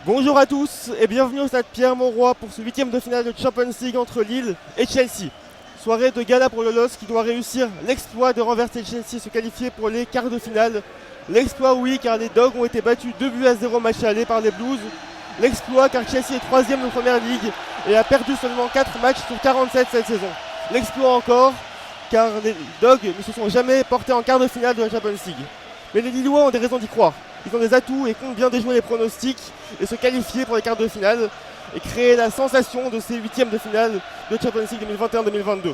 Bonjour à tous et bienvenue au stade Pierre-Mauroy pour ce huitième de finale de Champions League entre Lille et Chelsea. Soirée de gala pour le LOSC qui doit réussir l'exploit de renverser Chelsea et se qualifier pour les quarts de finale. L'exploit oui, car les Dogs ont été battus 2-0 match aller par les Blues. L'exploit car Chelsea est 3ème de Première Ligue et a perdu seulement 4 matchs sur 47 cette saison. L'exploit encore car les Dogs ne se sont jamais portés en quart de finale de la Champions League. Mais les Lillois ont des raisons d'y croire. Ils ont des atouts et comptent bien déjouer les pronostics et se qualifier pour les quarts de finale et créer la sensation de ces huitièmes de finale de Champions League 2021-2022.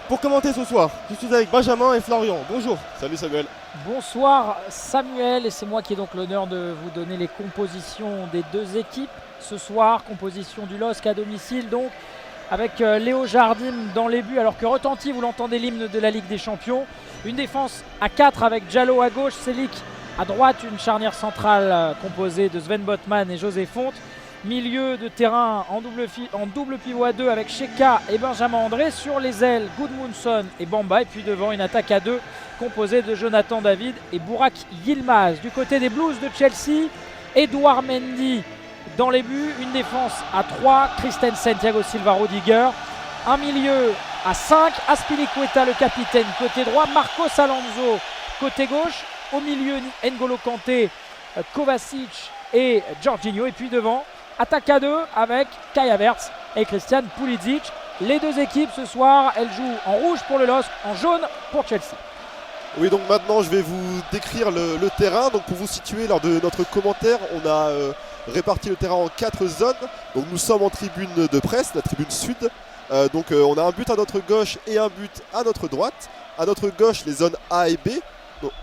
Pour commenter ce soir, je suis avec Benjamin et Florian. Bonjour. Salut Samuel. Bonsoir Samuel, et c'est moi qui ai donc l'honneur de vous donner les compositions des deux équipes. Ce soir, composition du LOSC à domicile donc, avec Léo Jardim dans les buts, alors que retentit, vous l'entendez, l'hymne de la Ligue des Champions. Une défense à 4 avec Diallo à gauche, Selic à droite, une charnière centrale composée de Sven Botman et José Fonte. Milieu de terrain en double pivot à 2 avec Sheka et Benjamin André. Sur les ailes, Gudmundsson et Bamba. Et puis devant, une attaque à 2 composée de Jonathan David et Burak Yilmaz. Du côté des Blues de Chelsea, Edouard Mendy dans les buts. Une défense à 3, Christensen, Thiago Silva, Rudiger. Un milieu à 5, Azpilicueta le capitaine côté droit, Marcos Alonso côté gauche. Au milieu, N'Golo Kanté, Kovacic et Jorginho. Et puis devant, attaque à 2 avec Kai Havertz et Christian Pulisic. Les deux équipes ce soir, elles jouent en rouge pour le LOSC, en jaune pour Chelsea. Oui, donc maintenant je vais vous décrire le terrain. Donc pour vous situer lors de notre commentaire, on a réparti le terrain en 4 zones. Donc nous sommes en tribune de presse, la tribune sud. On a un but à notre gauche et un but à notre droite. À notre gauche, les zones A et B.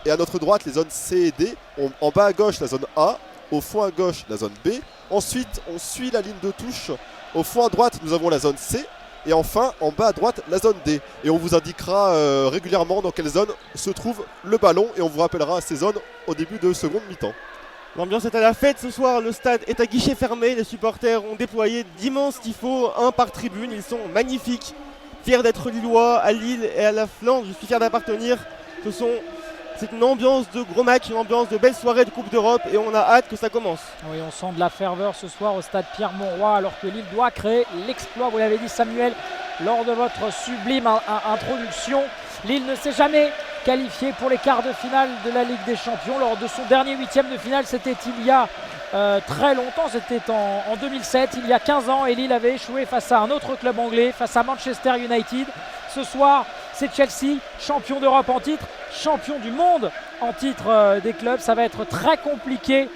Et à notre droite, les zones C et D. En bas à gauche, la zone A. Au fond à gauche, la zone B. Ensuite, on suit la ligne de touche. Au fond à droite, nous avons la zone C. Et enfin, en bas à droite, la zone D. Et on vous indiquera régulièrement dans quelle zone se trouve le ballon. Et on vous rappellera ces zones au début de seconde mi-temps. L'ambiance est à la fête ce soir, le stade est à guichet fermé. Les supporters ont déployé d'immenses tifos, un par tribune. Ils sont magnifiques, fiers d'être lillois à Lille et à la Flandre. Je suis fier d'appartenir. C'est une ambiance de gros match, une ambiance de belles soirées de Coupe d'Europe et on a hâte que ça commence. Oui, on sent de la ferveur ce soir au stade Pierre-Mauroy alors que Lille doit créer l'exploit. Vous l'avez dit Samuel lors de votre sublime introduction. Lille ne s'est jamais qualifié pour les quarts de finale de la Ligue des Champions. Lors de son dernier huitième de finale, c'était il y a très longtemps, c'était en 2007, il y a 15 ans, et Lille avait échoué face à un autre club anglais, face à Manchester United. Ce soir, c'est Chelsea, champion d'Europe en titre, champion du monde en titre des clubs. Ça va être très compliqué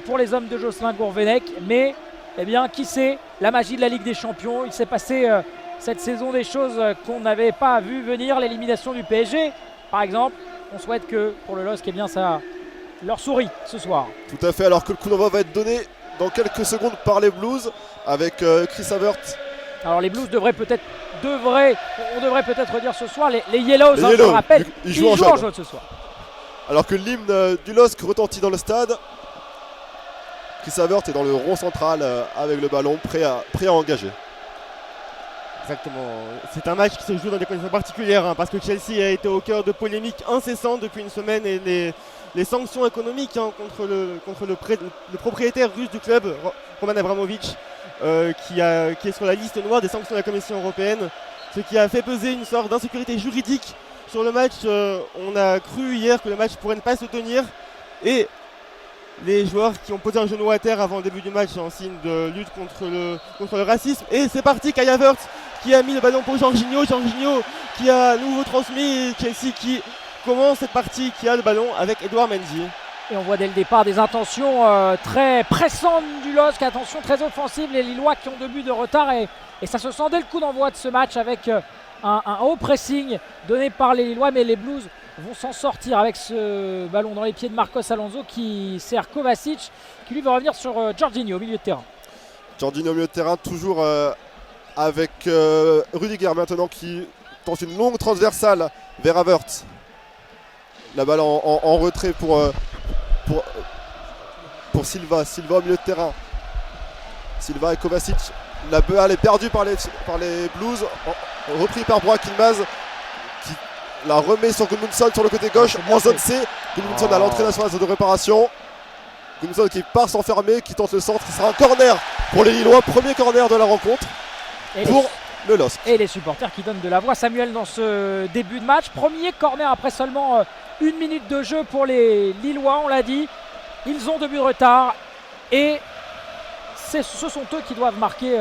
pour les hommes de Jocelyn Gourvenec, mais eh bien, qui sait, la magie de la Ligue des Champions. Il s'est passé cette saison des choses qu'on n'avait pas vu venir, l'élimination du PSG par exemple. On souhaite que pour le LOSC, eh bien, ça leur sourit ce soir. Tout à fait, alors que le coup d'envoi va être donné dans quelques secondes par les Blues avec Chris Havertz. Alors les Blues on devrait peut-être dire ce soir, les Yellows, je le rappelle, ils jouent en jaune ce soir. Alors que l'hymne du LOSC retentit dans le stade. Chris Havertz est dans le rond central avec le ballon, prêt à engager. Exactement, c'est un match qui se joue dans des conditions particulières parce que Chelsea a été au cœur de polémiques incessantes depuis une semaine et les sanctions économiques contre le propriétaire russe du club, Roman Abramovich, qui est sur la liste noire des sanctions de la Commission européenne, ce qui a fait peser une sorte d'insécurité juridique sur le match. On a cru hier que le match pourrait ne pas se tenir et les joueurs qui ont posé un genou à terre avant le début du match en signe de lutte contre le racisme. Et c'est parti, Kai Havertz qui a mis le ballon pour Jorginho qui a à nouveau transmis, Chelsea qui commence cette partie, qui a le ballon avec Edouard Mendy. Et on voit dès le départ des intentions très pressantes du LOSC, attention très offensive, les Lillois qui ont 2 buts de retard et ça se sent dès le coup d'envoi de ce match avec un haut pressing donné par les Lillois, mais les Blues vont s'en sortir avec ce ballon dans les pieds de Marcos Alonso qui sert Kovacic, qui lui va revenir sur Jorginho au milieu de terrain. Jorginho au milieu de terrain, toujours avec Rudiger maintenant qui tente une longue transversale vers Havertz. La balle en retrait pour Silva au milieu de terrain. Silva et Kovacic. La balle est perdue par les Blues, repris par Burak Yilmaz qui la remet sur Gudmundsson sur le côté gauche en zone C. Gudmundsson à l'entrée de la zone de réparation. Gudmundsson qui part s'enfermer, qui tente le centre, qui sera un corner pour les Lillois, premier corner de la rencontre Et pour le LOSC. Et les supporters qui donnent de la voix. Samuel dans ce début de match. Premier corner après seulement 1 minute de jeu pour les Lillois, on l'a dit. Ils ont 2 buts de retard et ce sont eux qui doivent marquer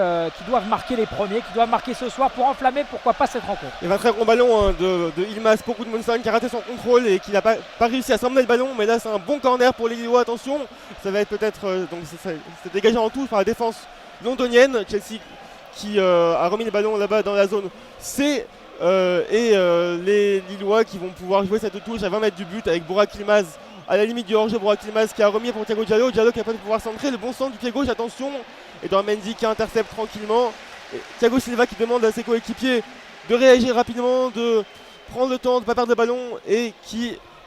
les premiers, qui doivent marquer ce soir pour enflammer, pourquoi pas, cette rencontre. Il va très bon ballon de Yilmaz pour Gudmundsson qui a raté son contrôle et qui n'a pas réussi à s'emmener le ballon. Mais là, c'est un bon corner pour les Lillois. Attention, ça va être peut-être. Donc, c'est dégagé en touche par la défense londonienne. Chelsea qui a remis le ballon là-bas dans la zone C. Les Lillois qui vont pouvoir jouer cette touche à 20 mètres du but avec Burak Yilmaz à la limite du hors-jeu. Burak Yilmaz qui a remis pour Thiago Diallo. Diallo qui a pas de pouvoir centrer. Le bon centre du pied gauche, attention. Et dans Mendy qui intercepte tranquillement. Et Thiago Silva qui demande à ses coéquipiers de réagir rapidement, de prendre le temps, de ne pas perdre le ballon. Et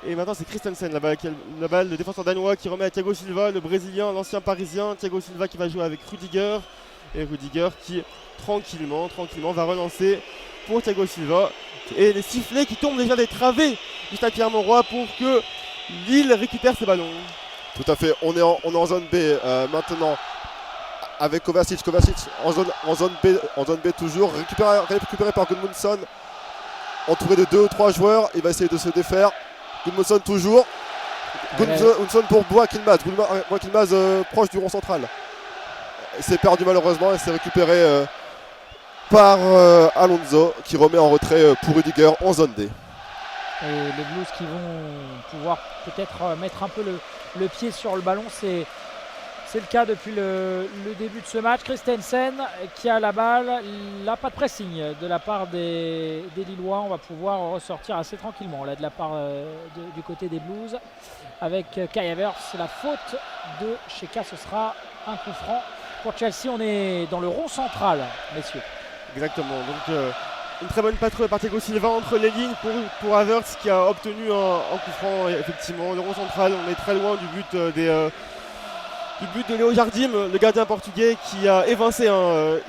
maintenant c'est Christensen la balle, le défenseur danois qui remet à Thiago Silva, le Brésilien, l'ancien Parisien. Thiago Silva qui va jouer avec Rudiger. Et Rudiger qui tranquillement va relancer pour Thiago Silva. Et les sifflets qui tombent déjà des travées du stade Pierre-Mauroy pour que Lille récupère ses ballons. Tout à fait, on est en zone B maintenant avec Kovacic en zone B toujours, récupéré par Gudmundsson, entouré de 2 ou 3 joueurs, il va essayer de se défaire. Gudmundsson toujours, Gudmundsson pour Burak Yilmaz, Burak Yilmaz proche du rond central. C'est perdu malheureusement et c'est récupéré par Alonso qui remet en retrait pour Rudiger en zone D. Et les Blues qui vont pouvoir peut-être mettre un peu le pied sur le ballon, c'est le cas depuis le début de ce match. Christensen qui a la balle, il n'a pas de pressing de la part des Lillois. On va pouvoir ressortir assez tranquillement là de la part du côté des Blues avec Kai Havertz. La faute de Cheka, ce sera un coup franc pour Chelsea. On est dans le rond central, messieurs. Exactement, donc une très bonne patrouille par Thiago Silva entre les lignes pour Havertz qui a obtenu un coup franc. Effectivement, le rond central, on est très loin du but de Léo Jardim, le gardien portugais qui a évincé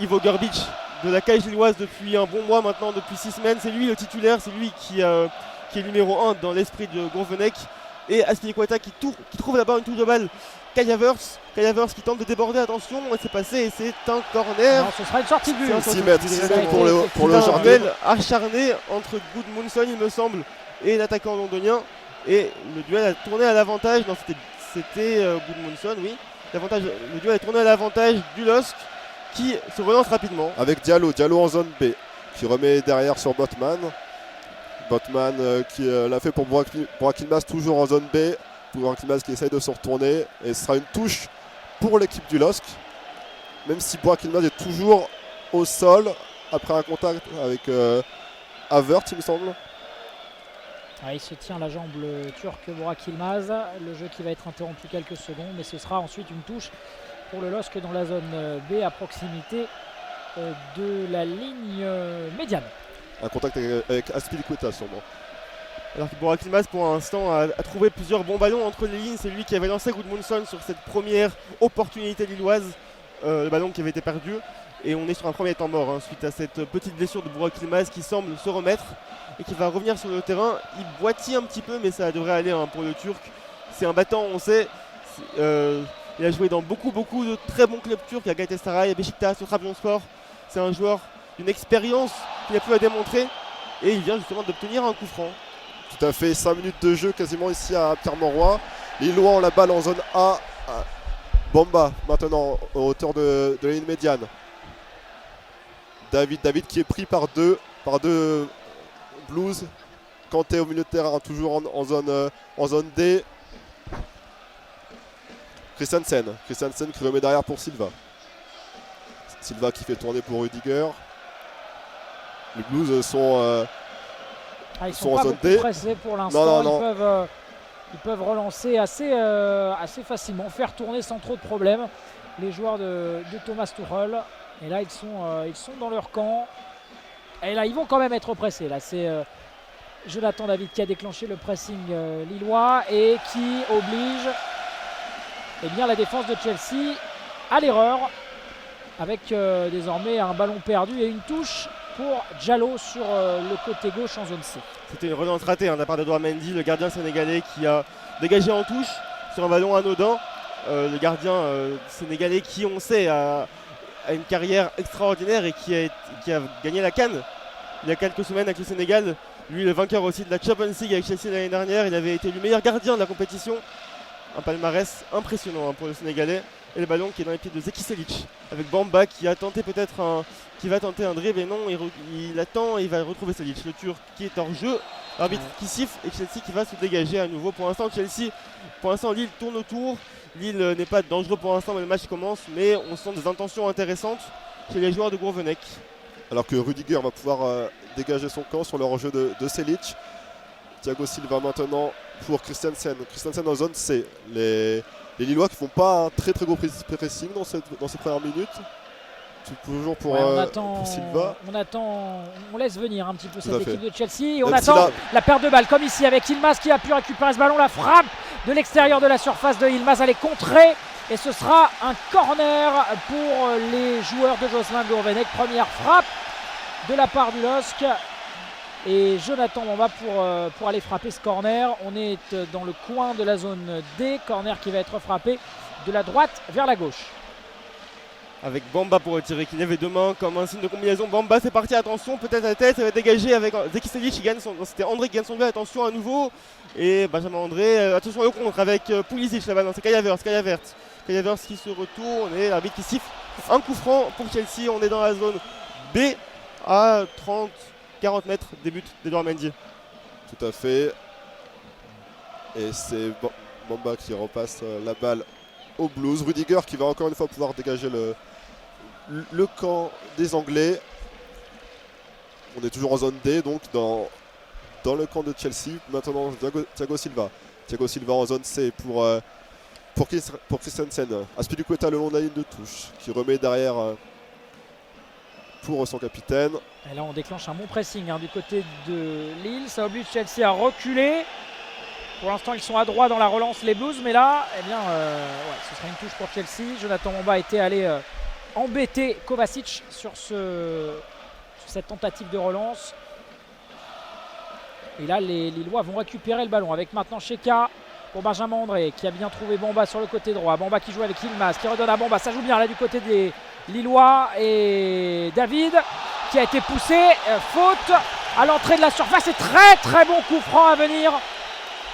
Ivo Grbić de la cage lilloise depuis un bon mois maintenant, depuis 6 semaines. C'est lui le titulaire, c'est lui qui est numéro 1 dans l'esprit de Gourvenec. Et Azpilicueta qui trouve là-bas une touche de balle. Kai Havertz qui tente de déborder, attention, c'est passé et c'est un corner. Non, ce sera une sortie de but. 6 mètres pour le un Jardim. duel acharné entre Gudmundsson, il me semble, et l'attaquant londonien. Et le duel a tourné à l'avantage. Non, c'était Gudmundsson, oui. Le duel a tourné à l'avantage du LOSC qui se relance rapidement. Avec Diallo en zone B qui remet derrière sur Botman. Botman qui l'a fait pour Burak Yilmaz toujours en zone B. Burak Yilmaz qui essaye de se retourner et ce sera une touche pour l'équipe du LOSC. Même si Burak Yilmaz est toujours au sol après un contact avec Havertz, il me semble. Ah, il se tient la jambe le turc Burak Yilmaz. Le jeu qui va être interrompu quelques secondes, mais ce sera ensuite une touche pour le LOSC dans la zone B à proximité de la ligne médiane. Un contact avec Azpilicueta sûrement. Alors que Burak Yilmaz pour l'instant a trouvé plusieurs bons ballons entre les lignes. C'est lui qui avait lancé Gudmundsson sur cette première opportunité lilloise. Le ballon qui avait été perdu. Et on est sur un premier temps mort suite à cette petite blessure de Burak Yilmaz qui semble se remettre et qui va revenir sur le terrain. Il boitille un petit peu mais ça devrait aller pour le Turc. C'est un battant, on sait. Il a joué dans beaucoup de très bons clubs turcs, à Galatasaray, à Beşiktaş, au Trabzonspor. C'est un joueur d'une expérience qu'il a pu à démontrer et il vient justement d'obtenir un coup franc. Tout à fait, 5 minutes de jeu quasiment ici à Pierre-Mauroy. Les Lillois ont la balle en zone A. Bamba maintenant en hauteur de la ligne médiane. David qui est pris par deux Blues. Kanté au milieu de terrain, toujours en zone D. Christensen qui remet derrière pour Silva. Silva qui fait tourner pour Rudiger. Les Blues sont ils sont pas en zone beaucoup D. pressés pour l'instant. Non. Ils peuvent relancer assez facilement, faire tourner sans trop de problèmes les joueurs de Thomas Tuchel. Et là, ils sont dans leur camp. Et là, ils vont quand même être pressés. Là, c'est Jonathan David qui a déclenché le pressing lillois et qui oblige la défense de Chelsea à l'erreur avec désormais un ballon perdu et une touche pour Diallo sur le côté gauche en zone C. C'était une relance ratée de la part d'Edouard Mendy, le gardien sénégalais qui a dégagé en touche sur un ballon anodin. le gardien sénégalais qui, on sait, a une carrière extraordinaire et qui a gagné la CAN il y a quelques semaines avec le Sénégal. Lui, le vainqueur aussi de la Champions League avec Chelsea l'année dernière, il avait été le meilleur gardien de la compétition. Un palmarès impressionnant pour le Sénégalais. Et le ballon qui est dans les pieds de Zeki Selic avec Bamba qui va tenter un dribble et non, il attend et il va retrouver Selic, le Turc qui est hors jeu. L'arbitre qui siffle et Chelsea qui va se dégager à nouveau. Pour l'instant, Lille tourne autour. Lille n'est pas dangereux pour l'instant, mais le match commence. Mais on sent des intentions intéressantes chez les joueurs de Gourvenec. Alors que Rudiger va pouvoir dégager son camp sur le hors-jeu de Selic. Thiago Silva maintenant pour Christensen. Christensen en zone C. Les Lillois qui font pas un très gros pressing dans ces premières minutes. Toujours pour Silva. On laisse venir un petit peu Tout à cette fait. équipe de Chelsea. Et on Même si attend là- la perte de balle, comme ici avec Yilmaz qui a pu récupérer ce ballon. La frappe de l'extérieur de la surface de Yilmaz, elle est contrée. Et ce sera un corner pour les joueurs de Jocelyn Gourvenec. Première frappe de la part du LOSC. Et Jonathan Bamba pour aller frapper ce corner. On est dans le coin de la zone D. Corner qui va être frappé de la droite vers la gauche. Avec Bamba pour retirer qui lève les deux mains comme un signe de combinaison. Bamba, c'est parti, attention, peut-être la tête, ça va dégager avec Zeki Selic, c'était André qui gagne son but, attention à nouveau. Et Benjamin André, attention au contre avec Pulisic là-bas, non, c'est Kaya Vert qui se retourne et l'arbitre qui siffle un coup franc pour Chelsea. On est dans la zone B à 30-40 mètres des buts d'Edouard Mendy. Tout à fait. Et c'est Bamba qui repasse la balle au Blues. Rudiger qui va encore une fois pouvoir dégager le camp des Anglais. On est toujours en zone D, donc dans le camp de Chelsea. Maintenant, Thiago Silva. Thiago Silva en zone C pour Christensen. Azpilicueta le long de la ligne de touche, qui remet derrière pour son capitaine. Et là, on déclenche un bon pressing du côté de Lille. Ça oblige Chelsea à reculer. Pour l'instant, ils sont à droite dans la relance, les Blues. Mais là, ce sera une touche pour Chelsea. Jonathan Bamba était allé embêter Kovacic sur cette tentative de relance. Et là, les Lillois vont récupérer le ballon avec maintenant Cheka pour Benjamin André qui a bien trouvé Bamba sur le côté droit. Bamba qui joue avec Yilmaz, qui redonne à Bamba. Ça joue bien là du côté des Lillois. Et David qui a été poussé. Faute à l'entrée de la surface. Et très bon coup franc à venir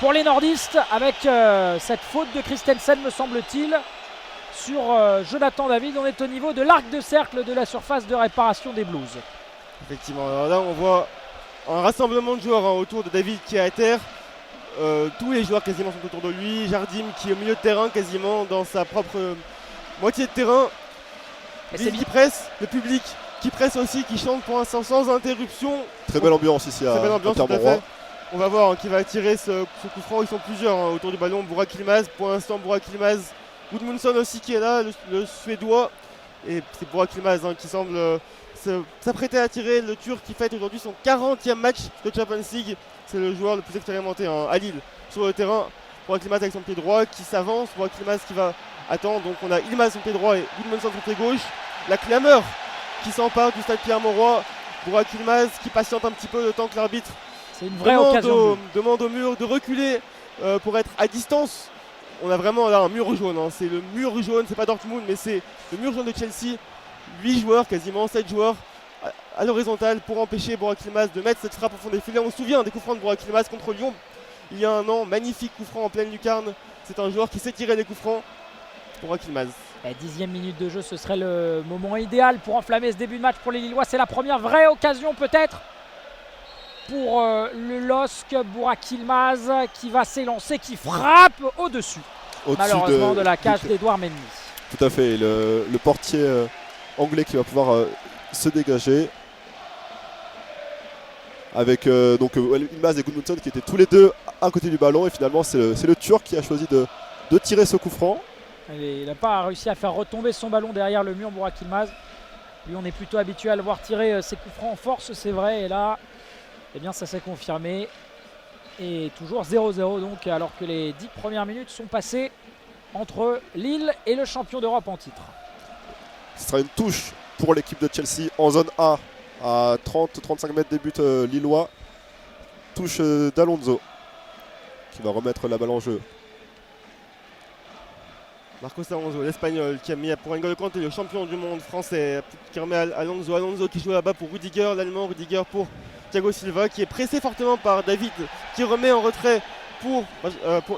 pour les nordistes avec cette faute de Christensen, me semble-t-il, sur Jonathan David. On est au niveau de l'arc de cercle de la surface de réparation des Blues. Effectivement, alors là on voit un rassemblement de joueurs autour de David qui est à terre. Tous les joueurs quasiment sont autour de lui. Jardim qui est au milieu de terrain quasiment dans sa propre moitié de terrain. Lille qui presse, le public qui presse aussi, qui chante pour l'instant sans interruption. Très belle ambiance ici à Pierre-Mauroy. On va voir qui va tirer ce coup franc. Ils sont plusieurs autour du ballon. Burak Yilmaz, pour l'instant Burak Yilmaz. Gudmundsson aussi qui est là, le Suédois. Et c'est Burak Yilmaz qui semble s'apprêter à tirer. Le Turc qui fête aujourd'hui son 40e match de Champions League. C'est le joueur le plus expérimenté à Lille sur le terrain. Burak Yilmaz avec son pied droit qui s'avance. Burak Yilmaz qui va attendre. Donc on a Yilmaz son pied droit et Gudmundsson son pied gauche. La clameur qui s'empare du stade Pierre-Mauroy. Burak Yilmaz qui patiente un petit peu le temps que l'arbitre c'est une vraie occasion. Demande au mur de reculer pour être à distance. On a vraiment là un mur jaune. C'est le mur jaune, c'est pas Dortmund, mais c'est le mur jaune de Chelsea. 8 joueurs, quasiment 7 joueurs à l'horizontale pour empêcher Burak Yilmaz de mettre cette frappe au fond des filets. On se souvient des coups francs de Burak Yilmaz contre Lyon il y a un an. Magnifique coup franc en pleine lucarne. C'est un joueur qui sait tirer les coups francs. Burak Yilmaz. La 10e minute de jeu, ce serait le moment idéal pour enflammer ce début de match pour les Lillois. C'est la première vraie occasion peut-être pour le LOSC. Burak Yilmaz qui va s'élancer, qui frappe au-dessus malheureusement de la cage d'Edouard Mendy. Tout à fait, le portier anglais qui va pouvoir se dégager avec Yilmaz et Gudmundsson qui étaient tous les deux à côté du ballon. Et finalement c'est le Turc qui a choisi de tirer ce coup franc. Il n'a pas réussi à faire retomber son ballon derrière le mur. Burak Yilmaz, lui, on est plutôt habitué à le voir tirer ses coups francs en force, c'est vrai. Et là, ça s'est confirmé. Et toujours 0-0 donc, alors que les 10 premières minutes sont passées entre Lille et le champion d'Europe en titre. Ce sera une touche pour l'équipe de Chelsea en zone A à 30-35 mètres des buts lillois. Touche d'Alonso qui va remettre la balle en jeu. Marcos Alonso, l'Espagnol, qui a mis pour N'Golo Kanté, le champion du monde français, qui remet Alonso. Alonso qui joue là-bas pour Rudiger, l'Allemand. Rudiger pour Thiago Silva, qui est pressé fortement par David, qui remet en retrait pour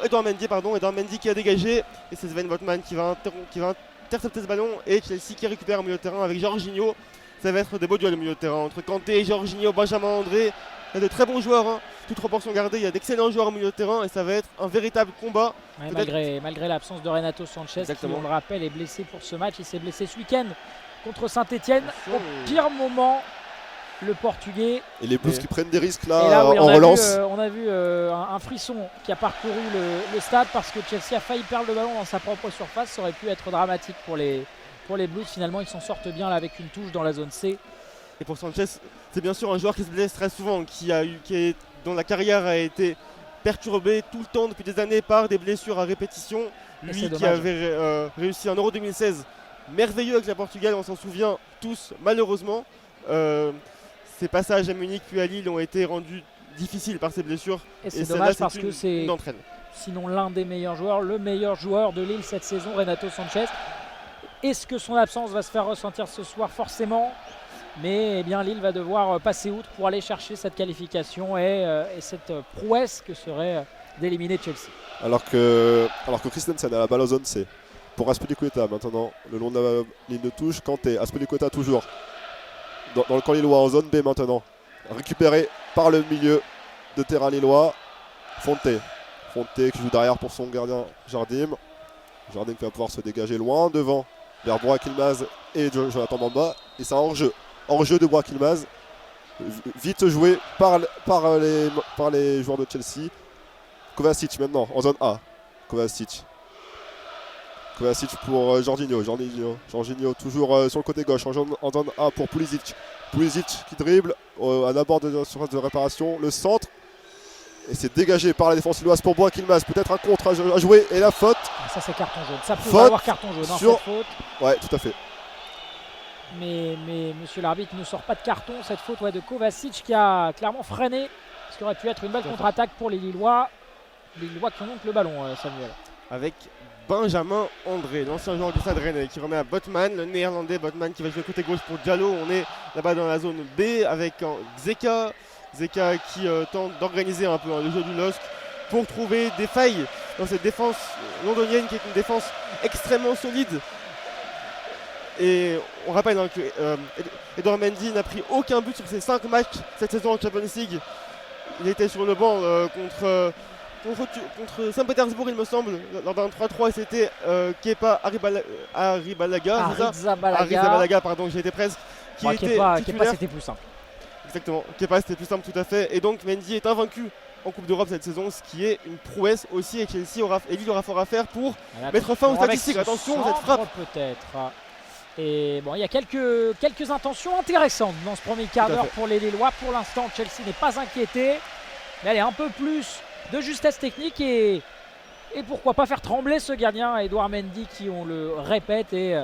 Edouard Mendy. Edouard Mendy qui a dégagé. Et c'est Sven Botman qui va intercepter ce ballon. Et Chelsea qui récupère au milieu de terrain avec Jorginho. Ça va être des beaux duels au milieu de terrain entre Kanté, Jorginho, Benjamin André. Il y a de très bons joueurs, hein. Toute proportion gardée, il y a d'excellents joueurs au milieu de terrain et ça va être un véritable combat. Ouais, malgré l'absence de Renato Sanchez, Exactement. qui on le rappelle est blessé pour ce match. Il s'est blessé ce week-end contre Saint-Etienne. Au pire moment, le Portugais. Et les Blues qui prennent des risques Et là, oui, en relance. on a vu un frisson qui a parcouru le stade parce que Chelsea a failli perdre le ballon dans sa propre surface. Ça aurait pu être dramatique pour les Blues. Finalement, ils s'en sortent bien là, avec une touche dans la zone C. Et pour Sanchez, c'est bien sûr un joueur qui se blesse très souvent, dont la carrière a été perturbée tout le temps depuis des années par des blessures à répétition. Lui qui avait réussi un Euro 2016 merveilleux avec la Portugal, on s'en souvient tous malheureusement. Ses passages à Munich puis à Lille ont été rendus difficiles par ses blessures. Et c'est dommage parce que c'est une entraîne. Sinon l'un des meilleurs joueurs, le meilleur joueur de Lille cette saison, Renato Sanchez. Est-ce que son absence va se faire ressentir ce soir? Forcément. Mais bien, Lille va devoir passer outre pour aller chercher cette qualification et cette prouesse que serait d'éliminer Chelsea. Alors que Christensen a la balle en zone C. Pour Azpilicueta maintenant, le long de la ligne de touche, Kanté, Azpilicueta toujours. Dans le camp lillois en zone B maintenant. Récupéré par le milieu de terrain lillois. Fonte qui joue derrière pour son gardien Jardim. Jardim qui va pouvoir se dégager loin devant vers Burak Yılmaz et Jonathan Bamba. Et c'est un hors-jeu. Hors-jeu de Burak Yılmaz. Vite joué par les joueurs de Chelsea. Kovacic maintenant en zone A. Kovacic pour Jorginho. Jorginho toujours sur le côté gauche en zone A pour Pulisic. Pulisic qui dribble à l'abord de la surface de réparation. Le centre. Et c'est dégagé par la défense lilloise pour Burak Yılmaz. Peut-être un contre à jouer. Et la faute. Ça c'est carton jaune. Ça peut avoir carton jaune. Cette faute. Ouais, tout à fait. Mais monsieur l'arbitre ne sort pas de carton. Cette faute de Kovacic qui a clairement freiné ce qui aurait pu être une belle contre-attaque pour les Lillois. Les Lillois qui ont donc le ballon, Samuel. Avec Benjamin André, l'ancien joueur du Stade Rennais, qui remet à Botman, le néerlandais Botman qui va jouer côté gauche pour Diallo. On est là-bas dans la zone B avec Zeka qui tente d'organiser un peu le jeu du LOSC pour trouver des failles dans cette défense londonienne qui est une défense extrêmement solide. Et on rappelle que Edouard Mendy n'a pris aucun but sur ses 5 matchs cette saison en Champions League. Il était sur le banc contre Saint-Pétersbourg, il me semble, lors d'un 3-3, et c'était Kepa Arrizabalaga, pardon, j'ai été presque, qui était Kepa, titulaire. c'était plus simple. Exactement, Kepa c'était plus simple tout à fait, et donc Mendy est invaincu en Coupe d'Europe cette saison, ce qui est une prouesse aussi, et Lille aura fort à faire pour mettre fin aux statistiques. Attention, cette frappe peut-être. Et bon, il y a quelques intentions intéressantes dans ce premier quart d'heure pour les Lillois. Pour l'instant, Chelsea n'est pas inquiété, mais elle est un peu plus de justesse technique et pourquoi pas faire trembler ce gardien Edouard Mendy qui, on le répète, est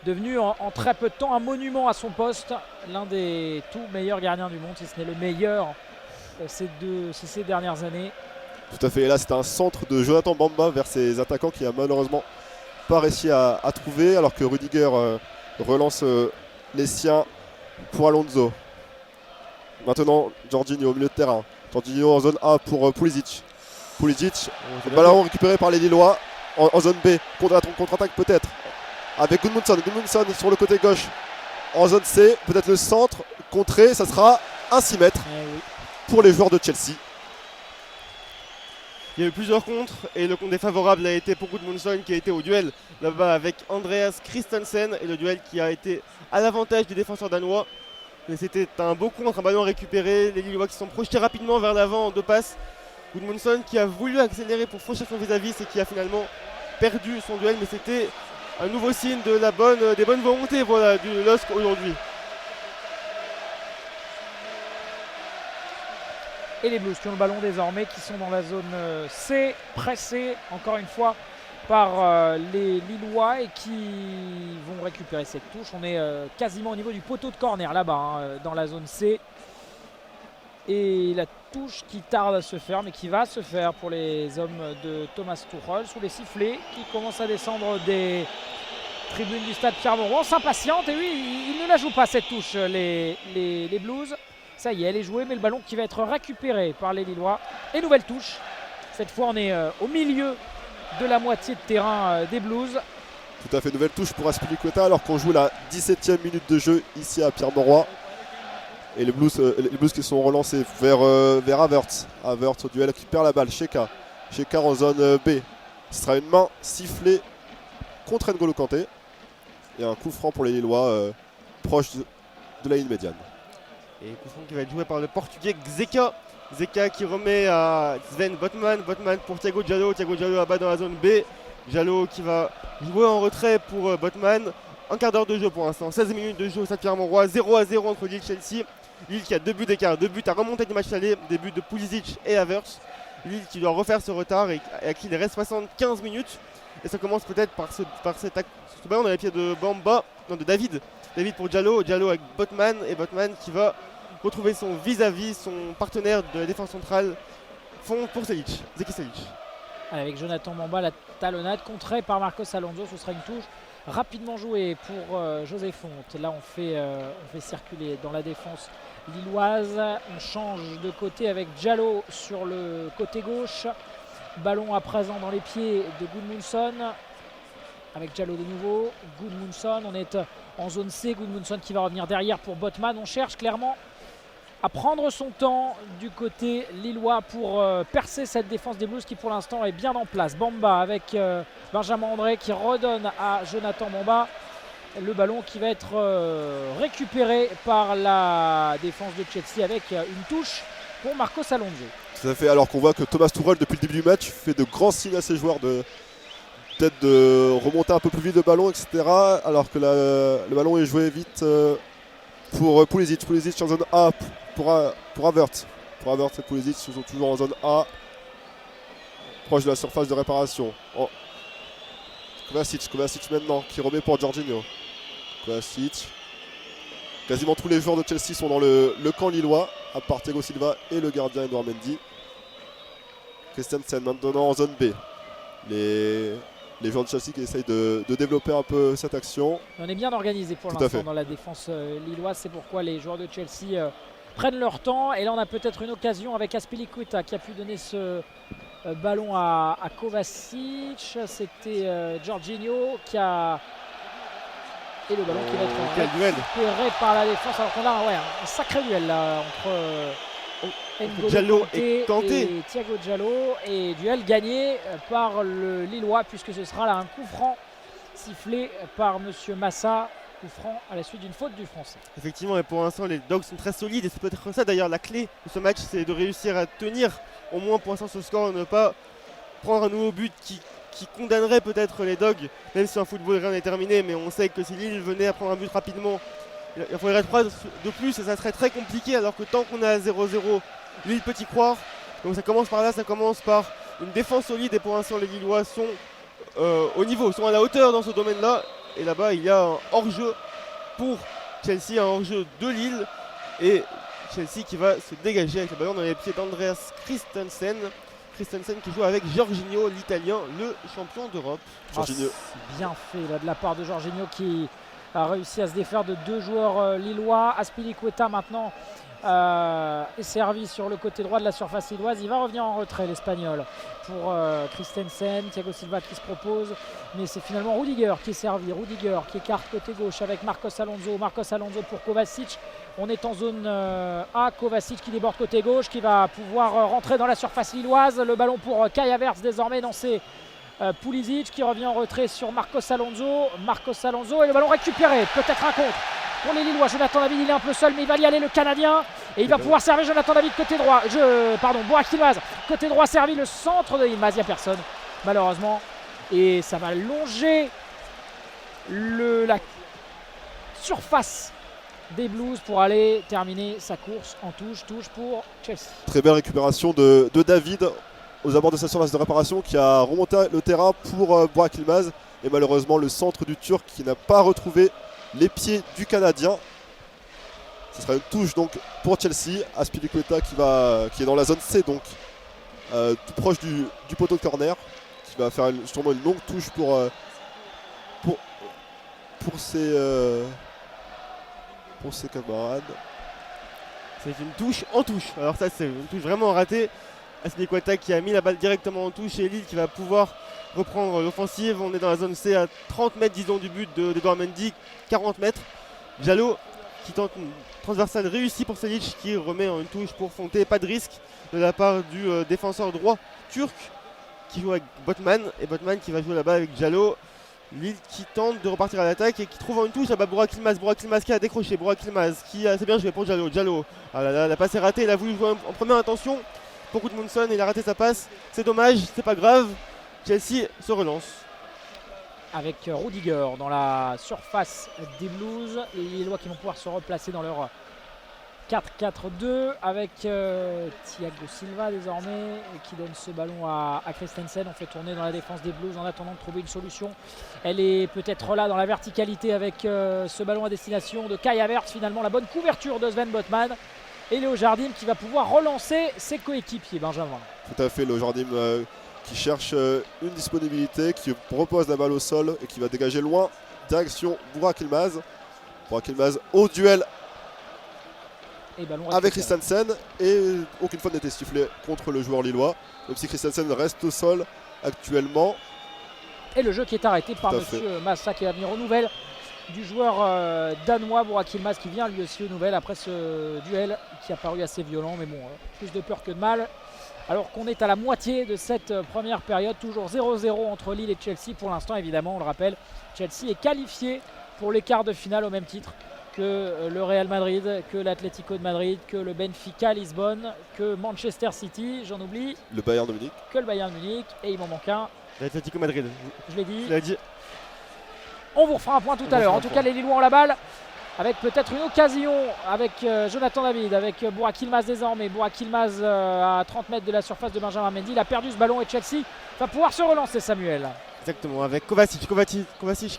devenu en très peu de temps un monument à son poste, l'un des tout meilleurs gardiens du monde, si ce n'est le meilleur ces dernières années. Tout à fait, et là c'était un centre de Jonathan Bamba vers ses attaquants qui a malheureusement pas réussi à trouver, alors que Rudiger relance les siens pour Alonso. Maintenant Jorginho au milieu de terrain. Jorginho en zone A pour Pulisic. Ballon récupéré par les Lillois en zone B. Contre-attaque peut-être. Avec Gudmundsson sur le côté gauche. En zone C, peut-être le centre contré, ça sera un 6 mètres pour les joueurs de Chelsea. Il y a eu plusieurs contres et le contre défavorable a été pour Gudmundsson qui a été au duel là-bas avec Andreas Christensen, et le duel qui a été à l'avantage des défenseurs danois. Mais c'était un beau contre, un ballon récupéré, les Lillois qui sont projetés rapidement vers l'avant en 2 passes. Gudmundsson qui a voulu accélérer pour franchir son vis-à-vis et qui a finalement perdu son duel, mais c'était un nouveau signe de des bonnes volontés du LOSC aujourd'hui. Et les Blues qui ont le ballon désormais, qui sont dans la zone C, pressés encore une fois par les Lillois et qui vont récupérer cette touche. On est quasiment au niveau du poteau de corner là-bas, dans la zone C. Et la touche qui tarde à se faire, mais qui va se faire pour les hommes de Thomas Tuchel sous les sifflets qui commencent à descendre des tribunes du stade Pierre-Mauroy. On s'impatiente et oui, ils ne la jouent pas cette touche, les Blues. Ça y est, elle est jouée, mais le ballon qui va être récupéré par les Lillois. Et nouvelle touche. Cette fois, on est au milieu de la moitié de terrain des Blues. Tout à fait, nouvelle touche pour Azpilicueta alors qu'on joue la 17e minute de jeu ici à Pierre-Mauroy. Et les Blues qui sont relancés vers Havertz. Havertz au duel qui perd la balle. Sheka en zone B. Ce sera une main sifflée contre N'Golo Kanté. Et un coup franc pour les Lillois proche de la ligne médiane. Et coup franc qui va être joué par le portugais Xeka. Xeka qui remet à Sven Botman. Botman pour Thiago Diallo. Thiago Diallo là-bas dans la zone B. Diallo qui va jouer en retrait pour Botman. Un quart d'heure de jeu pour l'instant. 16 minutes de jeu au stade Pierre-Mauroy. 0-0 entre Lille et Chelsea. Lille qui a 2 buts d'écart, 2 buts à remonter du match aller, des buts de Pulisic et Havertz. Lille qui doit refaire ce retard et à qui il reste 75 minutes. Et ça commence peut-être par ce ballon dans les pieds de Bamba, non de David. David pour Diallo, Diallo avec Botman et Botman qui va retrouver son vis-à-vis, son partenaire de la défense centrale, fond pour Zeki Selic. Avec Jonathan Bamba, la talonnade contrée par Marcos Alonso, ce sera une touche rapidement jouée pour José Fonte. Là on fait circuler dans la défense lilloise. On change de côté avec Diallo sur le côté gauche. Ballon à présent dans les pieds de Gudmundsson. Avec Diallo de nouveau. Gudmundsson, on est en zone C. Gudmundsson qui va revenir derrière pour Botman. On cherche clairement à prendre son temps du côté lillois pour percer cette défense des Blues qui pour l'instant est bien en place. Bamba avec Benjamin André qui redonne à Jonathan Bamba le ballon qui va être récupéré par la défense de Chelsea avec une touche pour Marcos Alonso. Tout à fait, alors qu'on voit que Thomas Tuchel depuis le début du match fait de grands signes à ses joueurs de peut-être de remonter un peu plus vite le ballon, etc. Alors que le ballon est joué vite pour Pulisic. Pulisic en zone A pour Havertz. Pour Havertz et Pulisic sont toujours en zone A, proche de la surface de réparation. Oh. Kovacic maintenant qui remet pour Jorginho. Kovacic. Quasiment tous les joueurs de Chelsea sont dans le camp lillois, à part Thiago Silva et le gardien Edouard Mendy. Christensen maintenant en zone B. Les joueurs de Chelsea qui essayent de développer un peu cette action. On est bien organisé pour l'instant dans la défense lilloise. C'est pourquoi les joueurs de Chelsea prennent leur temps. Et là on a peut-être une occasion avec Azpilicueta qui a pu donner ce ballon à Kovacic. C'était Jorginho qui a... Et le ballon qui va être récupéré par la défense. Alors qu'on a un sacré duel là entre N'Golo Kanté et Thiago Diallo. Et duel gagné par le Lillois puisque ce sera là un coup franc sifflé par Monsieur Massa. Coup franc à la suite d'une faute du Français. Effectivement, et pour l'instant les Dogs sont très solides et c'est peut-être ça d'ailleurs la clé de ce match, c'est de réussir à tenir au moins pour l'instant ce score, ne pas prendre un nouveau but qui condamnerait peut-être les Dogs, même si en football rien n'est terminé, mais on sait que si Lille venait à prendre un but rapidement, il faudrait 3 de plus et ça serait très compliqué, alors que tant qu'on est à 0-0, Lille peut y croire. Donc ça commence par là, ça commence par une défense solide et pour l'instant les Lillois sont au niveau, sont à la hauteur dans ce domaine-là. Et là-bas il y a un hors-jeu pour Chelsea, un hors-jeu de Lille et Chelsea qui va se dégager avec le ballon dans les pieds d'Andreas Christensen. Christensen qui joue avec Jorginho, l'Italien, le champion d'Europe. C'est bien fait là, de la part de Jorginho qui a réussi à se défaire de 2 joueurs lillois. Azpilicueta maintenant est servi sur le côté droit de la surface lilloise. Il va revenir en retrait l'Espagnol pour Christensen. Thiago Silva qui se propose, mais c'est finalement Rudiger qui est servi. Rudiger qui écarte côté gauche avec Marcos Alonso. Marcos Alonso pour Kovacic. On est en zone A. Kovacic qui déborde côté gauche, qui va pouvoir rentrer dans la surface lilloise. Le ballon pour Kai Havertz désormais dans ses Pulisic qui revient en retrait sur Marcos Alonso. Marcos Alonso et le ballon récupéré. Peut-être un contre pour les Lillois. Jonathan David, il est un peu seul, mais il va y aller le Canadien. Et il va pouvoir servir Jonathan David côté droit. Burak Yilmaz côté droit servi. Le centre de Yilmaz, il n'y a personne malheureusement. Et ça va longer la surface des Blues pour aller terminer sa course en touche pour Chelsea. Très belle récupération de David aux abords de sa surface de réparation qui a remonté le terrain pour Burak Yilmaz et malheureusement le centre du Turc qui n'a pas retrouvé les pieds du Canadien. Ce sera une touche donc pour Chelsea. Azpilicueta qui est dans la zone C, donc tout proche du poteau de corner, qui va faire sûrement une longue touche pour ses camarades. C'est une touche en touche. Alors ça c'est une touche vraiment ratée. Azpilicueta qui a mis la balle directement en touche et Lille qui va pouvoir reprendre l'offensive. On est dans la zone C à 30 mètres disons du but d'Edouard Mendy, 40 mètres. Diallo qui tente une transversale réussie pour Selic qui remet en une touche pour Fonté. Pas de risque de la part du défenseur droit turc qui joue avec Botman et Botman qui va jouer là-bas avec Diallo. Lille qui tente de repartir à l'attaque et qui trouve en une touche là-bas Burak Yılmaz qui a décroché. Burak Yılmaz qui a assez bien joué pour Diallo. Diallo, ah là là, la passe est ratée, il a voulu jouer en première intention pour Gudmundsson, il a raté sa passe. C'est dommage, c'est pas grave. Chelsea se relance. Avec Rudiger dans la surface des Blues. Les Lillois qui vont pouvoir se replacer dans leur 4-4-2 avec Thiago Silva désormais qui donne ce ballon à Christensen. On fait tourner dans la défense des Blues en attendant de trouver une solution. Elle est peut-être là dans la verticalité avec ce ballon à destination de Kai Havertz. Finalement la bonne couverture de Sven Botman et Léo Jardim qui va pouvoir relancer ses coéquipiers. Benjamin. Tout à fait, Léo Jardim qui cherche une disponibilité, qui repose la balle au sol et qui va dégager loin. Direction Burak Yılmaz. Burak Yılmaz au duel et ballon avec Christensen et aucune faute n'était sifflée contre le joueur lillois, même si Christensen reste au sol actuellement. Et le jeu qui est arrêté par Monsieur Massa qui va venir aux nouvelles du joueur danois Burak Yılmaz qui vient lui aussi aux nouvelles après ce duel qui a paru assez violent, mais bon, plus de peur que de mal. Alors qu'on est à la moitié de cette première période, toujours 0-0 entre Lille et Chelsea. Pour l'instant, évidemment, on le rappelle, Chelsea est qualifié pour les quarts de finale au même titre que le Real Madrid, que l'Atlético de Madrid, que le Benfica Lisbonne, que Manchester City, j'en oublie. Le Bayern de Munich. Que le Bayern de Munich, et il m'en manque un. L'Atlético Madrid. Je l'ai dit. Je l'ai dit. On vous refera un point tout à l'heure. En tout cas, les Lillois ont la balle. Avec peut-être une occasion avec Jonathan David, avec Burak Yılmaz désormais. Burak Yılmaz à 30 mètres de la surface de Benjamin Mendy. Il a perdu ce ballon et Chelsea va pouvoir se relancer, Samuel. Exactement, avec Kovacic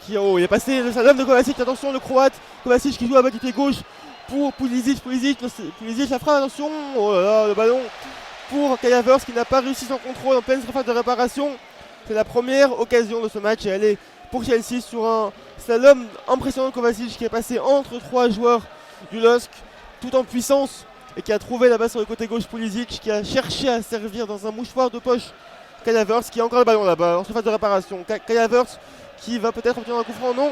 qui il est passé le slalom de Kovacic, attention le croate, Kovacic qui joue avec du pied gauche pour Pulisic, la frappe, attention, oh là là, le ballon pour Kai Havertz qui n'a pas réussi son contrôle en pleine surface de réparation. C'est la première occasion de ce match et elle est pour Chelsea sur un slalom impressionnant de Kovacic qui est passé entre trois joueurs du LOSC tout en puissance et qui a trouvé là-bas sur le côté gauche Pulisic qui a cherché à servir dans un mouchoir de poche Kai Havertz qui a encore le ballon là-bas en surface de réparation. Kai Havertz qui va peut-être obtenir un coup franc, non.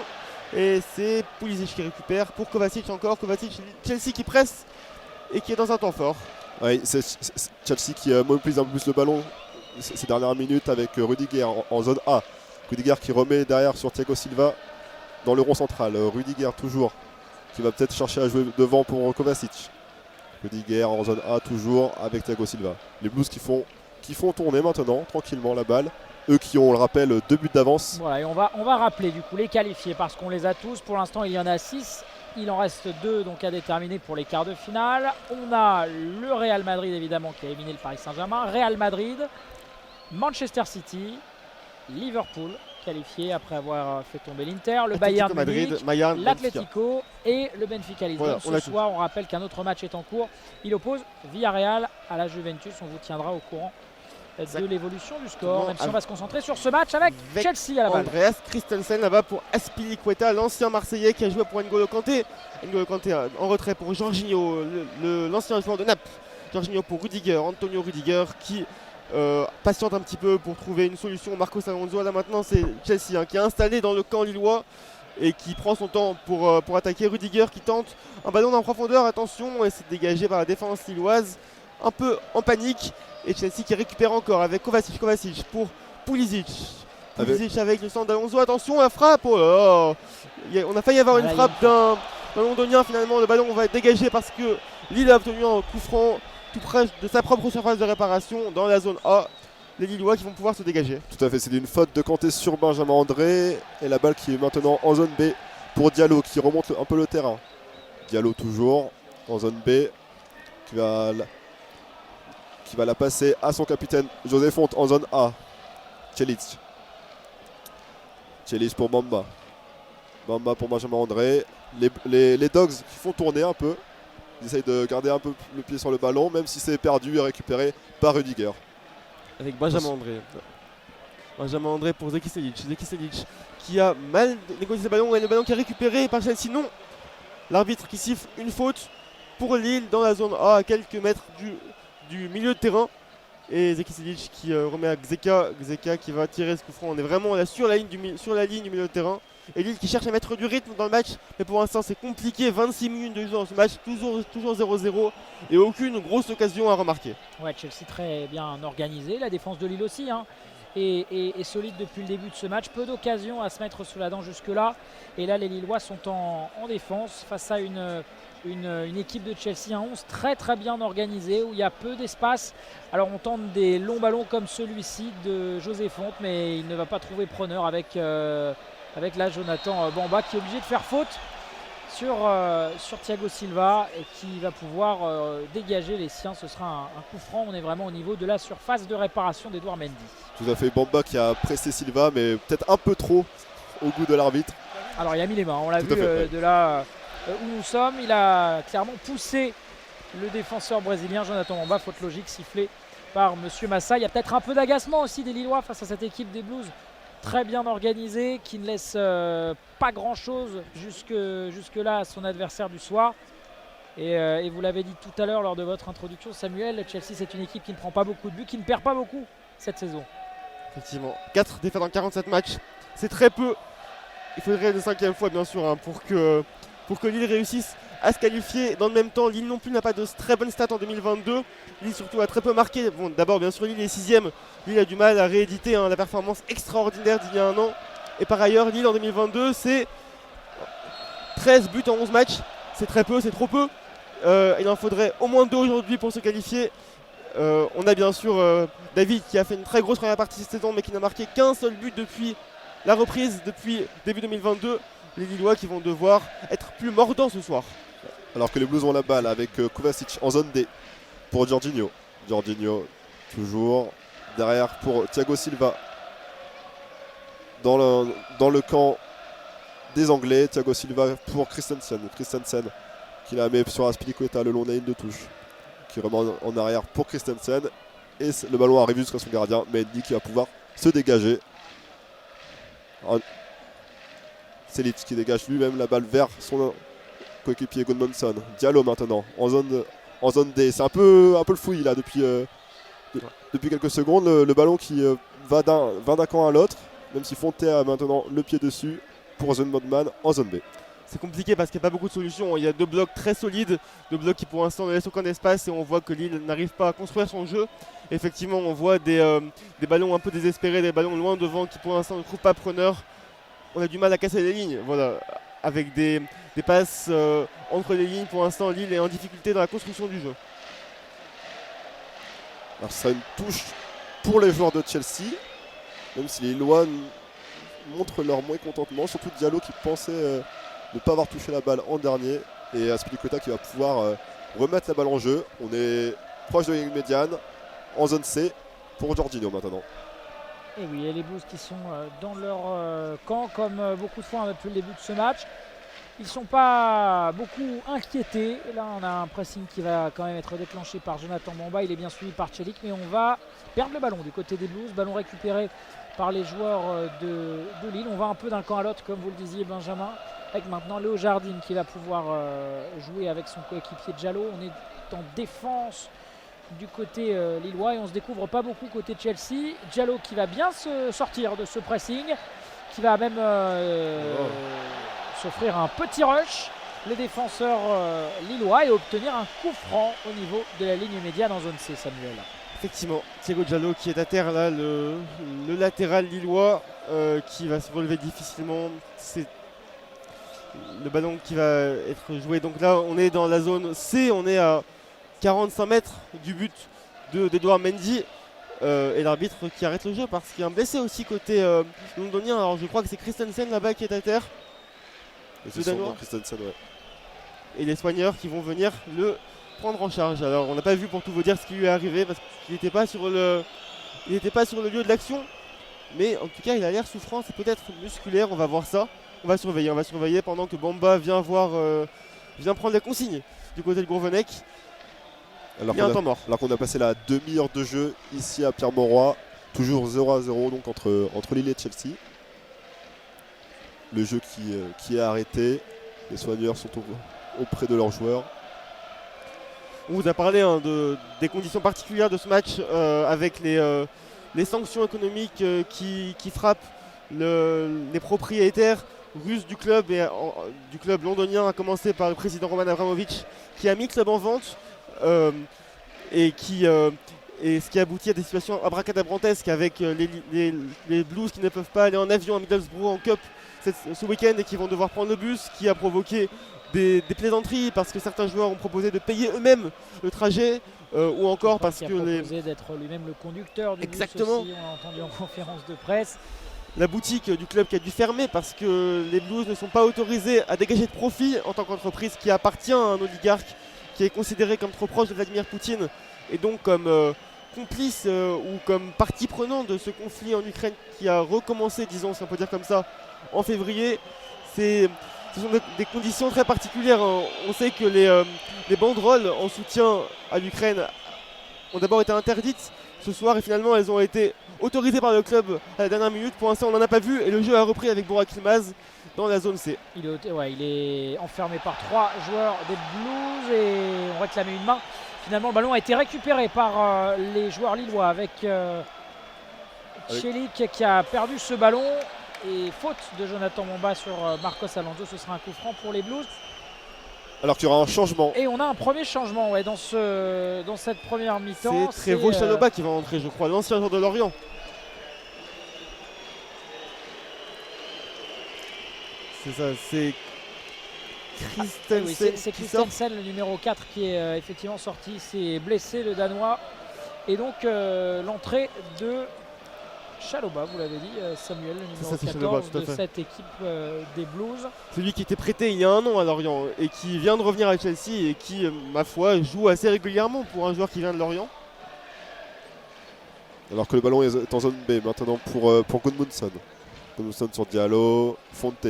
Et c'est Pulisic qui récupère pour Kovacic encore. Kovacic, Chelsea qui presse et qui est dans un temps fort. Oui, c'est Chelsea qui mobilise un peu plus le ballon ces dernières minutes avec Rudiger en zone A. Rudiger qui remet derrière sur Thiago Silva dans le rond central. Rudiger toujours qui va peut-être chercher à jouer devant pour Kovacic. Rudiger en zone A toujours avec Thiago Silva. Les Blues qui font tourner maintenant tranquillement la balle. Eux qui ont, on le rappelle, 2 buts d'avance. Voilà, et on va rappeler du coup les qualifiés parce qu'on les a tous. Pour l'instant, il y en a 6. Il en reste 2 donc à déterminer pour les quarts de finale. On a le Real Madrid évidemment qui a éliminé le Paris Saint-Germain. Real Madrid, Manchester City, Liverpool qualifié après avoir fait tomber l'Inter, le Bayern Munich, l'Atlético et le Benfica Lisbonne. Voilà, ce soir, on rappelle qu'un autre match est en cours. Il oppose Villarreal à la Juventus. On vous tiendra au courant de l'évolution du score, même si on va se concentrer sur ce match avec Chelsea à la balle. Andreas Christensen là-bas pour Azpilicueta, l'ancien Marseillais qui a joué pour N'Golo Kanté. N'Golo Kanté en retrait pour Jorginho, l'ancien joueur de Naples. Jorginho pour Rudiger, Antonio Rudiger qui patiente un petit peu pour trouver une solution. Marcos Alonso, là maintenant c'est Chelsea qui est installé dans le camp lillois et qui prend son temps pour attaquer. Rudiger qui tente un ballon en profondeur, attention, et c'est dégagé par la défense lilloise, un peu en panique. Et Chelsea qui récupère encore avec Kovacic pour Pulisic. Pulisic avec le centre d'Alonso, attention la frappe, oh là là. On a failli avoir une frappe d'un londonien, finalement le ballon va être dégagé parce que Lille a obtenu un coup franc tout près de sa propre surface de réparation dans la zone A. Les Lillois qui vont pouvoir se dégager. Tout à fait, c'est une faute de Kanté sur Benjamin André et la balle qui est maintenant en zone B pour Diallo qui remonte un peu le terrain. Diallo toujours en zone B qui va la passer à son capitaine José Fonte en zone A. Celic pour Bamba pour Benjamin André. Les Dogs qui font tourner un peu Il essaye de garder un peu le pied sur le ballon, même si c'est perdu et récupéré par Rudiger. Avec Benjamin André. Benjamin André pour Zeki Selic. Zeki Selic qui a mal négocié le ballon et le ballon qui est récupéré par Chelsea. Non, l'arbitre qui siffle une faute pour Lille dans la zone A à quelques mètres du milieu de terrain. Et Zeki Selic qui remet à Xheka. Xheka qui va tirer ce coup franc. On est vraiment là sur la ligne du milieu de terrain. Et Lille qui cherche à mettre du rythme dans le match. Mais pour l'instant c'est compliqué. 26 minutes de jeu dans ce match. Toujours 0-0. Et aucune grosse occasion à remarquer. Ouais, Chelsea très bien organisé. La défense de Lille aussi. Et solide depuis le début de ce match. Peu d'occasions à se mettre sous la dent jusque-là. Et là, les Lillois sont en défense face à une équipe de Chelsea, un 11 très très bien organisé où il y a peu d'espace. Alors on tente des longs ballons comme celui-ci de José Fonte, mais il ne va pas trouver preneur avec là Jonathan Bamba qui est obligé de faire faute sur Thiago Silva et qui va pouvoir dégager les siens. Ce sera un coup franc. On est vraiment au niveau de la surface de réparation d'Edouard Mendy. Tout à fait, Bamba qui a pressé Silva, mais peut-être un peu trop au goût de l'arbitre. Alors il a mis les mains, on l'a vu fait, de là où nous sommes. Il a clairement poussé le défenseur brésilien Jonathan Bamba. Faute logique sifflée par Monsieur Massa. Il y a peut-être un peu d'agacement aussi des Lillois face à cette équipe des Blues très bien organisée qui ne laisse pas grand chose jusque là à son adversaire du soir. Et vous l'avez dit tout à l'heure lors de votre introduction, Samuel, Chelsea c'est une équipe qui ne prend pas beaucoup de buts, qui ne perd pas beaucoup cette saison. Effectivement, 4 défaites en 47 matchs, c'est très peu. Il faudrait une 5e fois bien sûr pour que Lille réussisse à se qualifier. Dans le même temps, Lille non plus n'a pas de très bonnes stats en 2022. Lille surtout a très peu marqué. Bon, d'abord bien sûr Lille est 6ème. Lille a du mal à rééditer la performance extraordinaire d'il y a un an. Et par ailleurs Lille en 2022 c'est 13 buts en 11 matchs. C'est très peu, c'est trop peu. Il en faudrait au moins 2 aujourd'hui pour se qualifier. On a bien sûr David qui a fait une très grosse première partie de cette saison mais qui n'a marqué qu'un seul but depuis la reprise, depuis début 2022. Les Lillois qui vont devoir être plus mordants ce soir. Alors que les Blues ont la balle avec Kovacic en zone D pour Jorginho. Jorginho toujours derrière pour Thiago Silva. Dans le camp des Anglais, Thiago Silva pour Christensen. Christensen qui la met sur Azpilicueta le long de la ligne de touche. Qui remet en arrière pour Christensen. Et le ballon arrive jusqu'à son gardien, Mendy qui va pouvoir se dégager. Selic qui dégage lui-même la balle vers son coéquipier Goodmanson. Diallo maintenant en zone D. C'est un peu le fouillis là depuis quelques secondes. Le ballon qui va d'un camp à l'autre, même si Fonte a maintenant le pied dessus pour Zone Modman en zone B. C'est compliqué parce qu'il n'y a pas beaucoup de solutions. Il y a 2 blocs très solides, 2 blocs qui pour l'instant ne laissent aucun espace et on voit que Lille n'arrive pas à construire son jeu. Effectivement, on voit des ballons un peu désespérés, des ballons loin devant qui pour l'instant ne trouvent pas preneur. On a du mal à casser les lignes, voilà, avec des passes entre les lignes. Pour l'instant, Lille est en difficulté dans la construction du jeu. Alors ce sera une touche pour les joueurs de Chelsea, même si les Lillois montrent leur mécontentement, surtout Diallo qui pensait ne pas avoir touché la balle en dernier, et Azpilicueta qui va pouvoir remettre la balle en jeu. On est proche de la ligne médiane, en zone C, pour Jorginho maintenant. Et oui, et les Blues qui sont dans leur camp, comme beaucoup de fois depuis le début de ce match. Ils ne sont pas beaucoup inquiétés. Et là, on a un pressing qui va quand même être déclenché par Jonathan Bamba. Il est bien suivi par Celik, mais on va perdre le ballon du côté des Blues. Ballon récupéré par les joueurs de Lille. On va un peu d'un camp à l'autre, comme vous le disiez, Benjamin. Avec maintenant Léo Jardim qui va pouvoir jouer avec son coéquipier Diallo. On est en défense du côté lillois et on se découvre pas beaucoup côté Chelsea. Diallo qui va bien se sortir de ce pressing, qui va même s'offrir un petit rush, les défenseurs lillois, et obtenir un coup franc au niveau de la ligne médiane en zone C, Samuel. Effectivement, Thiago Diallo qui est à terre là, le latéral lillois qui va se relever difficilement. C'est le ballon qui va être joué. Donc là, on est dans la zone C, on est à 45 mètres du but d'Edouard Mendy. Et l'arbitre qui arrête le jeu parce qu'il y a un blessé aussi côté londonien. Alors je crois que c'est Christensen là-bas qui est à terre. C'est son nom, Christensen, ouais. Et les soigneurs qui vont venir le prendre en charge. Alors on n'a pas vu pour tout vous dire ce qui lui est arrivé parce qu'il n'était pas sur le lieu de l'action. Mais en tout cas il a l'air souffrant, c'est peut-être musculaire, on va voir ça. On va surveiller pendant que Bamba vient voir vient prendre les consignes du côté de Gourvenec. Alors Il y a un qu'on temps mort. a passé la demi-heure de jeu ici à Pierre-Mauroy, toujours 0-0 donc entre Lille et Chelsea. Le jeu qui est arrêté, les soigneurs sont auprès de leurs joueurs. On vous a parlé des conditions particulières de ce match avec les sanctions économiques qui frappent les propriétaires russes du club et du club londonien, à commencer par le président Roman Abramovich, qui a mis le club en vente et ce qui aboutit à des situations abracadabrantesques avec les Blues qui ne peuvent pas aller en avion à Middlesbrough en Cup ce week-end et qui vont devoir prendre le bus, qui a provoqué des plaisanteries parce que certains joueurs ont proposé de payer eux-mêmes le trajet ou encore parce qu'il que a proposé d'être lui-même le conducteur du Exactement. bus aussi, on l'a entendu en conférence de presse. la boutique du club qui a dû fermer parce que les Blues ne sont pas autorisés à dégager de profit en tant qu'entreprise qui appartient à un oligarque qui est considéré comme trop proche de Vladimir Poutine et donc comme complice ou comme partie prenante de ce conflit en Ukraine qui a recommencé, disons si on peut dire comme ça, en février. Ce sont des conditions très particulières. On sait que les banderoles en soutien à l'Ukraine ont d'abord été interdites ce soir et finalement elles ont été autorisées par le club à la dernière minute. Pour l'instant on n'en a pas vu et le jeu a repris avec Burak Yılmaz dans la zone C. Il est enfermé par 3 joueurs des Blues et on réclamait une main. Finalement le ballon a été récupéré par les joueurs lillois avec Celik qui a perdu ce ballon. Et faute de Jonathan Momba sur Marcos Alonso, ce sera un coup franc pour les Blues. Alors qu'il y aura un changement. Et on a un premier changement dans cette première mi-temps. C'est Trevo Chaloba qui va entrer, je crois, l'ancien joueur de Lorient. C'est ça, c'est Christensen. Oui, c'est Christensen, le numéro 4, qui est effectivement sorti. C'est blessé, le Danois. Et donc l'entrée de Chaloba, vous l'avez dit, Samuel, le numéro 14 Chaloba, de cette équipe des Blues. Celui qui était prêté il y a un an à Lorient et qui vient de revenir à Chelsea et qui, ma foi, joue assez régulièrement pour un joueur qui vient de Lorient. Alors que le ballon est en zone B maintenant pour Gudmundsson. Gudmundsson sur Diallo, Fonte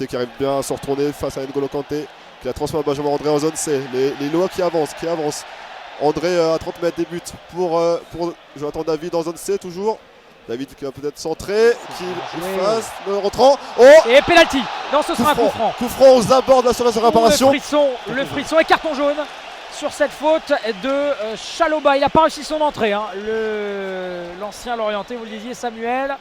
qui arrive bien à se retourner face à N'Golo Kanté, qui la transfère à Benjamin André en zone C. Les Lois qui avancent. André à 30 mètres des buts pour Jonathan David en zone C toujours. David qui va peut-être centrer, qui fasse le rentrant. Oh, et penalty. Non, ce sera un coup franc. Coup franc aux abords de la surface de réparation. Le frisson et carton jaune sur cette faute de Chaloba. Il n'a pas réussi son entrée, l'ancien Lorientais, vous le disiez, Samuel.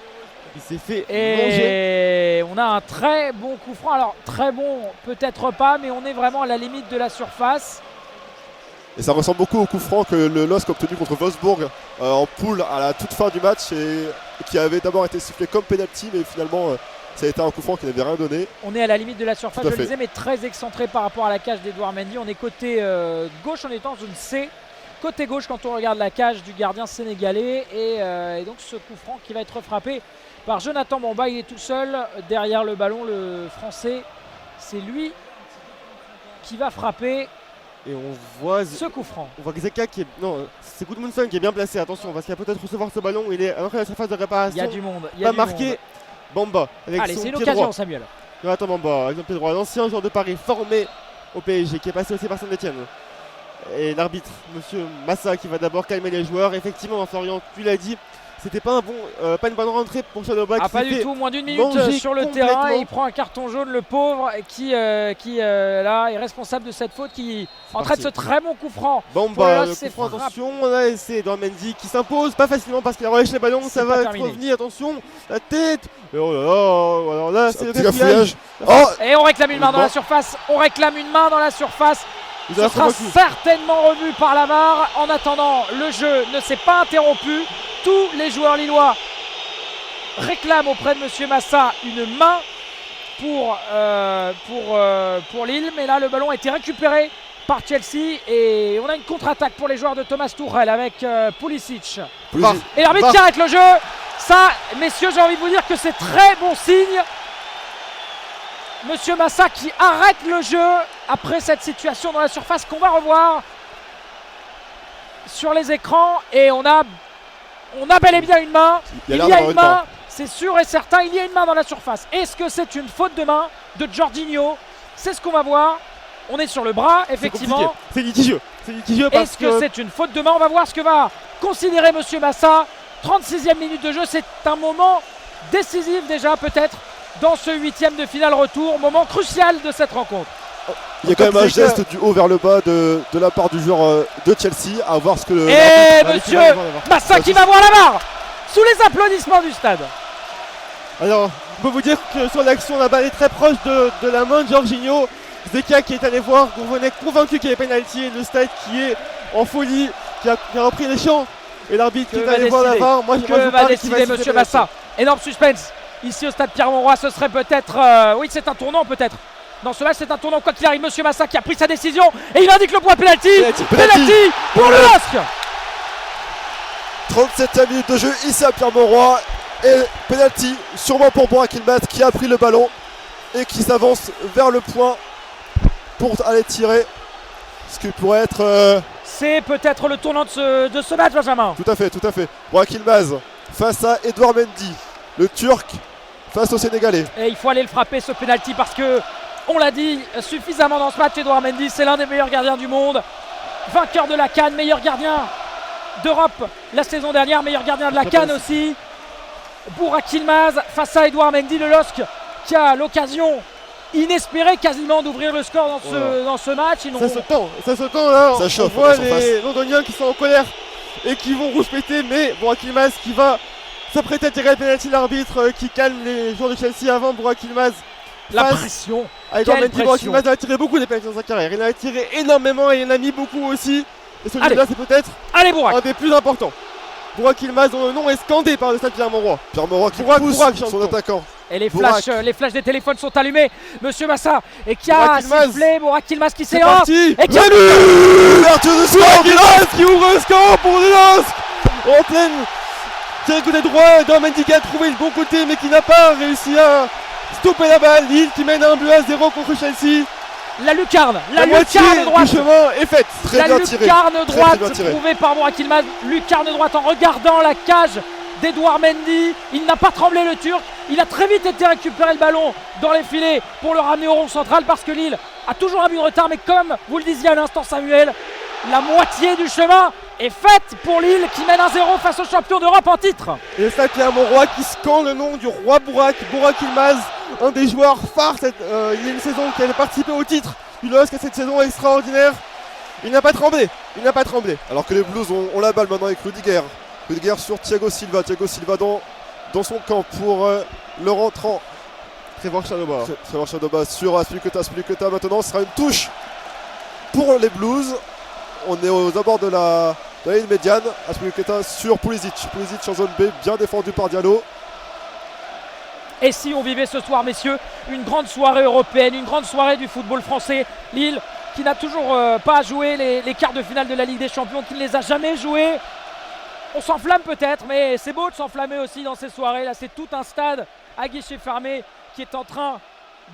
Il s'est fait et manger. On a un très bon coup franc. Alors très bon, peut-être pas, mais on est vraiment à la limite de la surface. Et ça ressemble beaucoup au coup franc que le LOSC a obtenu contre Wolfsburg en poule à la toute fin du match et qui avait d'abord été sifflé comme penalty, mais finalement ça a été un coup franc qui n'avait rien donné. On est à la limite de la surface, je le disais, mais très excentré par rapport à la cage d'Edouard Mendy. On est côté gauche en étant zone C. Côté gauche quand on regarde la cage du gardien sénégalais et donc ce coup franc qui va être frappé par Jonathan Momba. Il est tout seul derrière le ballon, le français. C'est lui qui va frapper. Et on voit ce coup franc. On voit Zeka qui est. Non, c'est Gudmundsson qui est bien placé, attention, parce qu'il va peut-être recevoir ce ballon. Il est à l'entrée de la surface de réparation. Il y a du monde. Il va marquer Bamba. Allez, c'est une occasion, Samuel. Jonathan Bamba, avec son pied droit, l'ancien joueur de Paris formé au PSG, qui est passé aussi par Saint-Etienne. Et l'arbitre, monsieur Massa, qui va d'abord calmer les joueurs. Effectivement, Florian, tu l'as dit, c'était pas une bonne rentrée pour Chaloba. Pas du tout, moins d'une minute sur le terrain et il prend un carton jaune, le pauvre, qui là est responsable de cette faute, qui entraîne ce très bon coup franc. Bamba, le coup franc, attention, on a essayé dans Mendy qui s'impose, pas facilement parce qu'il a relâché le ballon, ça va être revenu, attention, la tête. Et oh là là, alors là c'est le gaspillage. Et on réclame une main dans la surface, Ce sera certainement revu par la VAR. En attendant, le jeu ne s'est pas interrompu. Tous les joueurs lillois réclament auprès de monsieur Massa une main pour Lille. Mais là, le ballon a été récupéré par Chelsea. Et on a une contre-attaque pour les joueurs de Thomas Tuchel avec Pulisic. Et l'arbitre qui arrête le jeu. Ça, messieurs, j'ai envie de vous dire que c'est très bon signe. Monsieur Massa qui arrête le jeu après cette situation dans la surface qu'on va revoir sur les écrans. Et on a bel et bien une main. Il y a une main, c'est sûr et certain. Il y a une main dans la surface. Est-ce que c'est une faute de main de Jorginho? C'est ce qu'on va voir. On est sur le bras, effectivement. C'est litigieux. C'est litigieux parce Est-ce que c'est une faute de main? On va voir ce que va considérer Monsieur Massa. 36e minute de jeu, c'est un moment décisif déjà peut-être dans ce 8e de finale retour. Moment crucial de cette rencontre. Il y a quand même un geste du haut vers le bas de la part du joueur de Chelsea. À voir ce que le. Et Monsieur Massa qui va voir la barre sous les applaudissements du stade. Alors, on peut vous dire que sur l'action, la balle est très proche de la main de Jorginho. Zeka qui est allé voir, Gourvenec convaincu qu'il y avait pénalty, et le stade qui est en folie, qui a repris les champs. Et l'arbitre qui va aller voir la barre. Moi, que va décider Monsieur Massa? Énorme suspense ici au stade Pierre-Mauroy. Ce serait peut-être. Oui, c'est un tournant peut-être. Dans ce match, c'est un tournant. Quoi qu'il arrive, Monsieur Massa qui a pris sa décision et il indique le point pénalty. Pénalty pour le LOSC. 37e minute de jeu ici à Pierre-Mauroy. Et pénalty sûrement pour Burak Yilmaz qui a pris le ballon et qui s'avance vers le point pour aller tirer. Ce qui pourrait être. C'est peut-être le tournant de ce match, Benjamin. Tout à fait, tout à fait. Burak Yilmaz face à Edouard Mendy, le Turc face au Sénégalais. Et il faut aller le frapper ce pénalty parce que, on l'a dit suffisamment dans ce match, Edouard Mendy, c'est l'un des meilleurs gardiens du monde. Vainqueur de la CAN, meilleur gardien d'Europe la saison dernière, meilleur gardien de la CAN aussi. Burak Yilmaz face à Edouard Mendy, le LOSC qui a l'occasion inespérée quasiment d'ouvrir le score dans ce match. Ça se tend là. Ça chauffe, on voit les Londoniens qui sont en colère et qui vont rouspéter, mais Burak Yilmaz qui va s'apprêter à tirer le penalty, l'arbitre qui calme les joueurs de Chelsea avant Burak Yilmaz. La pression. Burak Yilmaz a tiré beaucoup des penalties dans sa carrière. Il en a tiré énormément et il en a mis beaucoup aussi. Et celui-là, c'est peut-être un des plus importants. Burak Yilmaz, dont le nom est scandé par le stade Pierre-Mauroy. Pierre-Mauroy qui pousse son attaquant. Et les flashs des téléphones sont allumés. Monsieur Massa et qui a sifflé. Burak Yilmaz qui s'élance. Et qui Burak Yilmaz qui ouvre le score pour le LOSC. En pleine tiré côté droit. Edouard Mendy qui a trouvé le bon côté mais qui n'a pas réussi à stopper la balle. Lille qui mène 1-0 contre Chelsea. La lucarne moitié droite du chemin est faite. Très bien tiré. Lucarne droite trouvée par Burak Yilmaz. Lucarne droite en regardant la cage d'Edouard Mendy. Il n'a pas tremblé le Turc. Il a très vite été récupérer le ballon dans les filets pour le ramener au rond central parce que Lille a toujours un but de retard. Mais comme vous le disiez à l'instant, Samuel, la moitié du chemin est faite pour Lille qui mène 1-0 face au champion d'Europe en titre. Et le stade Pierre-Mauroy qui scande le nom du roi Burak Yilmaz, un des joueurs phares. Il y a une saison qui avait participé au titre du LOSC à cette saison extraordinaire. Il n'a pas tremblé. Alors que les Blues ont la balle maintenant avec Rudiger. Rudiger sur Thiago Silva. Thiago Silva dans son camp pour le rentrant. Trevor Chalobah sur Aspilicueta. Maintenant, ce sera une touche pour les Blues. On est aux abords de la ligne médiane. Aspilicueta sur Pulisic. Pulisic en zone B, bien défendu par Diallo. Et si on vivait ce soir, messieurs, une grande soirée européenne, une grande soirée du football français. Lille qui n'a toujours pas joué les quarts de finale de la Ligue des Champions, qui ne les a jamais joués. On s'enflamme peut-être, mais c'est beau de s'enflammer aussi dans ces soirées. Là, c'est tout un stade à guichet fermé qui est en train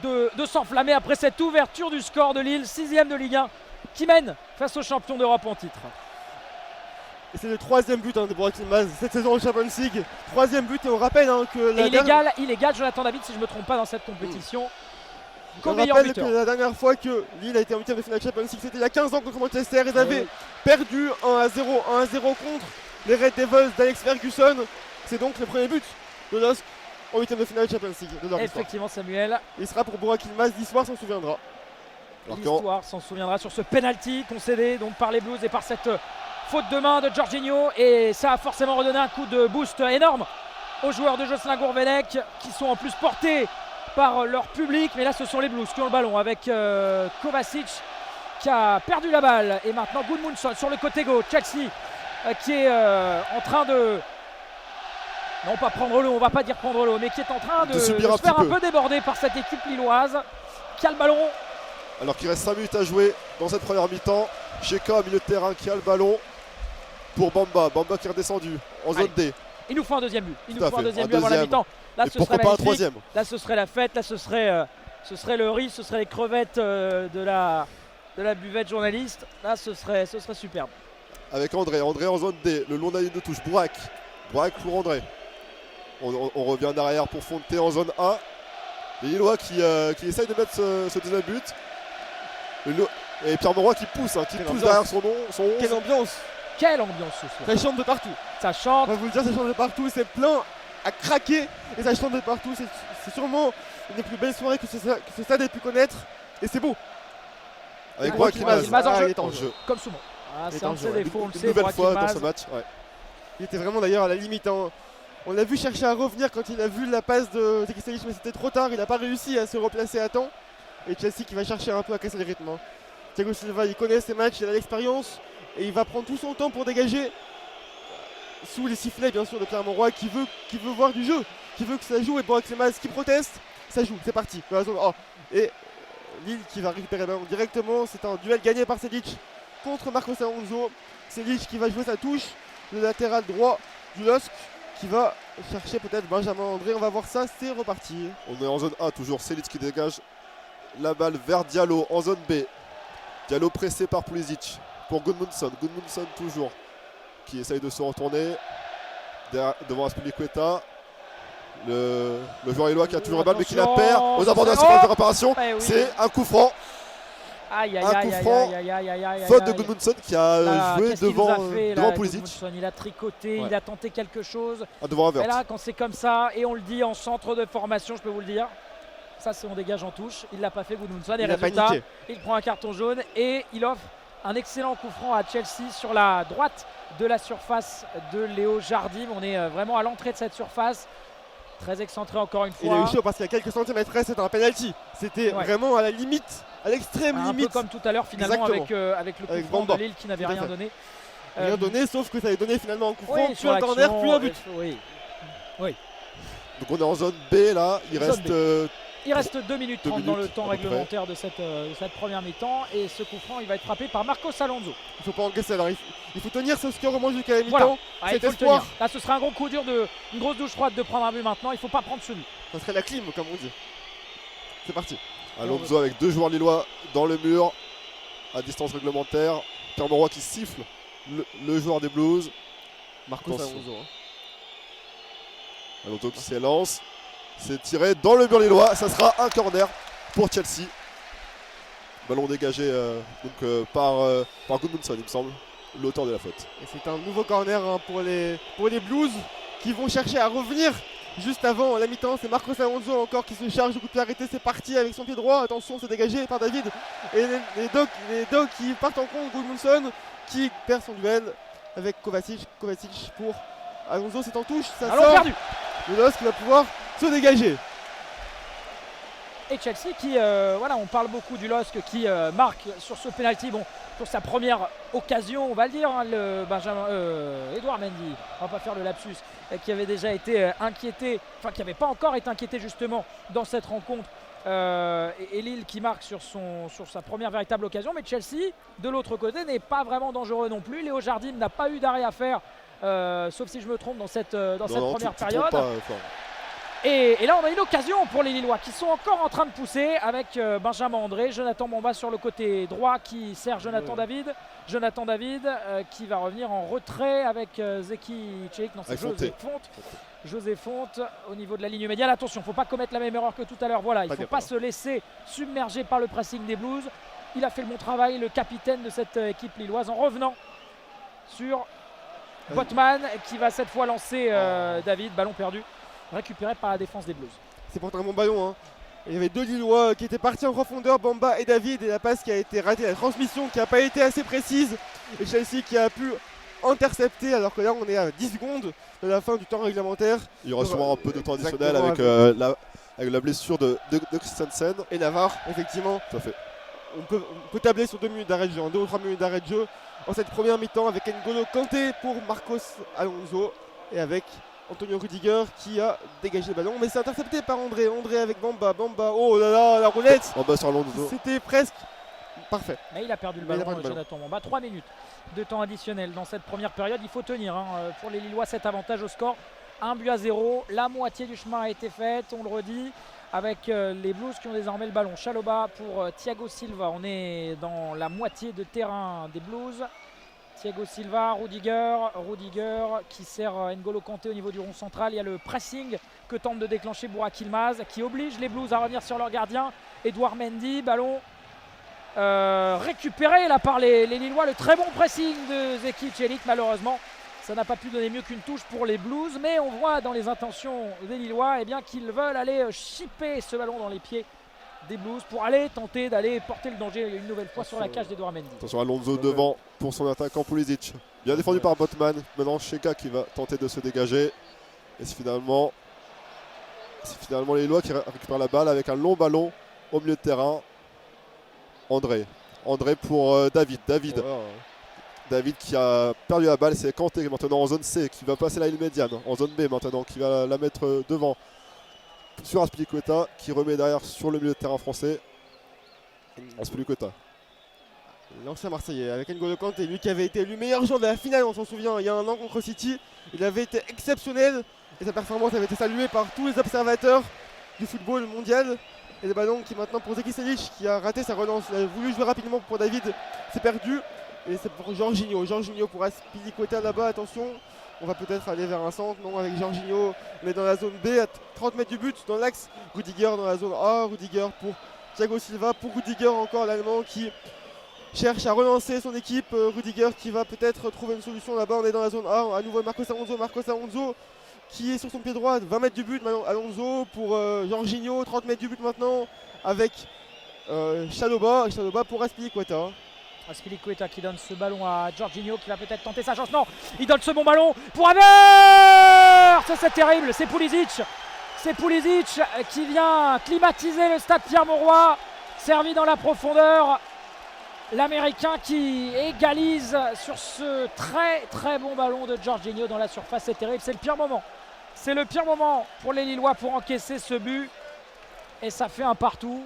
de s'enflammer après cette ouverture du score de Lille, 6e de Ligue 1, qui mène face aux champions d'Europe en titre. Et c'est le 3e but de Burak Yilmaz cette saison en Champions League. 3e but, et on rappelle que illégal Jonathan David, si je ne me trompe pas, dans cette compétition. On rappelle que la dernière fois que Lille a été en 8e de finale Champions League, c'était il y a 15 ans contre Manchester. Ils avaient perdu 1-0 contre les Red Devils d'Alex Ferguson. C'est donc le premier but de LOSC en 8e de finale Champions League de leur Effectivement, Samuel. Il sera pour Burak Yilmaz, l'histoire s'en souviendra. L'histoire s'en souviendra sur ce penalty concédé donc par les Blues et par cette faute de main de Jorginho. Et ça a forcément redonné un coup de boost énorme aux joueurs de Jocelyn Gourvenec qui sont en plus portés par leur public. Mais là, ce sont les Blues qui ont le ballon avec Kovacic qui a perdu la balle. Et maintenant, Gudmundsson sur le côté gauche. Chelsea qui est en train de... Non, pas prendre l'eau, on va pas dire prendre l'eau, mais qui est en train de se faire un peu déborder par cette équipe lilloise qui a le ballon. Alors qu'il reste 5 minutes à jouer dans cette première mi-temps. Cheka, milieu de terrain, qui a le ballon pour Bamba. Bamba qui est redescendu en zone D. Il nous faut un deuxième but. Il nous faut un deuxième but avant la mi-temps. Là, ce serait pas un troisième. Là, ce serait la fête. Là, ce serait le riz, ce serait les crevettes de la buvette journaliste. Là, ce serait superbe. Avec André en zone D, le long de la ligne de touche. Burak pour André. On revient en arrière pour Fonte en zone A. Les Lillois qui essayent de mettre ce deuxième but. Et Pierre Mauroy qui pousse, qui Quelle pousse ambiance. derrière son 11. Quelle ambiance! Quelle ambiance ce soir. Ça chante de partout. Ça On chante. va vous le dire, ça chante de partout. C'est plein à craquer et ça chante de partout. C'est sûrement une des plus belles soirées que ce stade ait pu connaître. Et c'est beau. Avec Ah, Burak Yilmaz Yilmaz en jeu. il est en en jeu. jeu. Comme souvent. Ah, Il est c'est un en de jeu, ses ouais. défauts, on le Une sait. nouvelle Burak fois dans Yilmaz. ce match. Ouais. Il était vraiment d'ailleurs à la limite, hein. On l'a vu chercher à revenir quand il a vu la passe de Tekistelic, mais c'était trop tard. Il n'a pas réussi à se replacer à temps. Et Chelsea qui va chercher un peu à casser le rythme, hein. Thiago Silva, il connaît ses matchs, il a l'expérience. Et il va prendre tout son temps pour dégager. Sous les sifflets, bien sûr, de Pierre Mauroy qui veut voir du jeu. Qui veut que ça joue. Et Burak Yilmaz qui proteste. Ça joue, c'est parti. Oh. Et Lille qui va récupérer le ballon directement. C'est un duel gagné par Selic contre Marcos Alonso. Selic qui va jouer sa touche. Le latéral droit du LOSC qui va chercher peut-être Benjamin André. On va voir ça, c'est reparti. On est en zone A, toujours Selic qui dégage la balle vers Diallo en zone B. Diallo pressé par Pulisic pour Gudmundsson. Gudmundsson toujours qui essaye de se retourner devant Aspilicueta. Le joueur lillois qui a toujours la balle mais qui la perd aux abords de la surface de réparation. Eh oui. C'est un coup franc. Aïe, aïe, Un aïe, coup aïe, franc. aïe, aïe, aïe, aïe, Faute de aïe. Gudmundsson qui a Là, joué qu'est-ce qu'il nous a fait, devant là, Pulisic. Gudmundsson? Il a tricoté, Ouais. il a tenté quelque chose. Devant Et Havertz. là, quand c'est comme ça, et on le dit en centre de formation, je peux vous le dire, ça c'est on dégage en touche. Il l'a pas fait, Gudmundsson. Et Il a résultat, paniqué. il prend un carton jaune et il offre un excellent coup franc à Chelsea sur la droite de la surface de Léo Jardim. On est vraiment à l'entrée de cette surface. Très excentré encore une Il a eu fois. chaud parce qu'il y a quelques centimètres près, c'était un penalty. C'était Ouais. vraiment à la limite, à l'extrême Un peu limite. comme tout à l'heure finalement avec le coup Avec franc Bamba. de Lille qui n'avait Tout à rien fait. donné. Rien donné, sauf que ça avait donné finalement un coup franc, Oui, puis sur un corner, l'action, puis un but. oui. Donc on est en zone B là. Il Zone reste B. Il reste 2 minutes 2 30 dans le minutes, temps à peu près. réglementaire de cette première mi-temps. Et ce coup franc, il va être frappé par Marcos Alonso. Il faut pas encaisser alors, il faut tenir ce score au moins jusqu'à la mi-temps. Voilà. Ah, il Cet faut le espoir. tenir. Là, ce serait un gros coup dur, une grosse douche froide de prendre un but maintenant. Il ne faut pas prendre ce but. Ça serait la clim comme on dit. C'est parti. Alonso avec deux joueurs lillois dans le mur à distance réglementaire. Pierre Mauroy qui siffle le joueur des Blues. Marcos Attention. Alonso, hein. Alonso qui s'élance. C'est tiré dans le mur lillois. Ça sera un corner pour Chelsea. Ballon dégagé par Gudmundsson, il me semble, l'auteur de la faute. Et c'est un nouveau corner, hein, pour les Blues qui vont chercher à revenir juste avant la mi-temps. C'est Marcos Alonso encore qui se charge du coup de pied arrêté. C'est parti avec son pied droit. Attention, c'est dégagé par David. Et les Dogs qui partent en compte. Gudmundsson qui perd son duel avec Kovacic. Kovacic pour Alonso, c'est en touche. Ça Ballon sort. perdu. Le LOSC qui va pouvoir se dégager. Et Chelsea qui, voilà, on parle beaucoup du LOSC qui marque sur ce penalty. Bon, pour sa première occasion, on va le dire, hein, Edouard Mendy, on va pas faire le lapsus, qui avait déjà été inquiété, enfin qui n'avait pas encore été inquiété justement dans cette rencontre. Et Lille qui marque sur sa première véritable occasion. Mais Chelsea, de l'autre côté, n'est pas vraiment dangereux non plus. Léo Jardim n'a pas eu d'arrêt à faire, sauf si je me trompe dans cette première période. Et là, on a une occasion pour les Lillois qui sont encore en train de pousser avec Benjamin André, Jonathan Bamba sur le côté droit qui sert Jonathan David. Jonathan David qui va revenir en retrait avec Zeki Celik. Non, c'est José Fonte au niveau de la ligne médiane. Attention, il ne faut pas commettre la même erreur que tout à l'heure. Voilà, il ne faut pas se laisser submerger par le pressing des Blues. Il a fait le bon travail, le capitaine de cette équipe lilloise, en revenant sur Botman qui va cette fois lancer David. Ballon perdu, récupéré par la défense des Blues. C'est pourtant un bon ballon, hein. Il y avait deux Lillois qui étaient partis en profondeur, Bamba et David, et la passe qui a été ratée, la transmission qui n'a pas été assez précise, et Chelsea qui a pu intercepter, alors que là on est à 10 secondes de la fin du temps réglementaire. Il y aura sûrement un peu de temps additionnel Exactement, avec la blessure de Christensen. Et Navarre, effectivement. Tout à fait. On peut tabler sur 2 minutes d'arrêt de jeu, 2 ou 3 minutes d'arrêt de jeu en cette première mi-temps avec N'Golo Kanté pour Marcos Alonso et avec Antonio Rudiger qui a dégagé le ballon, mais c'est intercepté par André avec Bamba, oh là là, la roulette. Bamba sur Alonso. C'était presque parfait. Mais il a perdu le ballon, Jonathan Bamba. 3 minutes de temps additionnel dans cette première période. Il faut tenir, hein, pour les Lillois, cet avantage au score. 1-0, la moitié du chemin a été faite, on le redit, avec les Blues qui ont désormais le ballon. Chalobah pour Thiago Silva, on est dans la moitié de terrain des Blues. Thiago Silva, Rudiger qui sert N'Golo Kanté au niveau du rond central. Il y a le pressing que tente de déclencher Burak Yilmaz qui oblige les Blues à revenir sur leur gardien. Edouard Mendy, ballon récupéré là par les Lillois. Le très bon pressing de Zeki Çelik, malheureusement. Ça n'a pas pu donner mieux qu'une touche pour les Blues, mais on voit dans les intentions des Lillois qu'ils veulent aller chipper ce ballon dans les pieds des Blues pour aller tenter d'aller porter le danger une nouvelle fois sur la cage d'Edouard Mendy. Attention Alonso devant pour son attaquant Pulisic. Bien défendu par Botman. Maintenant Cheka qui va tenter de se dégager. Et c'est finalement les Lillois qui récupèrent la balle avec un long ballon au milieu de terrain. André pour David. David qui a perdu la balle, c'est Kanté maintenant en zone C qui va passer la ligne médiane, en zone B maintenant qui va la mettre devant sur Azpilicueta qui remet derrière sur le milieu de terrain français. Azpilicueta. L'ancien Marseillais avec N'Golo Kanté, lui qui avait été élu meilleur joueur de la finale, on s'en souvient, il y a un an contre City. Il avait été exceptionnel et sa performance avait été saluée par tous les observateurs du football mondial. Et le ballon qui maintenant pour Zeki Çelik qui a raté sa relance, il a voulu jouer rapidement pour David, c'est perdu. Et c'est pour Jorginho pour Azpilicueta là-bas, attention. On va peut-être aller vers un centre, non, avec Jorginho, on est dans la zone B, à 30 mètres du but, dans l'axe. Rudiger dans la zone A, Rudiger pour Thiago Silva, pour Rudiger encore l'Allemand qui cherche à relancer son équipe. Rudiger qui va peut-être trouver une solution là-bas, on est dans la zone A, à nouveau Marcos Alonso qui est sur son pied droit, 20 mètres du but maintenant, Alonso pour Jorginho, 30 mètres du but maintenant, avec Chalobah pour Azpilicueta. Azpilicueta qui donne ce ballon à Jorginho qui va peut-être tenter sa chance. Non, il donne ce bon ballon pour Havertz. C'est terrible, c'est Pulisic. C'est Pulisic qui vient climatiser le stade Pierre-Mauroy. Servi dans la profondeur. L'Américain qui égalise sur ce très très bon ballon de Jorginho dans la surface. C'est terrible, c'est le pire moment. C'est le pire moment pour les Lillois pour encaisser ce but. Et ça fait un partout.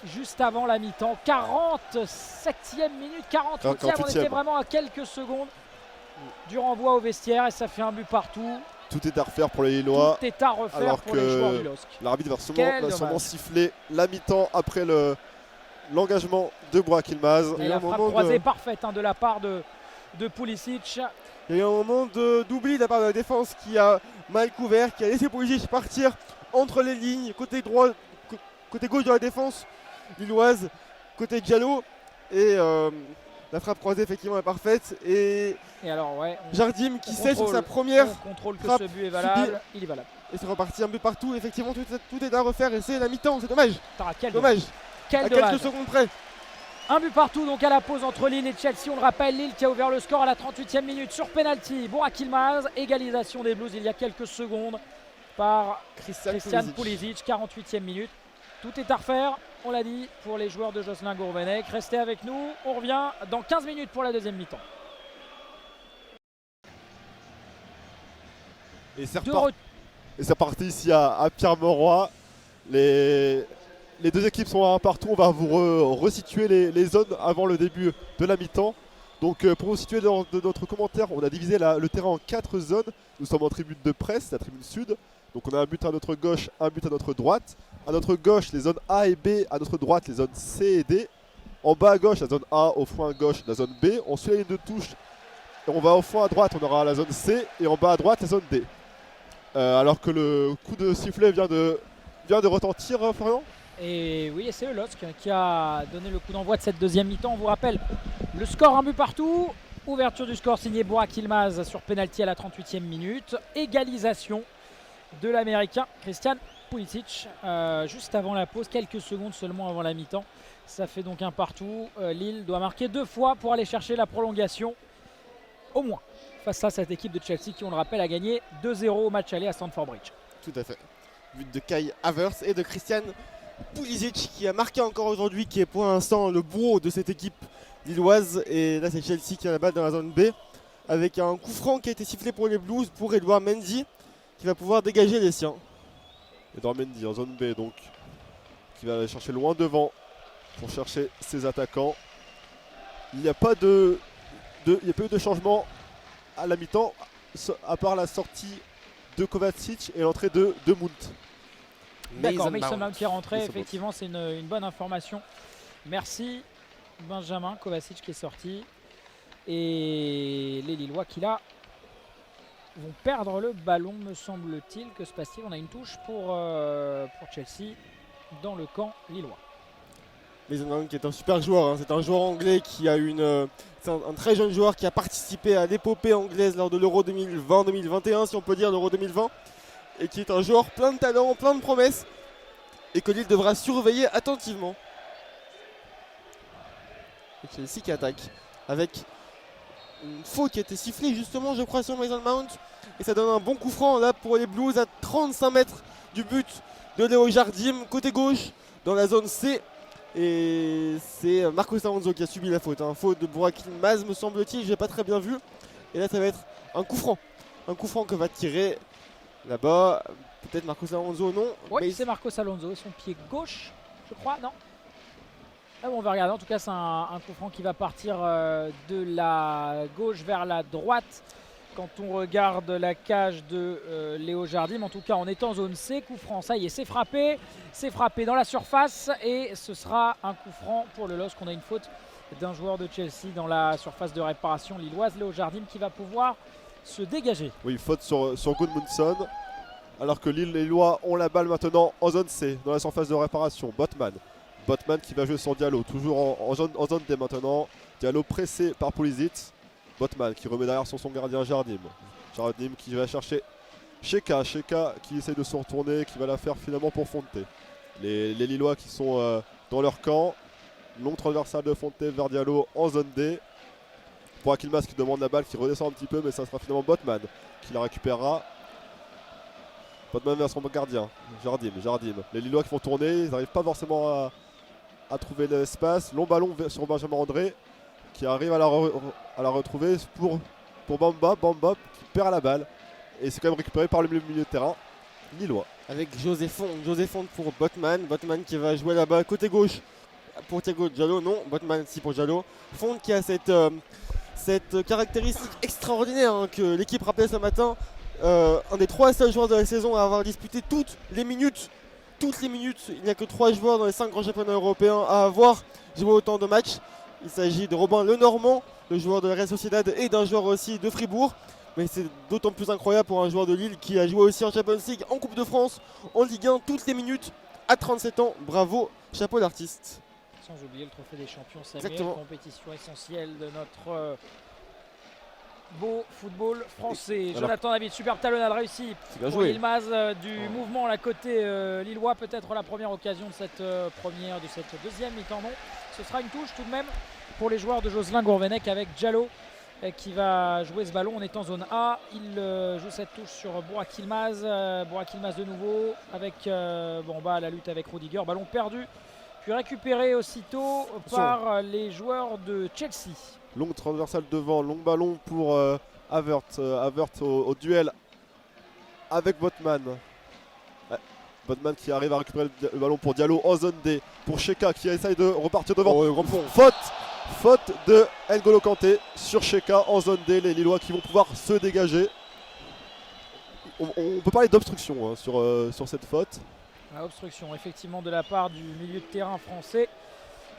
Juste avant la mi-temps, 47e minute, 48e, on était vraiment à quelques secondes du renvoi au vestiaire et ça fait un but partout. Tout est à refaire pour les Lillois. Tout est à refaire pour les joueurs du LOSC. L'arbitre va sûrement siffler la mi-temps après l'engagement de Burak Yılmaz. Et la frappe croisée parfaite de la part de Pulisic. Il y a eu un moment d'oubli de la part de la défense qui a mal couvert, qui a laissé Pulisic partir entre les lignes, côté droit, côté gauche de la défense lilloise, côté Diallo, et la frappe croisée effectivement est parfaite. Et alors Jardim qui sait sur sa première contrôle que frappe ce but est valable, il est valable. Et c'est reparti, un but partout, effectivement tout est à refaire et c'est la mi-temps, c'est dommage. Quel dommage. Quel à dommage. quelques secondes près. Un but partout donc à la pause entre Lille et Chelsea. On le rappelle, Lille qui a ouvert le score à la 38e minute sur penalty. Burak Yılmaz, égalisation des Blues il y a quelques secondes par Christian Pulisic, 48e minute. Tout est à refaire, on l'a dit, pour les joueurs de Jocelyn Gourvenec. Restez avec nous, on revient dans 15 minutes pour la deuxième mi-temps. Et c'est reparti ici à Pierre-Mauroy. Les deux équipes sont à un partout. On va vous resituer les zones avant le début de la mi-temps. Donc pour vous situer dans notre commentaire, on a divisé le terrain en 4 zones. Nous sommes en tribune de presse, la tribune sud. Donc on a un but à notre gauche, un but à notre droite. À notre gauche, les zones A et B. À notre droite, les zones C et D. En bas à gauche, la zone A. Au fond à gauche, la zone B. On suit la ligne de touche. Et on va au fond à droite, on aura la zone C. Et en bas à droite, la zone D. Alors que le coup de sifflet vient de retentir, Florian. Et oui, et c'est le LOSC qui a donné le coup d'envoi de cette deuxième mi-temps. On vous rappelle le score, un but partout. Ouverture du score signée Burak Yılmaz sur penalty à la 38e minute. Égalisation de l'Américain Christian Pulisic juste avant la pause, quelques secondes seulement avant la mi-temps. Ça fait donc un partout. Lille doit marquer 2 fois pour aller chercher la prolongation, au moins, face à cette équipe de Chelsea qui, on le rappelle, a gagné 2-0 au match aller à Stamford Bridge. Tout à fait. But de Kai Havertz et de Christian Pulisic qui a marqué encore aujourd'hui, qui est pour l'instant le bourreau de cette équipe lilloise. Et là c'est Chelsea qui a la balle dans la zone B avec un coup franc qui a été sifflé pour les Blues pour Edouard Mendy qui va pouvoir dégager les siens. Edouard Mendy en zone B donc qui va aller chercher loin devant pour chercher ses attaquants. Il n'y a pas eu de changement à la mi-temps à part la sortie de Kovacic et l'entrée de Mount. D'accord, Mason Mount qui est rentré, effectivement c'est une bonne information. Merci Benjamin. Kovacic qui est sorti. Et les Lillois qui là vont perdre le ballon, me semble-t-il. Que se passe-t-il? On a une touche pour Chelsea dans le camp lillois. Mason Mount qui est un super joueur, hein. C'est un joueur anglais qui a c'est un très jeune joueur qui a participé à l'épopée anglaise lors de l'Euro 2020-2021, si on peut dire l'Euro 2020, et qui est un joueur plein de talent, plein de promesses, et que Lille devra surveiller attentivement. Et Chelsea qui attaque avec une faute qui a été sifflée justement, je crois, sur Mason Mount, et ça donne un bon coup franc là pour les Blues à 35 mètres du but de Léo Jardim, côté gauche, dans la zone C. Et c'est Marcos Alonso qui a subi la faute, hein. Faute de Burak Yılmaz me semble-t-il, j'ai pas très bien vu. Et là ça va être un coup franc que va tirer là-bas, peut-être Marcos Alonso, non. Oui, c'est Marcos Alonso, son pied gauche, je crois, non. Ah bon, on va regarder, en tout cas c'est un coup franc qui va partir de la gauche vers la droite. Quand on regarde la cage de Léo Jardim, en tout cas on est en zone C, coup franc, ça y est, c'est frappé dans la surface et ce sera un coup franc pour le LOSC. On a une faute d'un joueur de Chelsea dans la surface de réparation lilloise, Léo Jardim qui va pouvoir se dégager. Oui, faute sur Gudmundsson, alors que les Lillois ont la balle maintenant en zone C, dans la surface de réparation. Botman qui va jouer sur Diallo, toujours en zone D maintenant. Diallo pressé par Pulisic. Botman qui remet derrière sur son gardien Jardim qui va chercher Cheka qui essaye de se retourner, qui va la faire finalement pour Fonte. Les Lillois qui sont dans leur camp. Long transversale de Fonte vers Diallo en zone D. Pour Akilmas qui demande la balle, qui redescend un petit peu, mais ça sera finalement Botman qui la récupérera. Botman vers son gardien Jardim. Les Lillois qui font tourner, ils n'arrivent pas forcément à trouver l'espace. Long ballon sur Benjamin André qui arrive à la retrouver pour Bamba qui perd la balle, et c'est quand même récupéré par le milieu de terrain lillois avec José Fonte pour Botman qui va jouer là-bas côté gauche pour Thiago Diallo, non, Botman si pour Diallo. Fonte qui a cette caractéristique extraordinaire, hein, que l'équipe rappelait ce matin, un des 3 seuls joueurs de la saison à avoir disputé toutes les minutes. Il n'y a que 3 joueurs dans les 5 grands championnats européens à avoir joué autant de matchs. Il s'agit de Robin Lenormand, le joueur de la Real Sociedad, et d'un joueur aussi de Fribourg. Mais c'est d'autant plus incroyable pour un joueur de Lille qui a joué aussi en Champions League, en Coupe de France, en Ligue 1, toutes les minutes, à 37 ans. Bravo, chapeau d'artiste. Sans oublier le trophée des champions, Samuel, exactement. Compétition essentielle de notre beau football français. Alors, Jonathan David, superbe talonnade réussi pour Yılmaz du mouvement, la côté lillois, peut-être la première occasion de cette deuxième mi-temps, non. Ce sera une touche tout de même pour les joueurs de Jocelyn Gourvenec avec Diallo qui va jouer ce ballon. On est en zone A, il joue cette touche sur Burak Yılmaz de nouveau avec Bamba à la lutte avec Rudiger, ballon perdu puis récupéré aussitôt par les joueurs de Chelsea. Longue transversale devant, long ballon pour Havertz au duel avec Botman. Botman qui arrive à récupérer le ballon pour Diallo en zone D, pour Cheka qui essaye de repartir devant. Faute de N'Golo Kanté sur Cheka en zone D. Les Lillois qui vont pouvoir se dégager. On peut parler d'obstruction, hein, sur cette faute. Obstruction effectivement de la part du milieu de terrain français,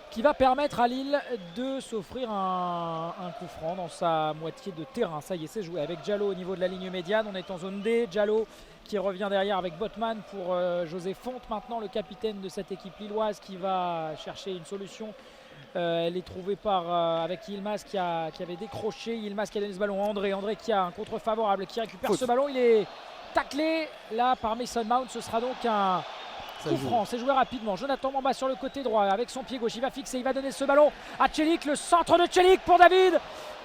qui va permettre à Lille de s'offrir un coup franc dans sa moitié de terrain. Ça y est, c'est joué avec Diallo au niveau de la ligne médiane. On est en zone D. Diallo qui revient derrière avec Botman pour José Fonte, maintenant le capitaine de cette équipe lilloise, qui va chercher une solution. Elle est trouvée avec Yılmaz qui avait décroché. Yılmaz qui a donné ce ballon à André qui a un contre favorable, qui récupère ce ballon. Il est taclé là par Mason Mount. Ce sera donc un coup franc. C'est joué rapidement. Jonathan Bamba sur le côté droit avec son pied gauche. Il va fixer, il va donner ce ballon à Celik. Le centre de Celik pour David.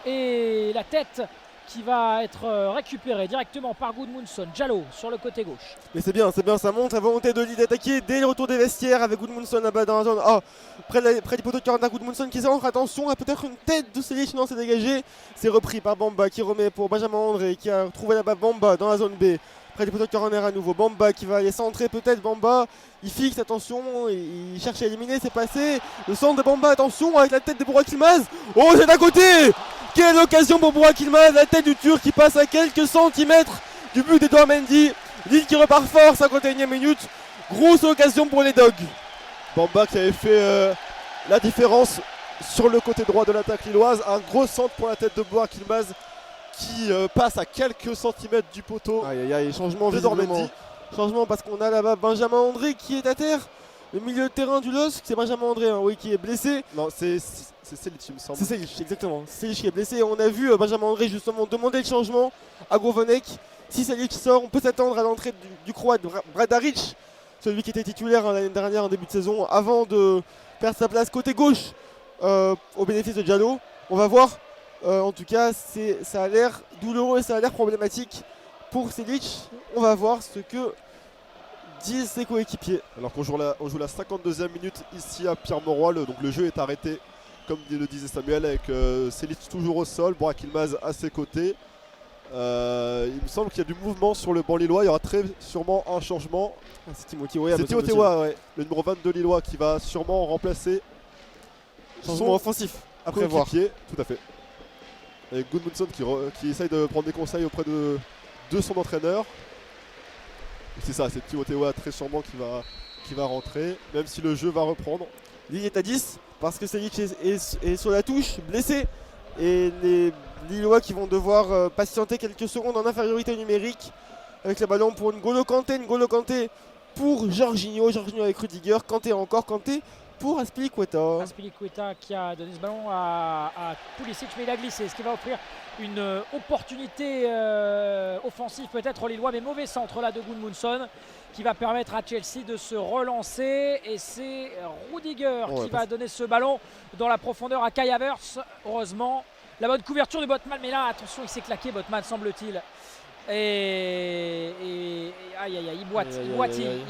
Et la tête qui va être récupérée directement par Gudmundsson. Diallo sur le côté gauche. Mais c'est bien, ça montre la volonté de Lille d'attaquer dès le retour des vestiaires avec Gudmundsson là-bas dans la zone A. Près du poteau de corner, Gudmundsson qui s'entre. Attention, peut-être une tête de Selic, non, c'est dégagé. C'est repris par Bamba qui remet pour Benjamin André qui a trouvé là-bas Bamba dans la zone B. Près du poteau de corner à nouveau. Bamba qui va aller centrer peut-être. Bamba, il fixe, attention, il cherche à éliminer, c'est passé. Le centre de Bamba, attention, avec la tête de Burak Yılmaz. Oh, c'est d'à côté. Quelle occasion pour Burak Yılmaz, la tête du Turc qui passe à quelques centimètres du but d'Edouard Mendy. Lille qui repart fort, 51e minute. Grosse occasion pour les Dogs. Bamba qui avait fait la différence sur le côté droit de l'attaque lilloise. Un gros centre pour la tête de Burak Yılmaz qui passe à quelques centimètres du poteau. Changement visiblement. Changement parce qu'on a là-bas Benjamin André qui est à terre. Le milieu de terrain du LOSC, c'est Benjamin André, oui, qui est blessé. Non, c'est Selic, il me semble. C'est Selic, exactement. Selic qui est blessé. On a vu Benjamin André justement demander le changement à Grovenek. Si Selic sort, on peut s'attendre à l'entrée du Croate Bradaric, celui qui était titulaire l'année dernière en début de saison, avant de perdre sa place côté gauche au bénéfice de Diallo. On va voir. En tout cas, ça a l'air douloureux et ça a l'air problématique pour Selic. On va voir ce que disent ses coéquipiers. Alors qu'on joue la 52e minute ici à Pierre-Mauroy, donc le jeu est arrêté, comme le disait Samuel, avec Selic toujours au sol, Burak Yılmaz à ses côtés. Il me semble qu'il y a du mouvement sur le banc lillois, il y aura très sûrement un changement. C'est Timothy Weah, c'est Timothy Weah, ouais, le numéro 22 lillois qui va sûrement remplacer changement offensif à prévoir. Coéquipier, tout à fait. Et Gudmundsson qui essaye de prendre des conseils auprès de son entraîneur. C'est ça, c'est Timothy Weah très sûrement qui va rentrer, même si le jeu va reprendre. Lille est à 10 parce que Selic est sur la touche, blessé. Et les Lillois qui vont devoir patienter quelques secondes en infériorité numérique avec le ballon pour N'Golo Kanté pour Jorginho avec Rudiger, Kanté encore, Kanté pour Azpilicueta. Azpilicueta qui a donné ce ballon à Pulisic, mais il a glissé, ce qui va offrir une opportunité offensive peut-être aux Lillois, mais mauvais centre là de Gudmundsson qui va permettre à Chelsea de se relancer, et c'est Rudiger qui va donner ce ballon dans la profondeur à Kai Havertz. Heureusement, la bonne couverture de Botman, mais là attention, il s'est claqué Botman, semble-t-il. Et aïe aïe aïe, il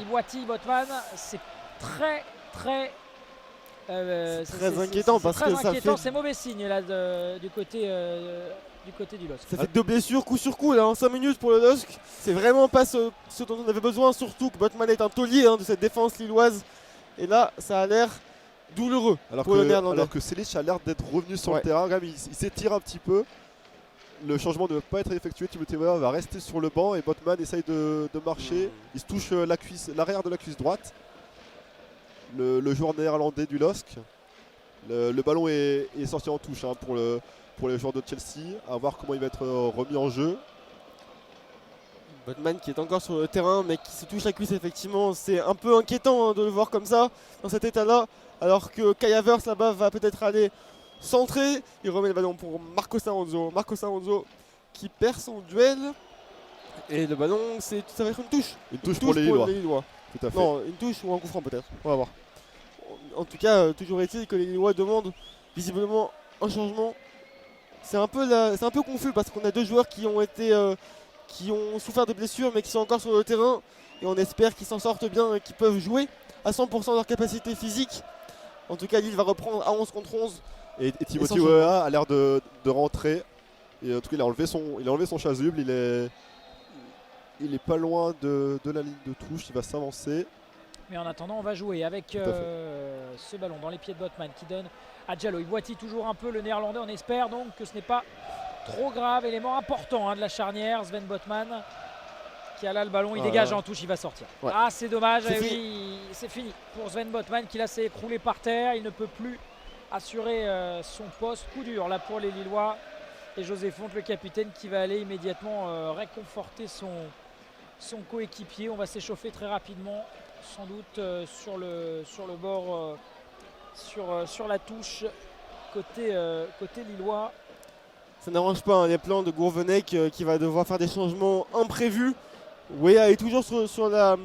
boitille Botman. C'est très très inquiétant parce que ça fait... c'est mauvais signe là du côté du LOSC. Ça fait 2 blessures coup sur coup là en 5 minutes pour le LOSC. C'est vraiment pas ce dont on avait besoin, surtout que Botman est un taulier de cette défense lilloise. Et là, ça a l'air douloureux pour le Néerlandais. Alors que Selic a l'air d'être revenu sur le terrain, il s'étire un petit peu. Le changement ne va pas être effectué, Timothy Weah va rester sur le banc et Botman essaye de marcher. Il se touche l'arrière de la cuisse droite. Le joueur néerlandais du LOSC. Le ballon est sorti en touche pour les joueurs de Chelsea. À voir comment il va être remis en jeu. Botman qui est encore sur le terrain mais qui se touche la cuisse, effectivement. C'est un peu inquiétant de le voir comme ça, dans cet état-là. Alors que Kai Havertz là-bas va peut-être aller centrer. Il remet le ballon pour Marcos Alonso. Marcos Alonso qui perd son duel. Et le ballon, ça va être une touche. Une touche pour les Lillois. Tout à fait. Non, une touche ou un coup franc peut-être. On va voir. En tout cas, toujours est-il que les Lillois demandent visiblement un changement. C'est un peu confus parce qu'on a 2 joueurs qui ont souffert de blessures mais qui sont encore sur le terrain. Et on espère qu'ils s'en sortent bien et qu'ils peuvent jouer à 100% de leur capacité physique. En tout cas, Lille va reprendre à 11 contre 11. Et Timothy Weah a l'air de rentrer. Et en tout cas, il a enlevé son chasuble. Il est pas loin de la ligne de touche. Il va s'avancer. Mais en attendant, on va jouer avec ce ballon dans les pieds de Botman qui donne à Diallo. Il boitille toujours un peu le Néerlandais. On espère donc que ce n'est pas trop grave. Élément important de la charnière. Sven Botman qui a là le ballon. Il dégage en touche. Il va sortir. Ouais. Ah, c'est dommage. C'est fini pour Sven Botman qui là s'est écroulé par terre. Il ne peut plus assurer son poste. Coup dur là pour les Lillois. Et José Fonte, le capitaine, qui va aller immédiatement réconforter son coéquipier. On va s'échauffer très rapidement, sans doute sur le bord, sur la touche côté lillois. Ça n'arrange pas les plans de Gourvenec qui va devoir faire des changements imprévus. Weah est toujours sur la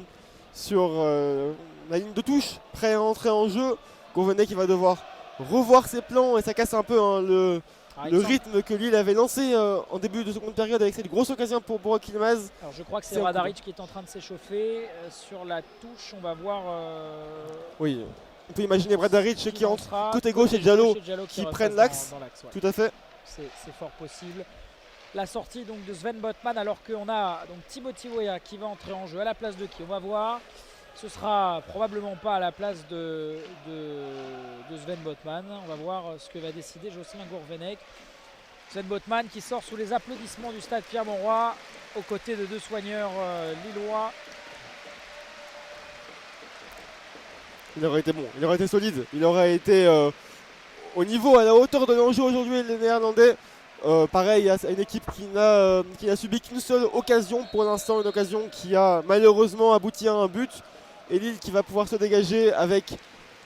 ligne de touche, prêt à entrer en jeu. Gourvenec va devoir revoir ses plans et ça casse un peu le rythme que Lille avait lancé en début de seconde période avec cette grosse occasion pour Burak Yılmaz. Alors je crois que c'est Bradaric qui est en train de s'échauffer sur la touche. On va voir. Oui, on peut imaginer Bradaric qui entre côté gauche et Diallo qui prennent l'axe. Tout à fait. C'est fort possible. La sortie donc de Sven Botman, alors qu'on a donc Timothy Weah qui va entrer en jeu. À la place de qui? On va voir. Ce sera probablement pas à la place de Sven Botman. On va voir ce que va décider Jocelyn Gourvenec. Sven Botman qui sort sous les applaudissements du stade Pierre-Mauroy aux côtés de 2 soigneurs lillois. Il aurait été bon, il aurait été solide, il aurait été au niveau, à la hauteur de l'enjeu aujourd'hui, les Néerlandais. Pareil à une équipe qui n'a subi qu'une seule occasion pour l'instant, une occasion qui a malheureusement abouti à un but. Et Lille qui va pouvoir se dégager avec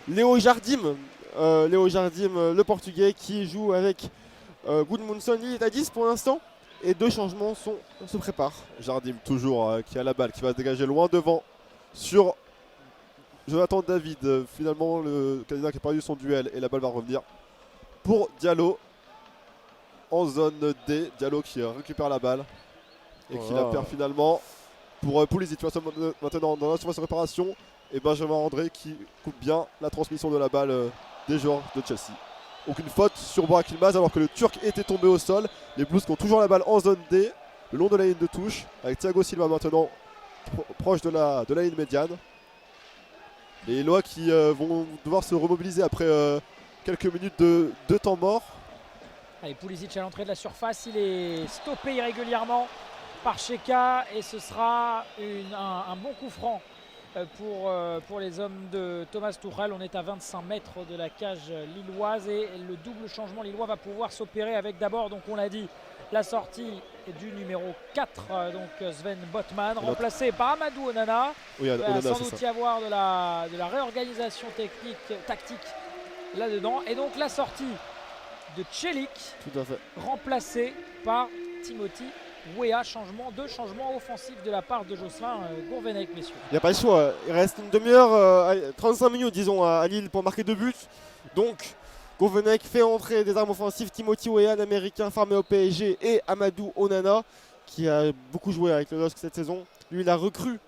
Léo Jardim. Léo Jardim, le portugais, qui joue avec Gudmundsson. Lille est à 10 pour l'instant. Et 2 changements se préparent. Jardim toujours qui a la balle, qui va se dégager loin devant sur Jonathan David. Finalement le candidat qui a perdu son duel et la balle va revenir pour Diallo en zone D. Diallo qui récupère la balle et qui la perd finalement pour Pulisic. Maintenant dans la surface de réparation et Benjamin André qui coupe bien la transmission de la balle des joueurs de Chelsea. Aucune faute sur Burak Yılmaz alors que le Turc était tombé au sol. Les Blues qui ont toujours la balle en zone D, le long de la ligne de touche, avec Thiago Silva maintenant proche de la ligne médiane. Les Lillois qui vont devoir se remobiliser après quelques minutes de temps mort. Allez, Pulisic à l'entrée de la surface, il est stoppé irrégulièrement par Cheka et ce sera un bon coup franc pour les hommes de Thomas Tuchel. On est à 25 mètres de la cage lilloise et le double changement lillois va pouvoir s'opérer avec d'abord, donc on l'a dit, la sortie du numéro 4, donc Sven Botman, remplacé par Amadou Onana. Oui, Il va Onana, sans doute y avoir de la réorganisation tactique là-dedans. Et donc la sortie de Celik, Tout à fait. remplacé par Timothy Weah. Deux changements offensifs de la part de Jocelyn Gourvenec, messieurs. Il n'y a pas le choix. Il reste une demi-heure, 35 minutes disons à Lille pour marquer 2 buts. Donc Gourvenec fait entrer des armes offensives. Timothy Weah, l'américain formé au PSG, et Amadou Onana qui a beaucoup joué avec le LOSC cette saison. Lui il a recru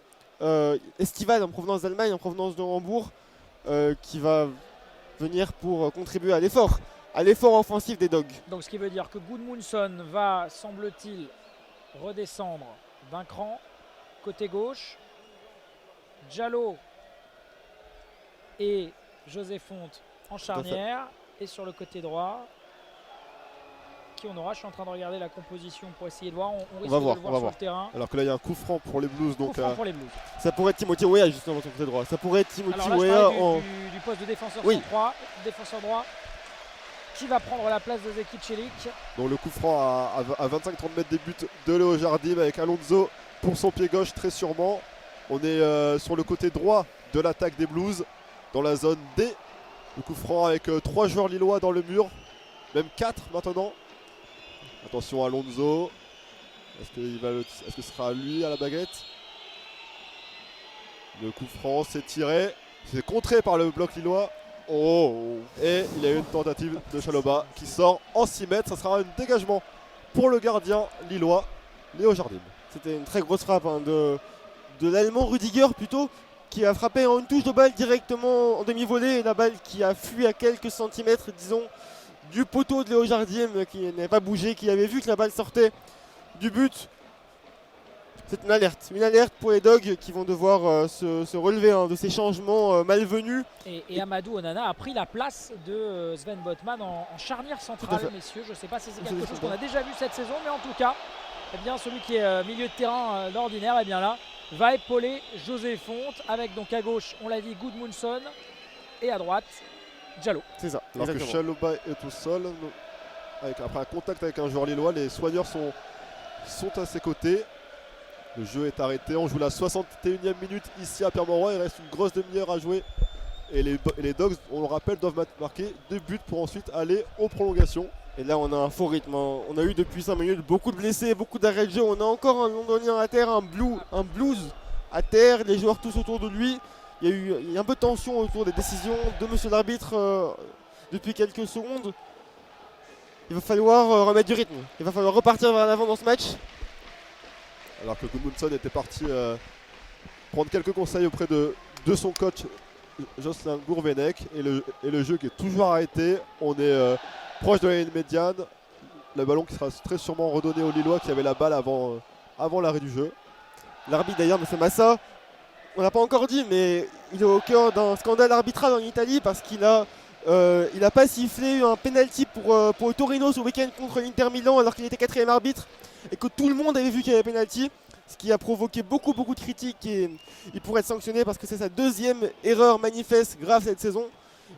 estival en provenance d'Allemagne, en provenance de Hambourg, qui va venir pour contribuer à l'effort offensif des Dogs. Donc ce qui veut dire que Gudmundsson va, semble-t-il, redescendre d'un cran côté gauche. Diallo et José Fonte en charnière. Et sur le côté droit, qui on aura? Je suis en train de regarder la composition pour essayer de voir. On risque de le voir sur le terrain. Alors que là il y a un coup franc pour les Blues. Donc, coup franc pour les Blues. Ça pourrait être Timothy Weah justement sur le côté droit. Ça pourrait être Timothy Alors là, je Weah parlais du poste de défenseur central, défenseur droit, qui va prendre la place de Zeki Celik. Donc le coup franc à 25-30 mètres des buts de Léo Jardim avec Alonso pour son pied gauche très sûrement. On est sur le côté droit de l'attaque des Blues dans la zone D. Le coup franc avec 3 joueurs lillois dans le mur, même 4 maintenant. Attention à Alonso. Est-ce que ce sera lui à la baguette? Le coup franc c'est tiré. C'est contré par le bloc lillois. Et il y a eu une tentative de Chaloba qui sort en 6 mètres. Ça sera un dégagement pour le gardien lillois, Léo Jardim. C'était une très grosse frappe de l'Allemand Rudiger plutôt, qui a frappé en une touche de balle directement en demi-volée. Et la balle qui a fui à quelques centimètres, disons, du poteau de Léo Jardim, qui n'avait pas bougé, qui avait vu que la balle sortait du but. C'est une alerte pour les Dogs qui vont devoir se relever de ces changements malvenus. Et Amadou Onana a pris la place de Sven Botman en charnière centrale, messieurs. Je ne sais pas si c'est quelque chose qu'on a déjà vu cette saison, mais en tout cas, eh bien, celui qui est milieu de terrain d'ordinaire, eh bien là, va épauler José Fonte avec donc à gauche, on l'a dit, Gudmundsson et à droite, Diallo. C'est ça. Alors que Chaloba est au sol, après un contact avec un joueur lillois, les soigneurs sont à ses côtés. Le jeu est arrêté, on joue la 61e minute ici à Pierre-Mauroy, il reste une grosse demi-heure à jouer. Et les Dogs, on le rappelle, doivent marquer 2 buts pour ensuite aller aux prolongations. Et là on a un faux rythme, On a eu depuis 5 minutes beaucoup de blessés, beaucoup d'arrêts de jeu. On a encore un londonien à terre, un blues à terre, les joueurs tous autour de lui. Il y a un peu de tension autour des décisions de monsieur l'arbitre depuis quelques secondes. Il va falloir remettre du rythme, il va falloir repartir vers l'avant dans ce match. Alors que Gudmundsson était parti prendre quelques conseils auprès de son coach Jocelyn Gourvenec. Et le jeu qui est toujours arrêté. On est proche de la ligne médiane. Le ballon qui sera très sûrement redonné aux Lillois qui avaient la balle avant l'arrêt du jeu. L'arbitre d'ailleurs, M. Massa, on n'a pas encore dit, mais il est au cœur d'un scandale arbitral en Italie parce qu'il a pas sifflé un penalty pour Torino ce week-end contre l'Inter Milan alors qu'il était 4e arbitre et que tout le monde avait vu qu'il y avait penalty, ce qui a provoqué beaucoup de critiques et il pourrait être sanctionné parce que c'est sa 2e erreur manifeste grave cette saison.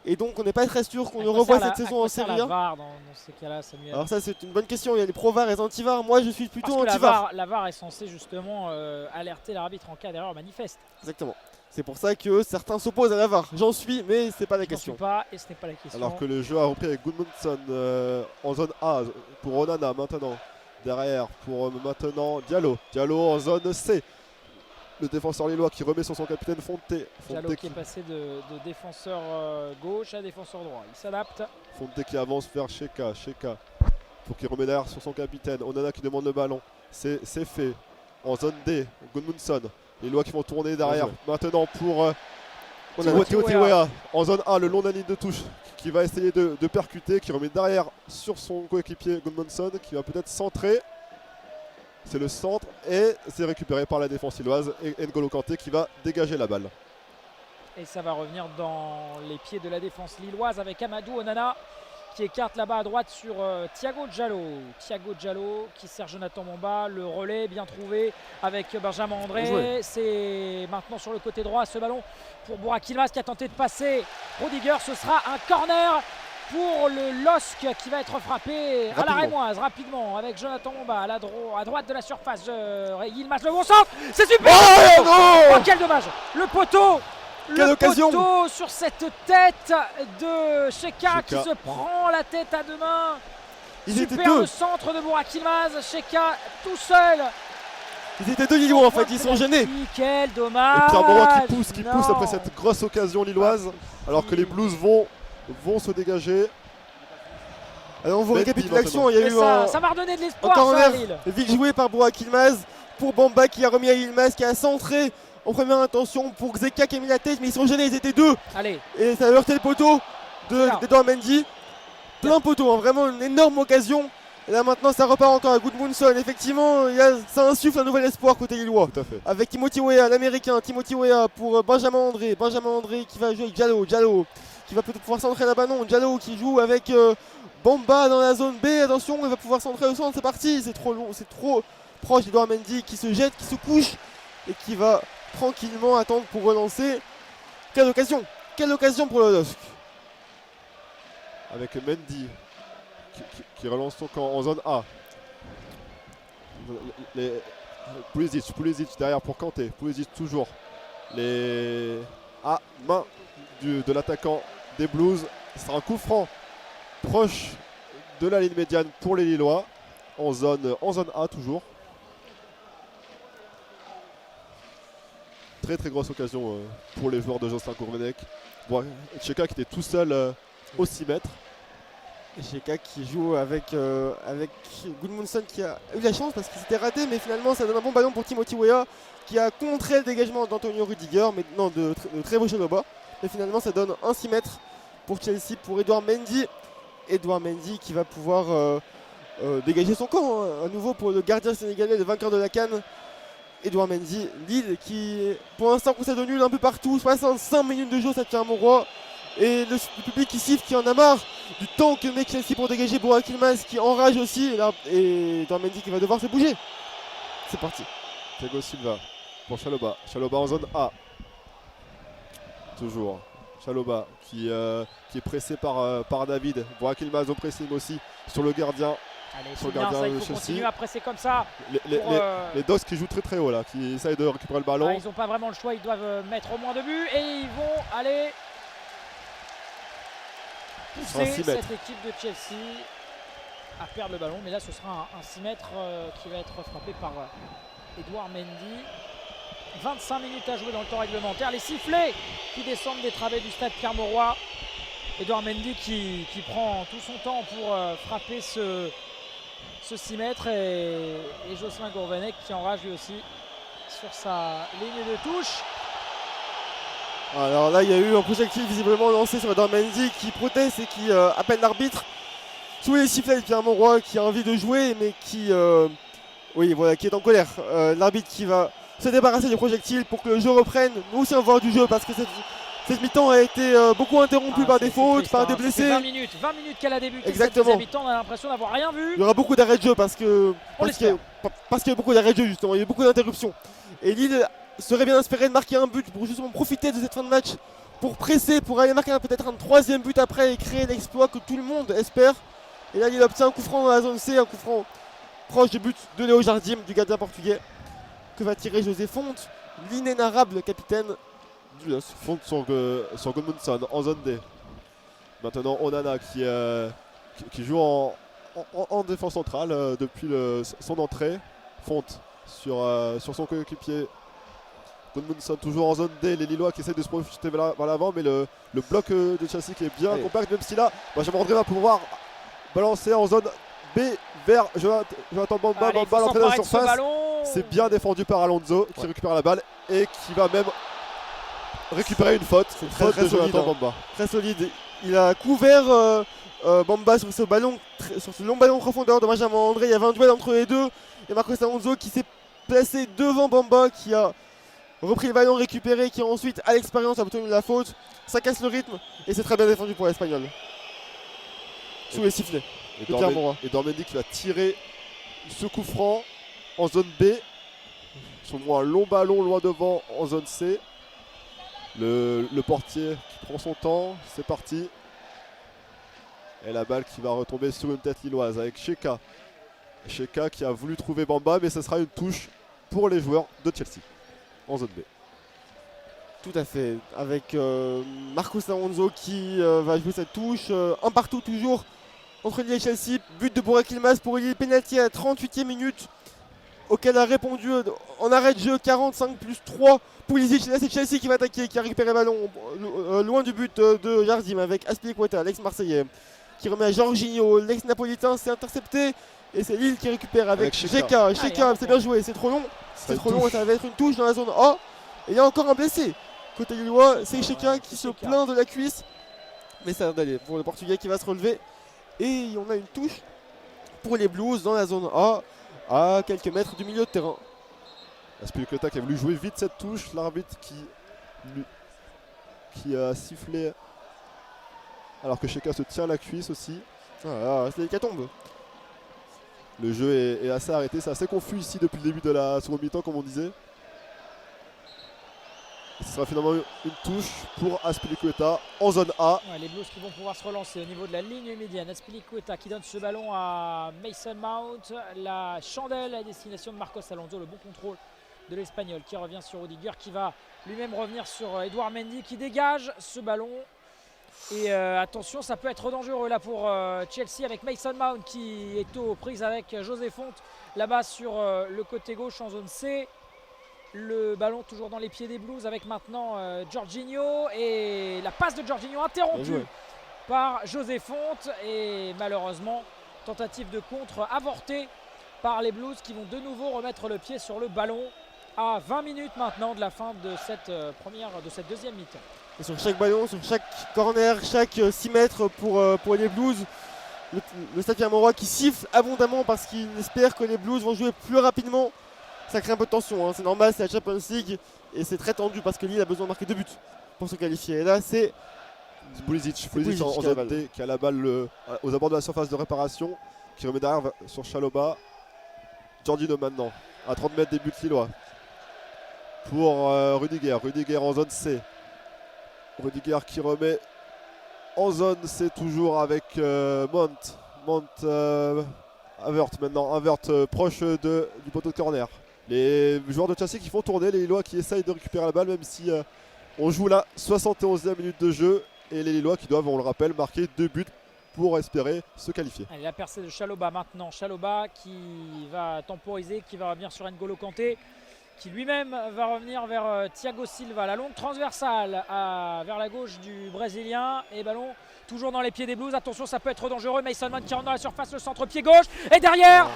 Et donc on n'est pas très sûr qu'on le revoie cette saison en Serie A. VAR dans ces cas-là, Samuel. Alors ça c'est une bonne question, il y a les pro-VAR et les anti-VAR. Moi je suis plutôt anti-VAR. La VAR est censée justement alerter l'arbitre en cas d'erreur manifeste. Exactement. C'est pour ça que certains s'opposent à la VAR. J'en suis, mais c'est pas la Je n'en suis question. pas et ce n'est pas la question. Alors que le jeu a repris avec Goodmanson en zone A pour Onana maintenant. Derrière pour maintenant Diallo. Diallo en zone C. Le défenseur lillois qui remet sur son capitaine Fonte. Diallo qui est passé de défenseur gauche à défenseur droit. Il s'adapte. Fonte qui avance vers Sheka. Sheka pour qu'il remet derrière sur son capitaine. Onana qui demande le ballon. C'est fait. En zone D, Goodmanson. Les Lillois qui vont tourner derrière. Maintenant pour Timothy Weah en zone A, le long de la ligne de touche, qui va essayer de percuter, qui remet derrière sur son coéquipier Goodmanson, qui va peut-être centrer. C'est le centre et c'est récupéré par la défense lilloise et N'Golo Kanté qui va dégager la balle. Et ça va revenir dans les pieds de la défense lilloise avec Amadou Onana qui écarte là-bas à droite sur Thiago Diallo. Thiago Diallo qui sert Jonathan Momba. Le relais bien trouvé avec Benjamin André. C'est maintenant sur le côté droit ce ballon pour Burak Yilmaz qui a tenté de passer Rudiger. Ce sera un corner pour le LOSC qui va être frappé à la Rémoise rapidement avec Jonathan Momba à droite de la surface. Yilmaz, le bon centre. C'est super. Oh, quel dommage. Le poteau. Quelle occasion sur cette tête de Sheka qui se prend la tête à deux mains. Superbe centre de Burak Yilmaz. Sheka tout seul. Ils étaient deux Lillois en fait, ils sont gênés. Quel dommage. Et puis un moment qui pousse après cette grosse occasion lilloise, alors que les Blues vont se dégager. Alors on vous récapitule l'action, il y a eu ça m'a redonné de l'espoir. Un corner vite joué par Burak Yilmaz pour Bamba qui a remis à Yilmaz qui a centré en première intention pour Xeka qui a mis la tête, mais ils sont gênés, ils étaient deux. Allez. Et ça a heurté le poteau d'Edouard Mendy. Plein poteau, hein, vraiment une énorme occasion. Et là maintenant ça repart encore à Goodmanson. Effectivement, ça insuffle un nouvel espoir côté lillois. Tout à fait. Avec Timothy Weah, l'américain, Timothy Weah pour Benjamin André. Benjamin André qui va jouer avec Diallo. Diallo qui va peut-être pouvoir centrer là-bas. Non, Diallo qui joue avec Bamba dans la zone B. Attention, il va pouvoir centrer au centre. C'est parti, c'est trop long, c'est trop proche d'Edouard Mendy qui se jette, qui se couche et qui va tranquillement attendre pour relancer. Quelle occasion pour le LOSC. Avec Mendy qui relance son camp en zone A. Pulisic derrière pour Kanté. Pulisic toujours. Les main de l'attaquant des Blues. Ce sera un coup franc proche de la ligne médiane pour les Lillois. En zone A toujours. Très grosse occasion pour les joueurs de Jocelyn Gourvenec. Bon, Sheka qui était tout seul au 6 mètres. Sheka qui joue avec Goodmanson qui a eu la chance parce qu'il s'était raté, mais finalement ça donne un bon ballon pour Timothy Weah qui a contré le dégagement d'Antonio Rudiger, mais non de Trevoh Chalobah. Et finalement ça donne un 6 mètres pour Chelsea, pour Edouard Mendy. Edouard Mendy qui va pouvoir dégager son camp à nouveau pour le gardien sénégalais, le vainqueur de la CAN. Edouard Mendy, Lille qui pour l'instant concède de nul un peu partout, 65 minutes de jeu, ça tient à Monroy. Et le public qui siffle, qui en a marre du temps que met Chelsea pour dégager Burak Yilmaz qui enrage aussi. Et Edouard Mendy qui va devoir se bouger. C'est parti. Thiago Silva pour Chalobah. Chalobah en zone A. Toujours. Chalobah qui est pressé par David. Burak Yilmaz au pressing aussi sur le gardien. Allez, c'est bien ça, il faut continuer à presser comme ça. Les DOS qui jouent très haut là, qui essayent de récupérer le ballon. Ils n'ont pas vraiment le choix, ils doivent mettre au moins 2 buts et ils vont aller pousser cette équipe de Chelsea à perdre le ballon. Mais là ce sera un 6 mètres qui va être frappé par Edouard Mendy. 25 minutes à jouer dans le temps réglementaire. Les sifflets qui descendent des travées du stade Pierre-Mauroy. Edouard Mendy qui prend tout son temps pour frapper ce 6 mètres et Jocelyn Gourvenec qui enrage lui aussi sur sa ligne de touche. Alors là il y a eu un projectile visiblement lancé sur Edouard Mendy qui proteste et qui appelle l'arbitre sous les sifflets de Pierre-Mauroy qui a envie de jouer mais qui qui est en colère. L'arbitre qui va se débarrasser du projectile pour que le jeu reprenne. Nous aussi on va voir du jeu parce que cette mi-temps a été beaucoup interrompue par des fautes, triste, par des blessés. 20 minutes qu'elle a débuté. Exactement. Cette mi-temps, on a l'impression d'avoir rien vu. Il y aura beaucoup d'arrêts de jeu parce qu'il y a beaucoup d'arrêts de jeu justement, il y a eu beaucoup d'interruptions. Et Lille serait bien espéré de marquer un but pour justement profiter de cette fin de match, pour presser, pour aller marquer peut-être un 3e but après et créer l'exploit que tout le monde espère. Et là Lille obtient un coup franc dans la zone C, un coup franc proche du but de Léo Jardim, du gardien portugais. Que va tirer José Fonte, l'inénarrable capitaine du LOSC fonde sur Gudmundsson en zone D. Maintenant Onana qui joue en défense centrale depuis son entrée. Fonte sur son coéquipier. Gudmundsson toujours en zone D, les Lillois qui essayent de se projeter vers l'avant, mais le bloc de Chelsea qui est bien compact, même si là Benjamin André va pouvoir balancer en zone B vers Jonathan Bamba. Bamba l'entrée de la surface. C'est bien défendu par Alonso qui récupère la balle et qui va même récupérer une faute. C'est Faute très de Jonathan solide, Bamba. Très solide. Il a couvert Bamba sur ce long ballon profondeur de Benjamin André. Il y avait un duel entre les deux et Marcos Alonso qui s'est placé devant Bamba, qui a repris le ballon récupéré, qui ensuite à l'expérience a obtenu la faute. Ça casse le rythme et c'est très bien défendu pour l'Espagnol. Sous les sifflets. Et Dormendi qui va tirer ce coup franc en zone B. Sur un long ballon loin devant en zone C. Le portier qui prend son temps, c'est parti. Et la balle qui va retomber sur une tête lilloise avec Sheka. Sheka qui a voulu trouver Bamba, mais ce sera une touche pour les joueurs de Chelsea en zone B. Tout à fait, avec Marcos Alonso qui va jouer cette touche, un partout toujours entre Lille et Chelsea. But de Burak Yilmaz pour Lille, pénalty à la 38e minute auquel a répondu en arrêt de jeu 45 plus 3 Pulisic. Là c'est Chelsea qui va attaquer, qui a récupéré le ballon loin du but de Jardim avec Azpilicueta, l'ex-marseillais, qui remet à Jorginho, l'ex-napolitain. C'est intercepté et c'est Lille qui récupère avec Sheka. Sheka, c'est bien joué, c'est trop long. C'est trop long, ça va être une touche dans la zone A. Et il y a encore un blessé. Côté lillois, c'est Sheka qui se plaint de la cuisse. Mais ça va d'aller pour le Portugais qui va se relever. Et on a une touche pour les Blues dans la zone A, à quelques mètres du milieu de terrain. Azpilicueta qui a voulu jouer vite cette touche. L'arbitre qui a sifflé alors que Sheka se tient la cuisse aussi. Voilà, c'est l'hécatombe. Le jeu est assez arrêté, c'est assez confus ici depuis le début de la seconde mi-temps comme on disait. Et ce sera finalement une touche pour Azpilicueta en zone A. Ouais, les Blues qui vont pouvoir se relancer au niveau de la ligne médiane. Azpilicueta qui donne ce ballon à Mason Mount. La chandelle à destination de Marcos Alonso. Le bon contrôle de l'Espagnol qui revient sur Rudiger, qui va lui-même revenir sur Edouard Mendy qui dégage ce ballon. Et attention, ça peut être dangereux là pour Chelsea avec Mason Mount qui est aux prises avec José Fonte là-bas sur le côté gauche en zone C. Le ballon toujours dans les pieds des Blues avec maintenant Jorginho, et la passe de Jorginho interrompue par José Fonte, et malheureusement tentative de contre avortée par les Blues qui vont de nouveau remettre le pied sur le ballon à 20 minutes maintenant de la fin de cette deuxième mi-temps. Et sur chaque ballon, sur chaque corner, chaque 6 mètres pour les Blues, le Stade Pierre-Mauroy qui siffle abondamment parce qu'il espère que les Blues vont jouer plus rapidement. Ça crée un peu de tension, hein. C'est normal, c'est la Champions League et c'est très tendu parce que Lille a besoin de marquer 2 buts pour se qualifier. Et là c'est Pulisic en zone D qui a la balle aux abords de la surface de réparation, qui remet derrière sur Chalobah. Jorginho maintenant à 30 mètres des buts lillois pour Rudiger en zone C. Rudiger qui remet en zone C toujours avec Havertz maintenant. Havertz proche du poteau de corner. Les joueurs de Chelsea qui font tourner, les Lillois qui essayent de récupérer la balle, même si on joue la 71e minute de jeu. Et les Lillois qui doivent, on le rappelle, marquer 2 buts pour espérer se qualifier. Allez, la percée de Chalobah maintenant. Chalobah qui va temporiser, qui va revenir sur N'Golo Kanté, qui lui-même va revenir vers Thiago Silva. La longue transversale vers la gauche du Brésilien. Et ballon toujours dans les pieds des Blues. Attention, ça peut être dangereux. Mason Mount qui rentre dans la surface, le centre pied gauche. Et derrière,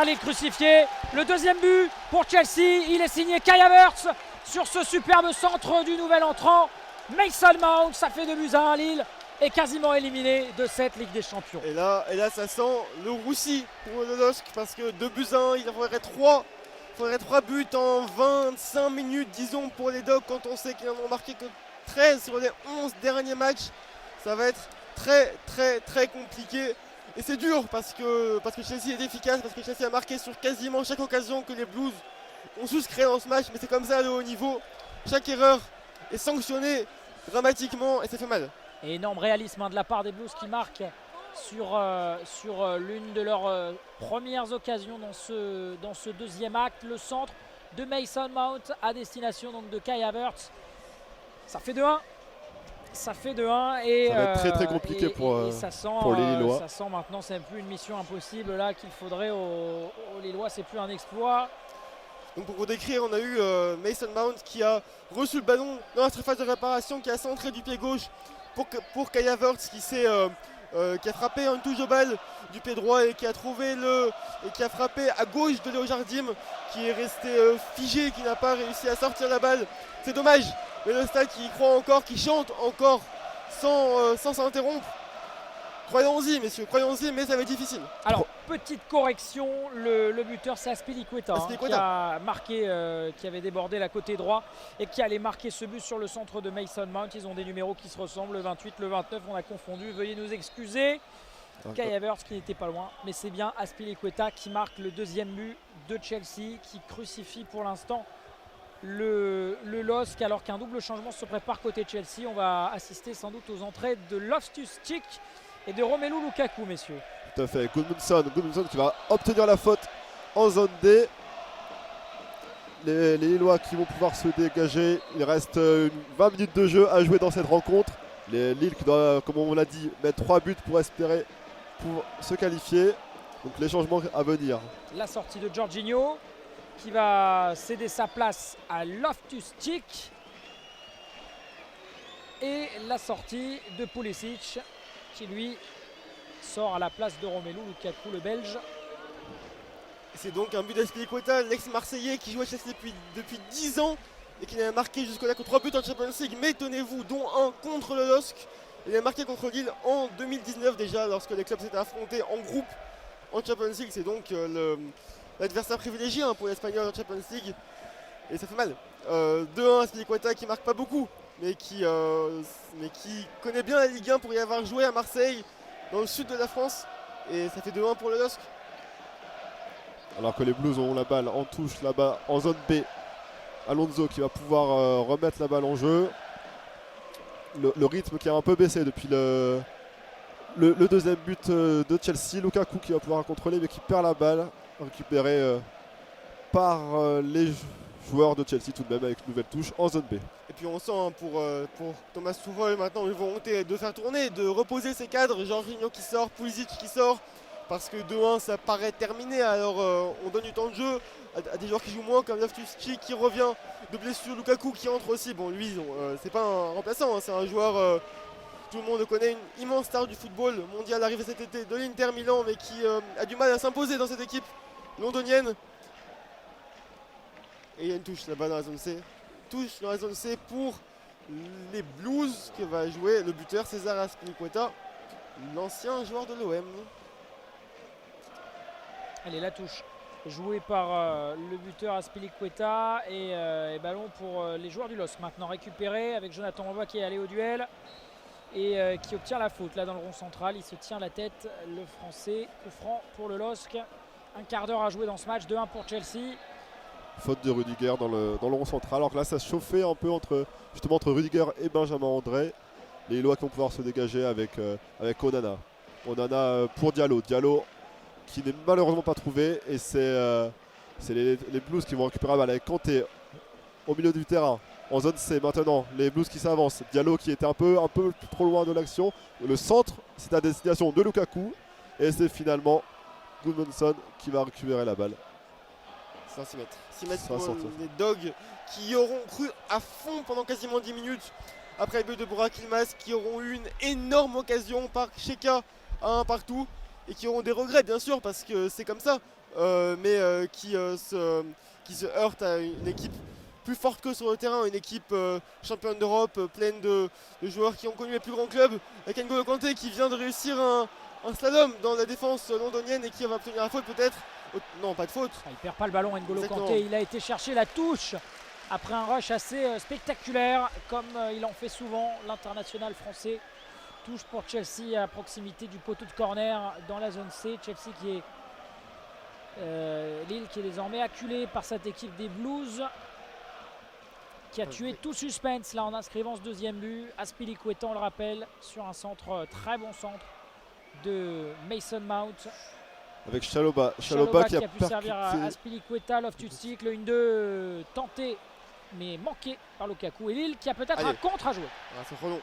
les crucifiés. Le deuxième but pour Chelsea. Il est signé Kai Havertz sur ce superbe centre du nouvel entrant. Mason Mount, ça fait 2-1. Lille est quasiment éliminé de cette Ligue des Champions. Et là ça sent le roussi pour le LOSC parce que 2-1, il faudrait 3 buts en 25 minutes, disons, pour les Dogs, quand on sait qu'ils n'en ont marqué que 13 sur les 11 derniers matchs. Ça va être très compliqué. Et c'est dur parce que Chelsea est efficace, parce que Chelsea a marqué sur quasiment chaque occasion que les Blues ont souscrit dans ce match. Mais c'est comme ça le haut niveau. Chaque erreur est sanctionnée dramatiquement et ça fait mal. Et énorme réalisme de la part des Blues qui marquent sur l'une de leurs premières occasions dans ce deuxième acte. Le centre de Mason Mount à destination donc de Kai Havertz. Ça fait 2-1. Ça fait 2-1 et ça va être très très compliqué pour les Lillois. Ça sent maintenant, c'est plus une mission impossible là qu'il faudrait aux Lillois, c'est plus un exploit. Donc pour vous décrire, on a eu Mason Mount qui a reçu le ballon dans la surface de réparation, qui a centré du pied gauche pour Kai Havertz qui a frappé une touche de balle du pied droit et qui a frappé à gauche de Léo Jardim qui est resté figé, qui n'a pas réussi à sortir la balle. C'est dommage, mais le stade qui y croit encore, qui chante encore sans s'interrompre. Croyons-y messieurs, croyons-y, mais ça va être difficile. Alors petite correction, le buteur c'est Azpilicueta qui a marqué, qui avait débordé la côté droit et qui allait marquer ce but sur le centre de Mason Mount. Ils ont des numéros qui se ressemblent, le 28, le 29, on a confondu, veuillez nous excuser. Kai Havertz qui n'était pas loin, mais c'est bien Azpilicueta qui marque le deuxième but de Chelsea, qui crucifie pour l'instant le LOSC, alors qu'un double changement se prépare côté Chelsea. On va assister sans doute aux entrées de Loftus-Cheek et de Romelu Lukaku, messieurs. Tout à fait, Gudmundsson qui va obtenir la faute en zone D. Les Lillois qui vont pouvoir se dégager. Il reste 20 minutes de jeu à jouer dans cette rencontre. Lille qui doit, comme on l'a dit, mettre 3 buts pour espérer pour se qualifier. Donc les changements à venir. La sortie de Jorginho qui va céder sa place à Loftus-Cheek. Et la sortie de Pulisic qui lui sort à la place de Romelu Lukaku, le Belge. C'est donc un but d'Azpilicueta, l'ex-Marseillais qui joue à Chelsea depuis 10 ans et qui n'a marqué jusque-là que 3 buts en Champions League, mais tenez-vous, dont un contre le LOSC. Il a marqué contre Lille en 2019 déjà, lorsque les clubs s'étaient affrontés en groupe en Champions League. C'est donc l'adversaire privilégié pour l'Espagnol en Champions League, et ça fait mal. 2-1, Azpilicueta qui marque pas beaucoup, mais qui connaît bien la Ligue 1 pour y avoir joué à Marseille, dans le sud de la France, et ça fait 2-1 pour le LOSC. Alors que les Blues ont la balle en touche là-bas en zone B. Alonso qui va pouvoir remettre la balle en jeu. Le rythme qui a un peu baissé depuis le deuxième but de Chelsea. Lukaku qui va pouvoir contrôler mais qui perd la balle, récupérée par les joueurs de Chelsea tout de même avec une nouvelle touche en zone B. Et puis on sent pour Thomas Tuchel maintenant une volonté de faire tourner, de reposer ses cadres. Jorginho qui sort, Pulisic qui sort, parce que 2-1 ça paraît terminé. Alors on donne du temps de jeu à des joueurs qui jouent moins, comme Loftus-Cheek qui revient de blessure, Lukaku qui entre aussi. Bon, lui c'est pas un remplaçant, c'est un joueur, tout le monde le connaît, une immense star du football mondial arrivé cet été de l'Inter Milan, mais qui a du mal à s'imposer dans cette équipe londonienne. Et il y a une touche là-bas dans la zone C. Touche dans la zone C pour les Blues que va jouer le buteur César Azpilicueta, l'ancien joueur de l'OM. Allez, la touche jouée par le buteur Azpilicueta et ballon pour les joueurs du LOSC. Maintenant récupéré avec Jonathan Roy qui est allé au duel et qui obtient la faute. Là dans le rond central, il se tient la tête, le Français. Coup franc pour le LOSC. Un quart d'heure à jouer dans ce match, 2-1 pour Chelsea. Faute de Rudiger dans le rond central. Alors que là ça se chauffait un peu entre Rudiger et Benjamin André. Les Lillois qui vont pouvoir se dégager avec Onana. Onana pour Diallo. Diallo qui n'est malheureusement pas trouvé. Et c'est les Blues qui vont récupérer la balle avec Kanté au milieu du terrain. En zone C maintenant, les Blues qui s'avancent. Diallo qui était un peu trop loin de l'action. Le centre, c'est à destination de Lukaku. Et c'est finalement Gudmundsson qui va récupérer la balle. 6 mètres. 6 mètres pour les Dogs qui y auront cru à fond pendant quasiment 10 minutes après le but de Burak Yilmaz, qui auront eu une énorme occasion par Cheka à un partout et qui auront des regrets bien sûr parce que c'est comme ça, mais qui se heurtent à une équipe plus forte que sur le terrain, une équipe championne d'Europe, pleine de joueurs qui ont connu les plus grands clubs, avec N'Golo Kanté qui vient de réussir un slalom dans la défense londonienne et qui va obtenir la faute peut-être. Non, pas de faute. Il perd pas le ballon, N'Golo Kanté. Il a été chercher la touche après un rush assez spectaculaire, comme il en fait souvent, l'international français. Touche pour Chelsea à proximité du poteau de corner dans la zone C. Chelsea qui est Lille qui est désormais acculé par cette équipe des Blues, qui a tué tout suspense là en inscrivant ce deuxième but. Azpilicueta, on le rappelle, sur un centre, très bon centre de Mason Mount. Avec Chaloba qui a pu servir à percuté. Azpilicueta, Loftus-Cheek, le 1-2 tenté mais manqué par Lukaku. Et Lille qui a peut-être Allez. un contre à jouer. Ah, c'est trop long.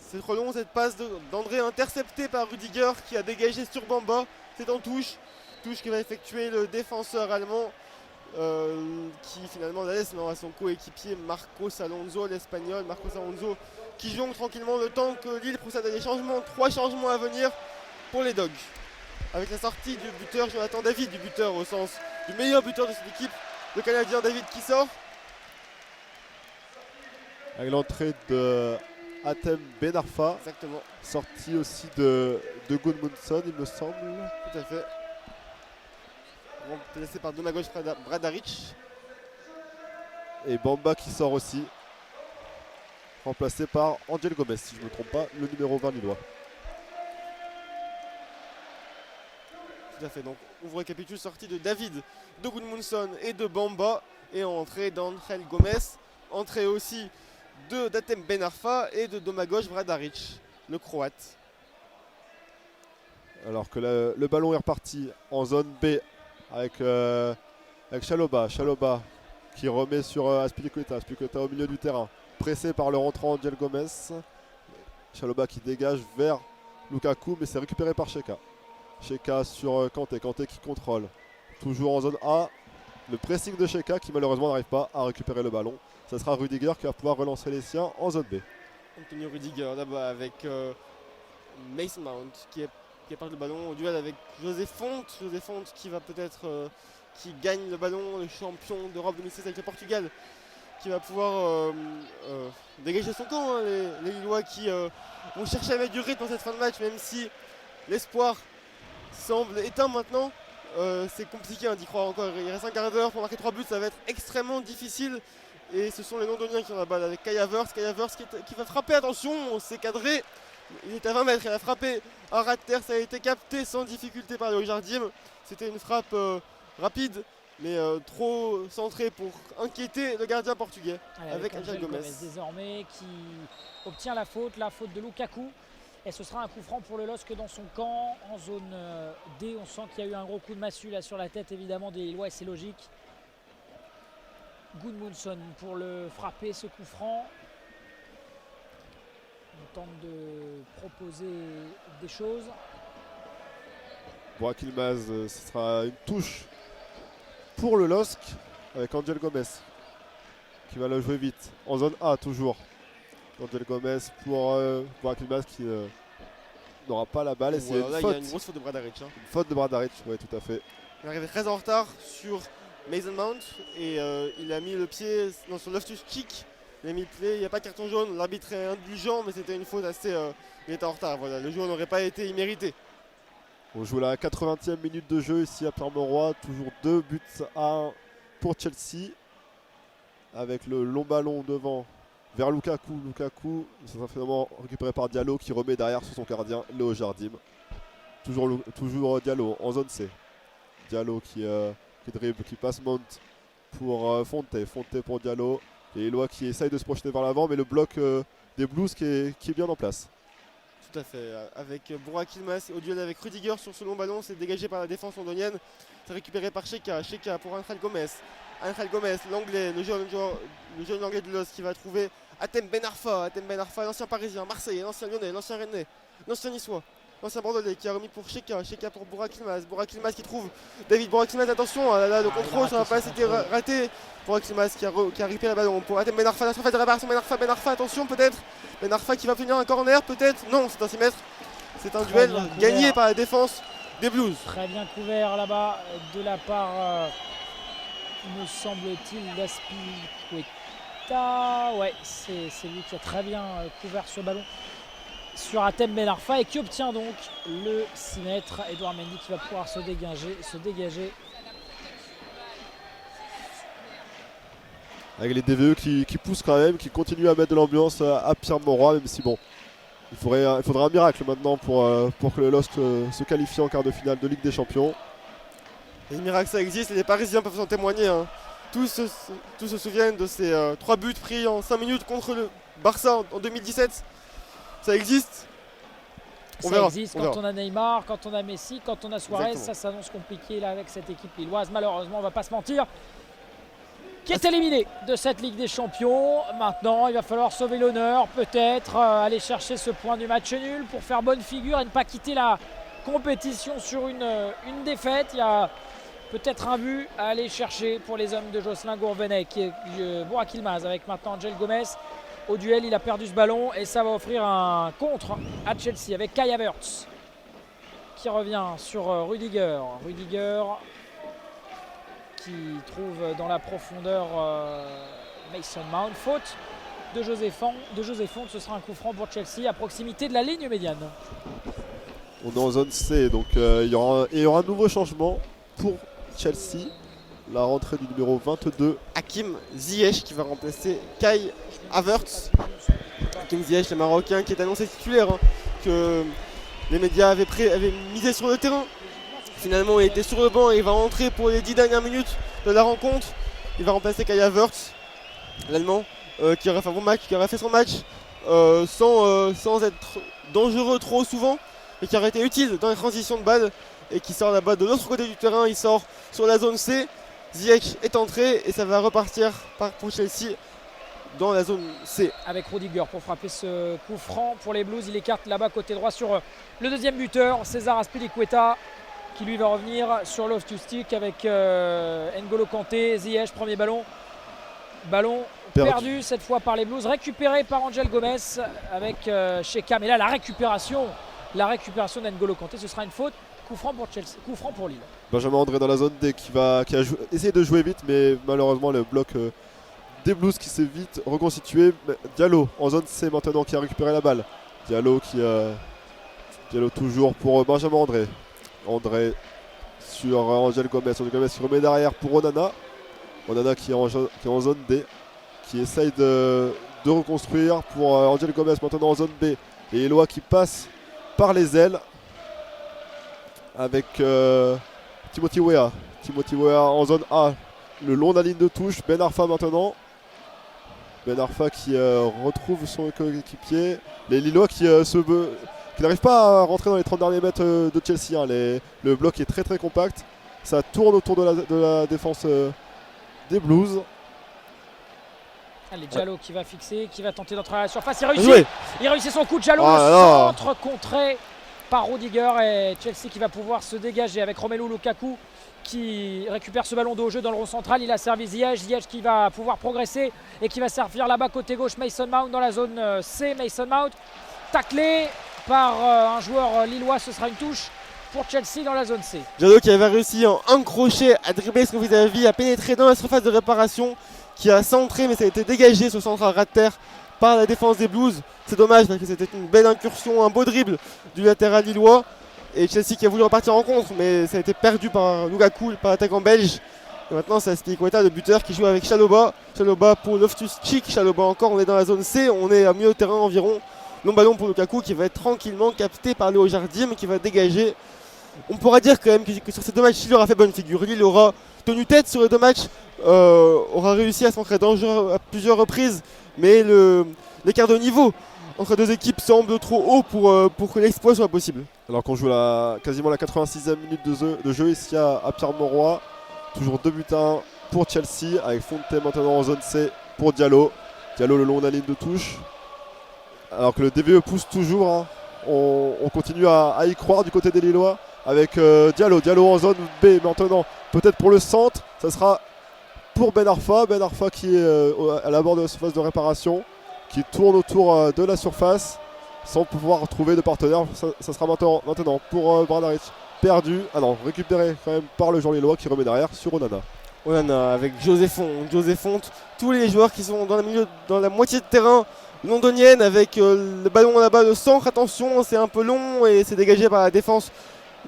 C'est trop long cette passe d'André interceptée par Rudiger qui a dégagé sur Bamba. C'est en touche. Touche que va effectuer le défenseur allemand qui finalement la laisse à son coéquipier Marcos Alonso, l'Espagnol. Marcos Alonso qui jongle tranquillement le temps que Lille procède à des changements. 3 changements à venir pour les Dogs. Avec la sortie du buteur Jonathan David, du buteur au sens du meilleur buteur de cette équipe, le Canadien David qui sort. Avec l'entrée de Hatem Ben Arfa, Exactement, sorti aussi de Gudmundsson, il me semble. tout à fait. Remplacé par Domagoj Bradaric. Et Bamba qui sort aussi. Remplacé par Angel Gomez, si je ne me trompe pas, le numéro 20 lillois. Tout à fait, donc on vous récapitule, sortie de David, de Gudmundsson et de Bamba. Et entrée d'Angel Gomez. Entrée aussi de Datem Ben Arfa et de Domagoj Bradaric, le croate. Alors que le ballon est reparti en zone B avec Chaloba. Chaloba qui remet sur Azpilicueta. Azpilicueta au milieu du terrain. Pressé par le rentrant Angel Gomez. Chaloba qui dégage vers Lukaku, mais c'est récupéré par Cheka. Cheka sur Kanté. Kanté qui contrôle. Toujours en zone A. Le pressing de Cheka qui malheureusement n'arrive pas à récupérer le ballon. Ça sera Rudiger qui va pouvoir relancer les siens en zone B. Antonio Rudiger là-bas avec Mason Mount qui apporte le ballon au duel avec José Fonte. José Fonte qui va peut-être qui gagne le ballon, le champion d'Europe 2016 avec le Portugal, qui va pouvoir dégager son camp. Hein, les Lillois qui vont chercher à mettre du rythme dans cette fin de match, même si l'espoir semble éteint maintenant. C'est compliqué d'y croire encore. Il reste un quart d'heure pour marquer 3 buts, ça va être extrêmement difficile. Et ce sont les Londoniens qui ont la balle avec Kai Havertz. Kai Havertz qui va frapper, attention, c'est cadré. Il est à 20 mètres, il a frappé à ras de terre, ça a été capté sans difficulté par Léo Jardim. C'était une frappe rapide, mais trop centrée pour inquiéter le gardien portugais. Allez, avec Angel Gomez. Désormais qui obtient la faute de Lukaku. Et ce sera un coup franc pour le LOSC dans son camp en zone D. On sent qu'il y a eu un gros coup de massue là sur la tête évidemment des Lillois et c'est logique. Gudmundsson pour le frapper ce coup franc. On tente de proposer des choses. Burak Yılmaz, ce sera une touche pour le LOSC avec Angel Gomez qui va le jouer vite. En zone A toujours. Angel Gomez pour Burak Yılmaz qui n'aura pas la balle et c'est Voilà, une là, faute. il y a une grosse faute de Bradaric. Hein. Une faute de Bradaric, oui tout à fait. Il est arrivé très en retard sur Mason Mount et il a mis le pied sur Loftus-Cheek. Il a mis le pied, il n'y a pas de carton jaune, l'arbitre est indulgent mais c'était une faute assez... il était en retard, voilà. Le jeu n'aurait pas été immérité. On joue la 80e minute de jeu ici à Pierre-Mauroy, toujours 2 buts à 1 pour Chelsea. Avec le long ballon devant vers Lukaku. Lukaku, ça sera finalement récupéré par Diallo qui remet derrière sur son gardien Léo Jardim. Toujours Diallo en zone C. Diallo qui dribble, qui passe Mount pour Fonte. Fonte pour Diallo. Et Eloi qui essaye de se projeter vers l'avant, mais le bloc des Blues qui est bien en place. Tout à fait, avec Burak Yılmaz au duel avec Rudiger sur ce long ballon, c'est dégagé par la défense londonienne. C'est récupéré par Cheka. Cheka pour Angel Gomez. Angel Gomez, l'anglais, le jeune anglais de LOSC qui va trouver Hatem Ben Arfa. Hatem Ben Arfa, l'ancien parisien, Marseillais, l'ancien lyonnais, l'ancien rennais, l'ancien niçois, l'ancien bordelais qui a remis pour Cheka. Cheka pour Burak Yılmaz. Burak Yılmaz qui trouve David. Burak Yılmaz, attention, là, le contrôle, ça va pas, c'était raté. Burak Yılmaz qui a récupéré le ballon pour Hatem Ben Arfa. La surface de réparation, Ben Arfa, attention peut-être. Ben Arfa qui va obtenir un corner, peut-être. Non, c'est un 6 mètres. C'est un duel gagné par la défense des Blues. Très bien couvert là-bas de la part, me semble-t-il, d'Azpilicueta. Ouais, c'est lui qui a très bien couvert ce ballon sur Hatem Ben Arfa et qui obtient donc le 6 mètres. Edouard Mendy qui va pouvoir se dégager. Avec les DVE qui poussent quand même, qui continuent à mettre de l'ambiance à Pierre-Mauroy, même si bon, il faudra un miracle maintenant pour que le LOSC se qualifie en quart de finale de Ligue des Champions. Les miracles ça existe et les Parisiens peuvent en témoigner. Hein. Tous se souviennent de ces 3 buts pris en 5 minutes contre le Barça en 2017. Ça existe. On Ça verra. existe on quand verra. on a Neymar, quand on a Messi, quand on a Suarez. Exactement. Ça s'annonce compliqué là avec cette équipe lilloise. Malheureusement, on va pas se mentir, qui est éliminé de cette Ligue des Champions. Maintenant, il va falloir sauver l'honneur, peut-être aller chercher ce point du match nul pour faire bonne figure et ne pas quitter la compétition sur une défaite. Il y a peut-être un but à aller chercher pour les hommes de Jocelyn Gourvenay qui est Burak Yılmaz avec maintenant Angel Gomez. Au duel, il a perdu ce ballon et ça va offrir un contre à Chelsea avec Kai Havertz qui revient sur Rudiger. Rudiger qui trouve dans la profondeur Mason Mount. Faute de José Font. Ce sera un coup franc pour Chelsea à proximité de la ligne médiane. On est en zone C, donc il y aura un nouveau changement pour Chelsea. La rentrée du numéro 22. Hakim Ziyech qui va remplacer Kai Havertz. Hakim Ziyech, le Marocain, qui est annoncé titulaire, hein, que les médias avaient misé sur le terrain. Finalement, il était sur le banc et il va rentrer pour les 10 dernières minutes de la rencontre. Il va remplacer Kai Havertz, l'Allemand, qui aurait fait un bon match, qui aurait fait son match sans être dangereux trop souvent, mais qui aurait été utile dans les transitions de balles et qui sort là-bas de l'autre côté du terrain. Il sort sur la zone C. Ziyech est entré et ça va repartir pour Chelsea dans la zone C. Avec Rudiger pour frapper ce coup franc pour les Blues. Il écarte là-bas côté droit sur le deuxième buteur, César Azpilicueta, qui lui va revenir sur Loftus-Cheek avec N'Golo Kanté. Ziyech, premier ballon. Ballon perdu cette fois par les Blues, récupéré par Angel Gomez avec Sheka. Mais là, la récupération d'N'Golo Kanté, ce sera une faute. Coup franc pour Chelsea, coup franc pour Lille. Benjamin André dans la zone D qui a essayé de jouer vite, mais malheureusement le bloc des Blues qui s'est vite reconstitué. Diallo en zone C maintenant qui a récupéré la balle. Diallo toujours pour Benjamin André. André sur Angel Gomez. Angel Gomez qui remet derrière pour Onana. Onana qui est en zone D, qui essaye de reconstruire pour Angel Gomez maintenant en zone B. Et Eloi qui passe par les ailes avec Timothy Weah. Timothy Weah en zone A, le long de la ligne de touche. Ben Arfa maintenant. Ben Arfa qui retrouve son coéquipier. Les Lillois qui n'arrivent pas à rentrer dans les 30 derniers mètres de Chelsea. Hein. Le bloc est très très compact. Ça tourne autour de la défense des Blues. Allez, Diallo qui va fixer, qui va tenter d'entrer à la surface. Il réussit son coup de Diallo. Oh le centre contré par Rudiger et Chelsea qui va pouvoir se dégager avec Romelu Lukaku qui récupère ce ballon de haut jeu dans le rond central. Il a servi Ziyech qui va pouvoir progresser et qui va servir là-bas côté gauche Mason Mount dans la zone C. Mason Mount taclé par un joueur lillois, ce sera une touche pour Chelsea dans la zone C. Diallo qui avait réussi en un crochet à dribbler son vis-à-vis, à pénétrer dans la surface de réparation, qui a centré mais ça a été dégagé ce centre à ras de terre par la défense des Blues. C'est dommage parce que c'était une belle incursion, un beau dribble du latéral lillois. Et Chelsea qui a voulu repartir en contre, mais ça a été perdu par Lukaku, par l'attaquant belge. Et maintenant c'est Azpilicueta, le buteur, qui joue avec Chalobah. Chalobah pour Loftus-Cheek. Chalobah encore, on est dans la zone C, on est à milieu de terrain environ. Long ballon pour Lukaku qui va être tranquillement capté par Léo Jardim qui va dégager. On pourra dire quand même que sur ces deux matchs, Lille aura fait bonne figure. Lille aura tenu tête sur les deux matchs, aura réussi à se montrer dangereux à plusieurs reprises, mais l'écart de niveau entre deux équipes semble trop haut pour que l'exploit soit possible. Alors qu'on joue quasiment la 86e minute de jeu ici à Pierre-Mauroy. Toujours 2 buts à 1 pour Chelsea avec Fonte maintenant en zone C pour Diallo. Diallo le long de la ligne de touche. Alors que le DVE pousse toujours. Hein. On continue à y croire du côté des Lillois avec Diallo. Diallo en zone B maintenant. Peut-être pour le centre. Ça sera pour Ben Arfa. Ben Arfa qui est à la bord de la surface de réparation. Qui tourne autour de la surface sans pouvoir trouver de partenaire. Ça sera maintenant pour Bradaric. Perdu, récupéré quand même par le joueur lillois qui remet derrière sur Onana. Onana avec José Font, tous les joueurs qui sont dans la moitié de terrain londonienne avec le ballon là-bas, le centre, attention, c'est un peu long et c'est dégagé par la défense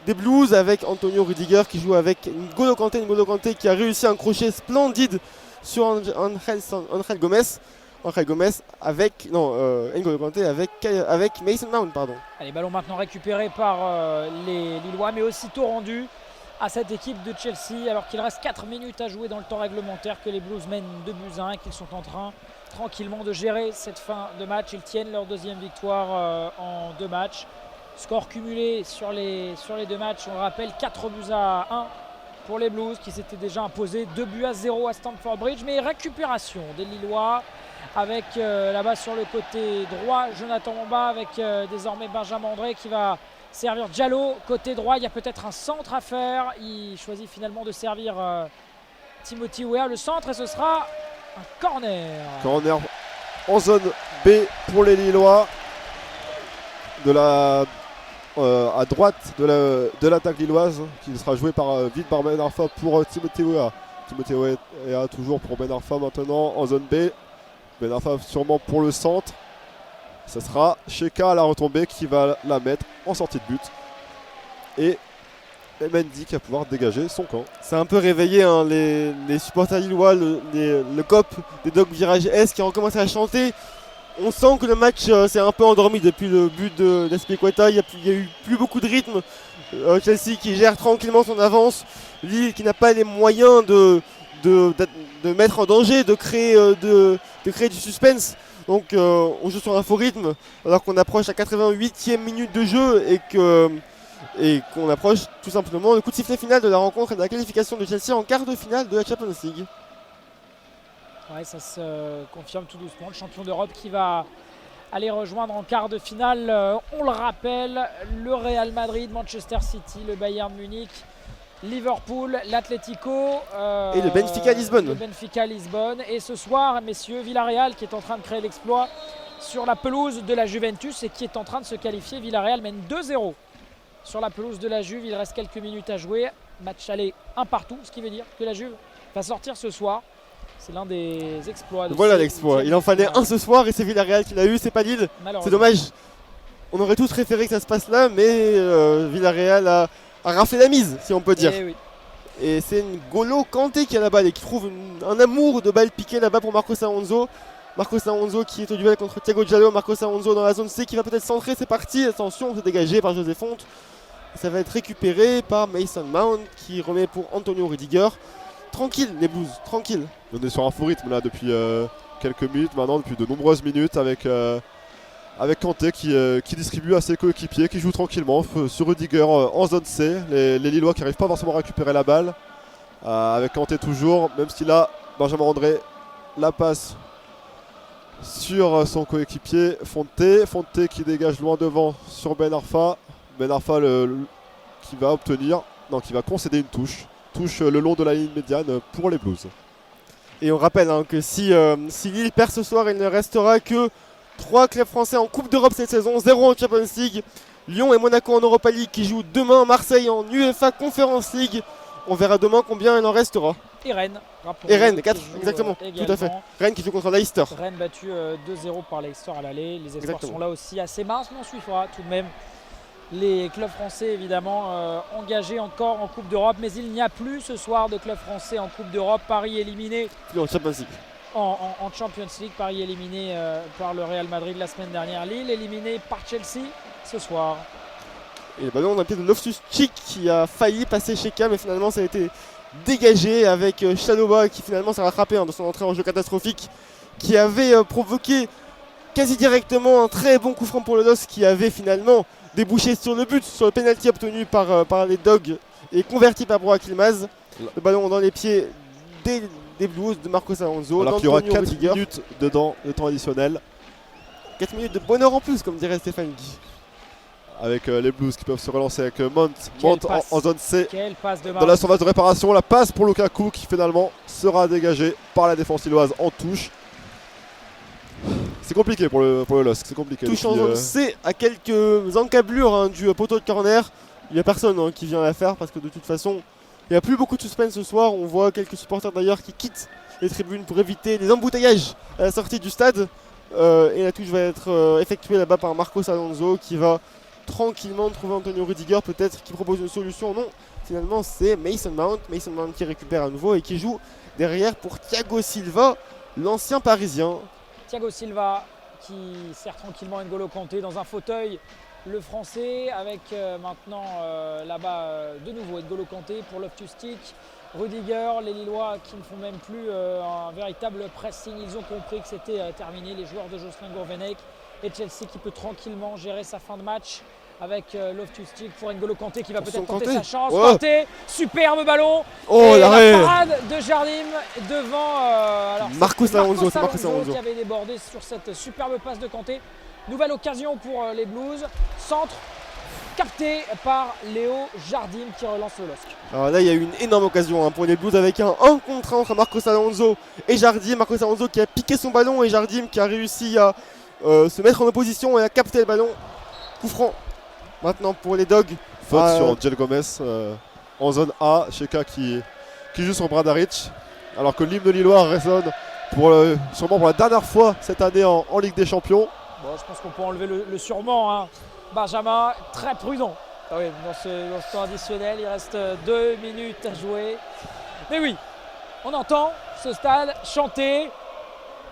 des Blues avec Antonio Rudiger qui joue avec N'Golo Kanté qui a réussi un crochet splendide sur Angel Gomez. Avec N'Golo Kanté avec Mason Mount, pardon. Allez, ballon maintenant récupéré par les Lillois, mais aussitôt rendu à cette équipe de Chelsea alors qu'il reste 4 minutes à jouer dans le temps réglementaire, que les Blues mènent 2-1, qu'ils sont en train tranquillement de gérer cette fin de match. Ils tiennent leur deuxième victoire en 2 matchs Score cumulé sur les 2 matchs, on le rappelle, 4-1 pour les Blues qui s'étaient déjà imposés 2-0 à Stamford Bridge. Mais récupération des Lillois avec là-bas sur le côté droit Jonathan Wamba avec désormais Benjamin André qui va servir Diallo. Côté droit, il y a peut-être un centre à faire. Il choisit finalement de servir Timothy Weah le centre et ce sera un corner. Corner en zone B pour les Lillois. À droite de l'attaque lilloise qui sera jouée vite par Ben Arfa pour Timothy Weah. Timothy Weah toujours pour Ben Arfa maintenant en zone B. Ben Arfa sûrement pour le centre. Ce sera Sheka à la retombée qui va la mettre en sortie de but. Et Mendy qui va pouvoir dégager son camp. C'est un peu réveillé hein, les supporters lillois, le COP des Dogs Virage S qui ont commencé à chanter. On sent que le match s'est un peu endormi depuis le but d'Azpilicueta. Il n'y a eu plus beaucoup de rythme. Chelsea qui gère tranquillement son avance. Lille qui n'a pas les moyens de mettre en danger, de créer du suspense. Donc on joue sur un faux rythme alors qu'on approche la 88e minute de jeu et qu'on approche tout simplement le coup de sifflet final de la rencontre et de la qualification de Chelsea en quart de finale de la Champions League. Ouais, ça se confirme tout doucement. Le champion d'Europe qui va aller rejoindre en quart de finale, on le rappelle, le Real Madrid, Manchester City, le Bayern Munich, Liverpool, l'Atlético et le Benfica Lisbonne. Le Benfica Lisbonne. Et ce soir, messieurs, Villarreal qui est en train de créer l'exploit sur la pelouse de la Juventus et qui est en train de se qualifier. Villarreal mène 2-0 sur la pelouse de la Juve. Il reste quelques minutes à jouer. Match aller 1 partout, ce qui veut dire que la Juve va sortir ce soir. C'est l'un des exploits. Voilà l'exploit. Il en fallait un ce soir et c'est Villarreal qui l'a eu, c'est pas Lille. C'est dommage. On aurait tous préféré que ça se passe là, mais Villarreal a raflé la mise, si on peut dire. Oui. Et c'est N'Golo Kanté qui a la balle et qui trouve un amour de balle piquée là-bas pour Marcos Alonso. Marcos Alonso qui est au duel contre Thiago Diallo. Marcos Alonso dans la zone C qui va peut-être centrer, c'est parti. Attention, c'est dégagé par José Fonte. Ça va être récupéré par Mason Mount qui remet pour Antonio Rudiger. Tranquille les Blues, tranquille. On est sur un faux rythme là depuis quelques minutes maintenant, depuis de nombreuses minutes avec Kanté qui distribue à ses coéquipiers, qui joue tranquillement sur Rudiger en zone C. Les Lillois qui n'arrivent pas forcément à récupérer la balle. Avec Kanté toujours, même si là, Benjamin André la passe sur son coéquipier Fonte. Fonte qui dégage loin devant sur Ben Arfa. Ben Arfa qui va concéder une touche le long de la ligne médiane pour les Blues. Et on rappelle que si Lille perd ce soir, il ne restera que 3 clubs français en Coupe d'Europe cette saison, 0 en Champions League. Lyon et Monaco en Europa League qui jouent demain, Marseille en UEFA Conference League. On verra demain combien il en restera. Et Rennes. Et Rennes, 4, exactement, tout à fait. Rennes qui joue contre Leicester. Rennes battu 2-0 par Leicester à l'aller. Les espoirs sont là aussi assez minces, mais on suivra tout de même les clubs français évidemment engagés encore en Coupe d'Europe, mais il n'y a plus ce soir de clubs français en Coupe d'Europe. Paris éliminé en Champions League. En Champions League, Paris éliminé par le Real Madrid la semaine dernière. Lille éliminé par Chelsea ce soir. Et le ballon, on a peut-être Loftus-Cheek qui a failli passer chez Cam, mais finalement ça a été dégagé avec Chalobah qui finalement s'est rattrapé de son entrée en jeu catastrophique, qui avait provoqué quasi directement un très bon coup franc pour le LOSC qui avait finalement débouché sur le but, sur le penalty obtenu par les Dogs et converti par Burak Yilmaz. Le ballon dans les pieds des Blues de Marcos Alonso. Alors qu'il y aura 4 minutes de temps additionnel. 4 minutes de bonheur en plus, comme dirait Stéphane Guy. Avec les Blues qui peuvent se relancer avec Mount en zone C. Dans la surface de réparation, la passe pour Lukaku qui finalement sera dégagée par la défense lilloise en touche. C'est compliqué pour le LOSC, c'est compliqué. Touche en zone C à quelques encablures du poteau de corner. Il n'y a personne qui vient la faire parce que de toute façon, il n'y a plus beaucoup de suspense ce soir. On voit quelques supporters d'ailleurs qui quittent les tribunes pour éviter les embouteillages à la sortie du stade. Et la touche va être effectuée là-bas par Marcos Alonso qui va tranquillement trouver Antonio Rudiger, peut-être qui propose une solution. Non, finalement c'est Mason Mount qui récupère à nouveau et qui joue derrière pour Thiago Silva, l'ancien parisien. Thiago Silva qui sert tranquillement N'Golo Kanté dans un fauteuil, le français, avec maintenant là-bas de nouveau N'Golo Kanté pour Loftus-Cheek, Rudiger, les Lillois qui ne font même plus un véritable pressing. Ils ont compris que c'était terminé, les joueurs de Jocelyn Gourvenec, et Chelsea qui peut tranquillement gérer sa fin de match avec Loftus-Cheek pour N'Golo Kanté qui va Attention, peut-être tenter Kanté. sa chance. Ouais. Kanté, superbe ballon. Oh, Et l'arrêt. la parade de Jardim devant alors, c'est Marcos Alonso, c'est Marcos qui Alonso. avait débordé sur cette superbe passe de Kanté. Nouvelle occasion pour les Blues. Centre capté par Léo Jardim qui relance le LOSC. Alors là, il y a eu une énorme occasion hein, pour les Blues avec un 1 contre 1 entre Marcos Alonso et Jardim. Marcos Alonso qui a piqué son ballon et Jardim qui a réussi à se mettre en opposition et à capter le ballon. Coup franc maintenant pour les Dogs. Faute sur Angel Gomez en zone A. Sheka qui joue sur Bradaric. Alors que l'hymne lillois résonne sûrement pour la dernière fois cette année en Ligue des Champions. Bon, je pense qu'on peut enlever le sûrement. Hein. Benjamin, très prudent. Ah oui, dans ce temps additionnel, il reste 2 minutes à jouer. Mais oui, on entend ce stade chanter.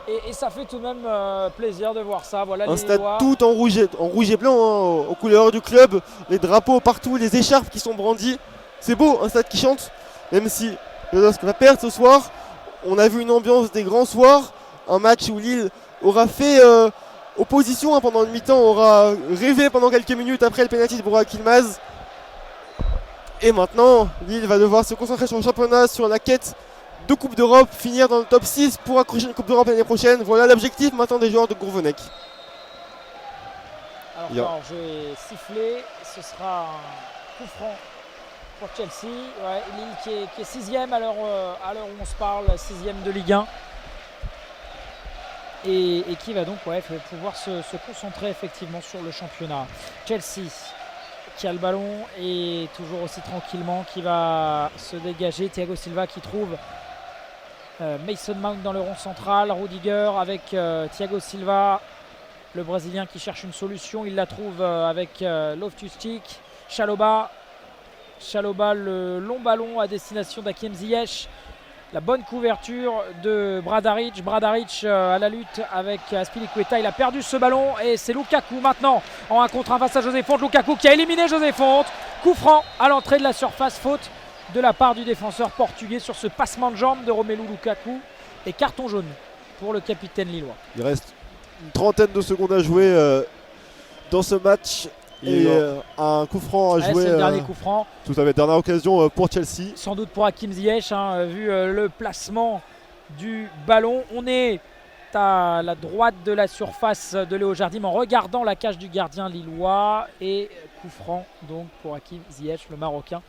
Et ça fait tout de même plaisir de voir ça. Voilà, Un les stade Lillois. tout en rouge et blanc, hein, aux couleurs du club, les drapeaux partout, les écharpes qui sont brandies. C'est beau, un stade qui chante, même si le LOSC va perdre ce soir. On a vu une ambiance des grands soirs, un match où Lille aura fait opposition hein, pendant une mi-temps, aura rêvé pendant quelques minutes après le pénalty de Burak Yilmaz. Et maintenant, Lille va devoir se concentrer sur le championnat, sur la quête de Coupe d'Europe, finir dans le top 6 pour accrocher une Coupe d'Europe l'année prochaine. Voilà l'objectif maintenant des joueurs de Gourvenec. Alors, je vais siffler. Ce sera un coup franc pour Chelsea. Ouais, Lille qui est 6ème à l'heure où on se parle, 6ème de Ligue 1. Et qui va donc pouvoir se concentrer effectivement sur le championnat. Chelsea qui a le ballon et toujours aussi tranquillement qui va se dégager. Thiago Silva qui trouve Mason Mount dans le rond central. Rudiger avec Thiago Silva, le Brésilien qui cherche une solution. Il la trouve avec Loftus-Cheek. Chalobah, le long ballon à destination d'Hakim Ziyech. La bonne couverture de Bradaric. Bradaric à la lutte avec Azpilicueta. Il a perdu ce ballon et c'est Lukaku maintenant en 1 contre 1 face à José Fonte. Lukaku qui a éliminé José Fonte. Coup franc à l'entrée de la surface. Faute de la part du défenseur portugais sur ce passement de jambe de Romelu Lukaku. Et carton jaune pour le capitaine lillois. Il reste une trentaine de secondes à jouer dans ce match. Et un coup franc à jouer. C'est le dernier coup franc. Tout à fait, dernière occasion pour Chelsea. Sans doute pour Hakim Ziyech, hein, vu le placement du ballon. On est à la droite de la surface de Léo Jardim en regardant la cage du gardien lillois. Et coup franc donc pour Hakim Ziyech, le Marocain,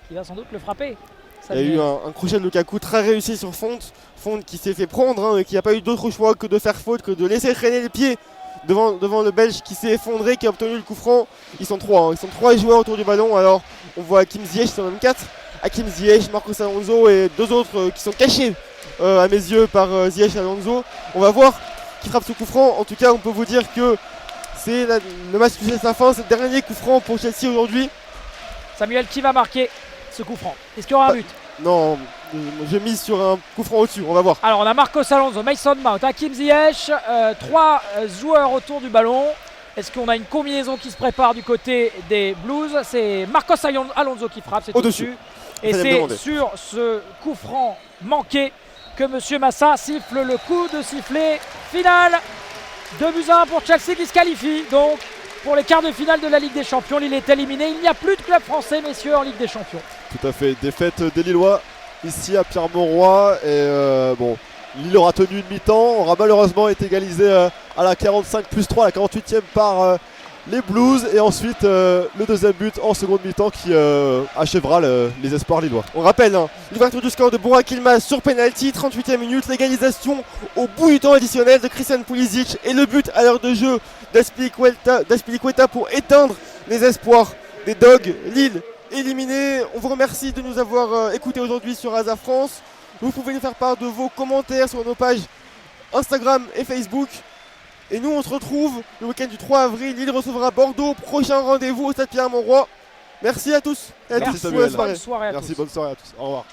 qui va sans doute le frapper. Il y a eu un crochet de Lukaku très réussi sur Fonte. Fonte qui s'est fait prendre hein, et qui n'a pas eu d'autre choix que de faire faute, que de laisser traîner les pieds devant le Belge qui s'est effondré, qui a obtenu le coup franc. Ils sont 3, hein. Ils sont 3 joueurs autour du ballon. Alors on voit Hakim Ziyech, ils sont même 4. Hakim Ziyech, Marcos Alonso et 2 autres qui sont cachés à mes yeux par Ziyech et Alonso. On va voir qui frappe ce coup franc. En tout cas, on peut vous dire que c'est le match touché à sa fin. C'est le dernier coup franc pour Chelsea aujourd'hui. Samuel, qui va marquer ce coup franc? Est-ce qu'il y aura un but? Non, je mise sur un coup franc au-dessus, on va voir. Alors on a Marcos Alonso, Mason Mount, Hakim Ziyech, 3 joueurs autour du ballon. Est-ce qu'on a une combinaison qui se prépare du côté des Blues? C'est Marcos Alonso qui frappe, c'est au-dessus. Et c'est sur ce coup franc manqué que M. Massa siffle le coup de sifflet final. 2-1 pour Chelsea qui se qualifie donc pour les quarts de finale de la Ligue des Champions. Lille est éliminé, il n'y a plus de club français messieurs en Ligue des Champions. Tout à fait, défaite des Lillois ici à Pierre-Mauroy. Et bon, Lille aura tenu une mi-temps, aura malheureusement été égalisé à la 45+3, à la 48e par les Blues. Et ensuite le deuxième but en seconde mi-temps qui achèvera les espoirs lillois. On rappelle hein, l'ouverture du score de Burak Yilmaz sur penalty, 38e minute, l'égalisation au bout du temps additionnel de Christian Pulisic et le but à l'heure de jeu d'Azpilicueta pour éteindre les espoirs des Dogs. Lille éliminé. On vous remercie de nous avoir écoutés aujourd'hui sur Asa France. Vous pouvez nous faire part de vos commentaires sur nos pages Instagram et Facebook. Et nous on se retrouve le week-end du 3 avril. Lille recevra Bordeaux. Prochain rendez-vous au Stade Pierre-Mauroy. Merci à tous et à Merci tous. Samuel. Bonne soirée à tous. Merci, bonne soirée à tous. Au revoir.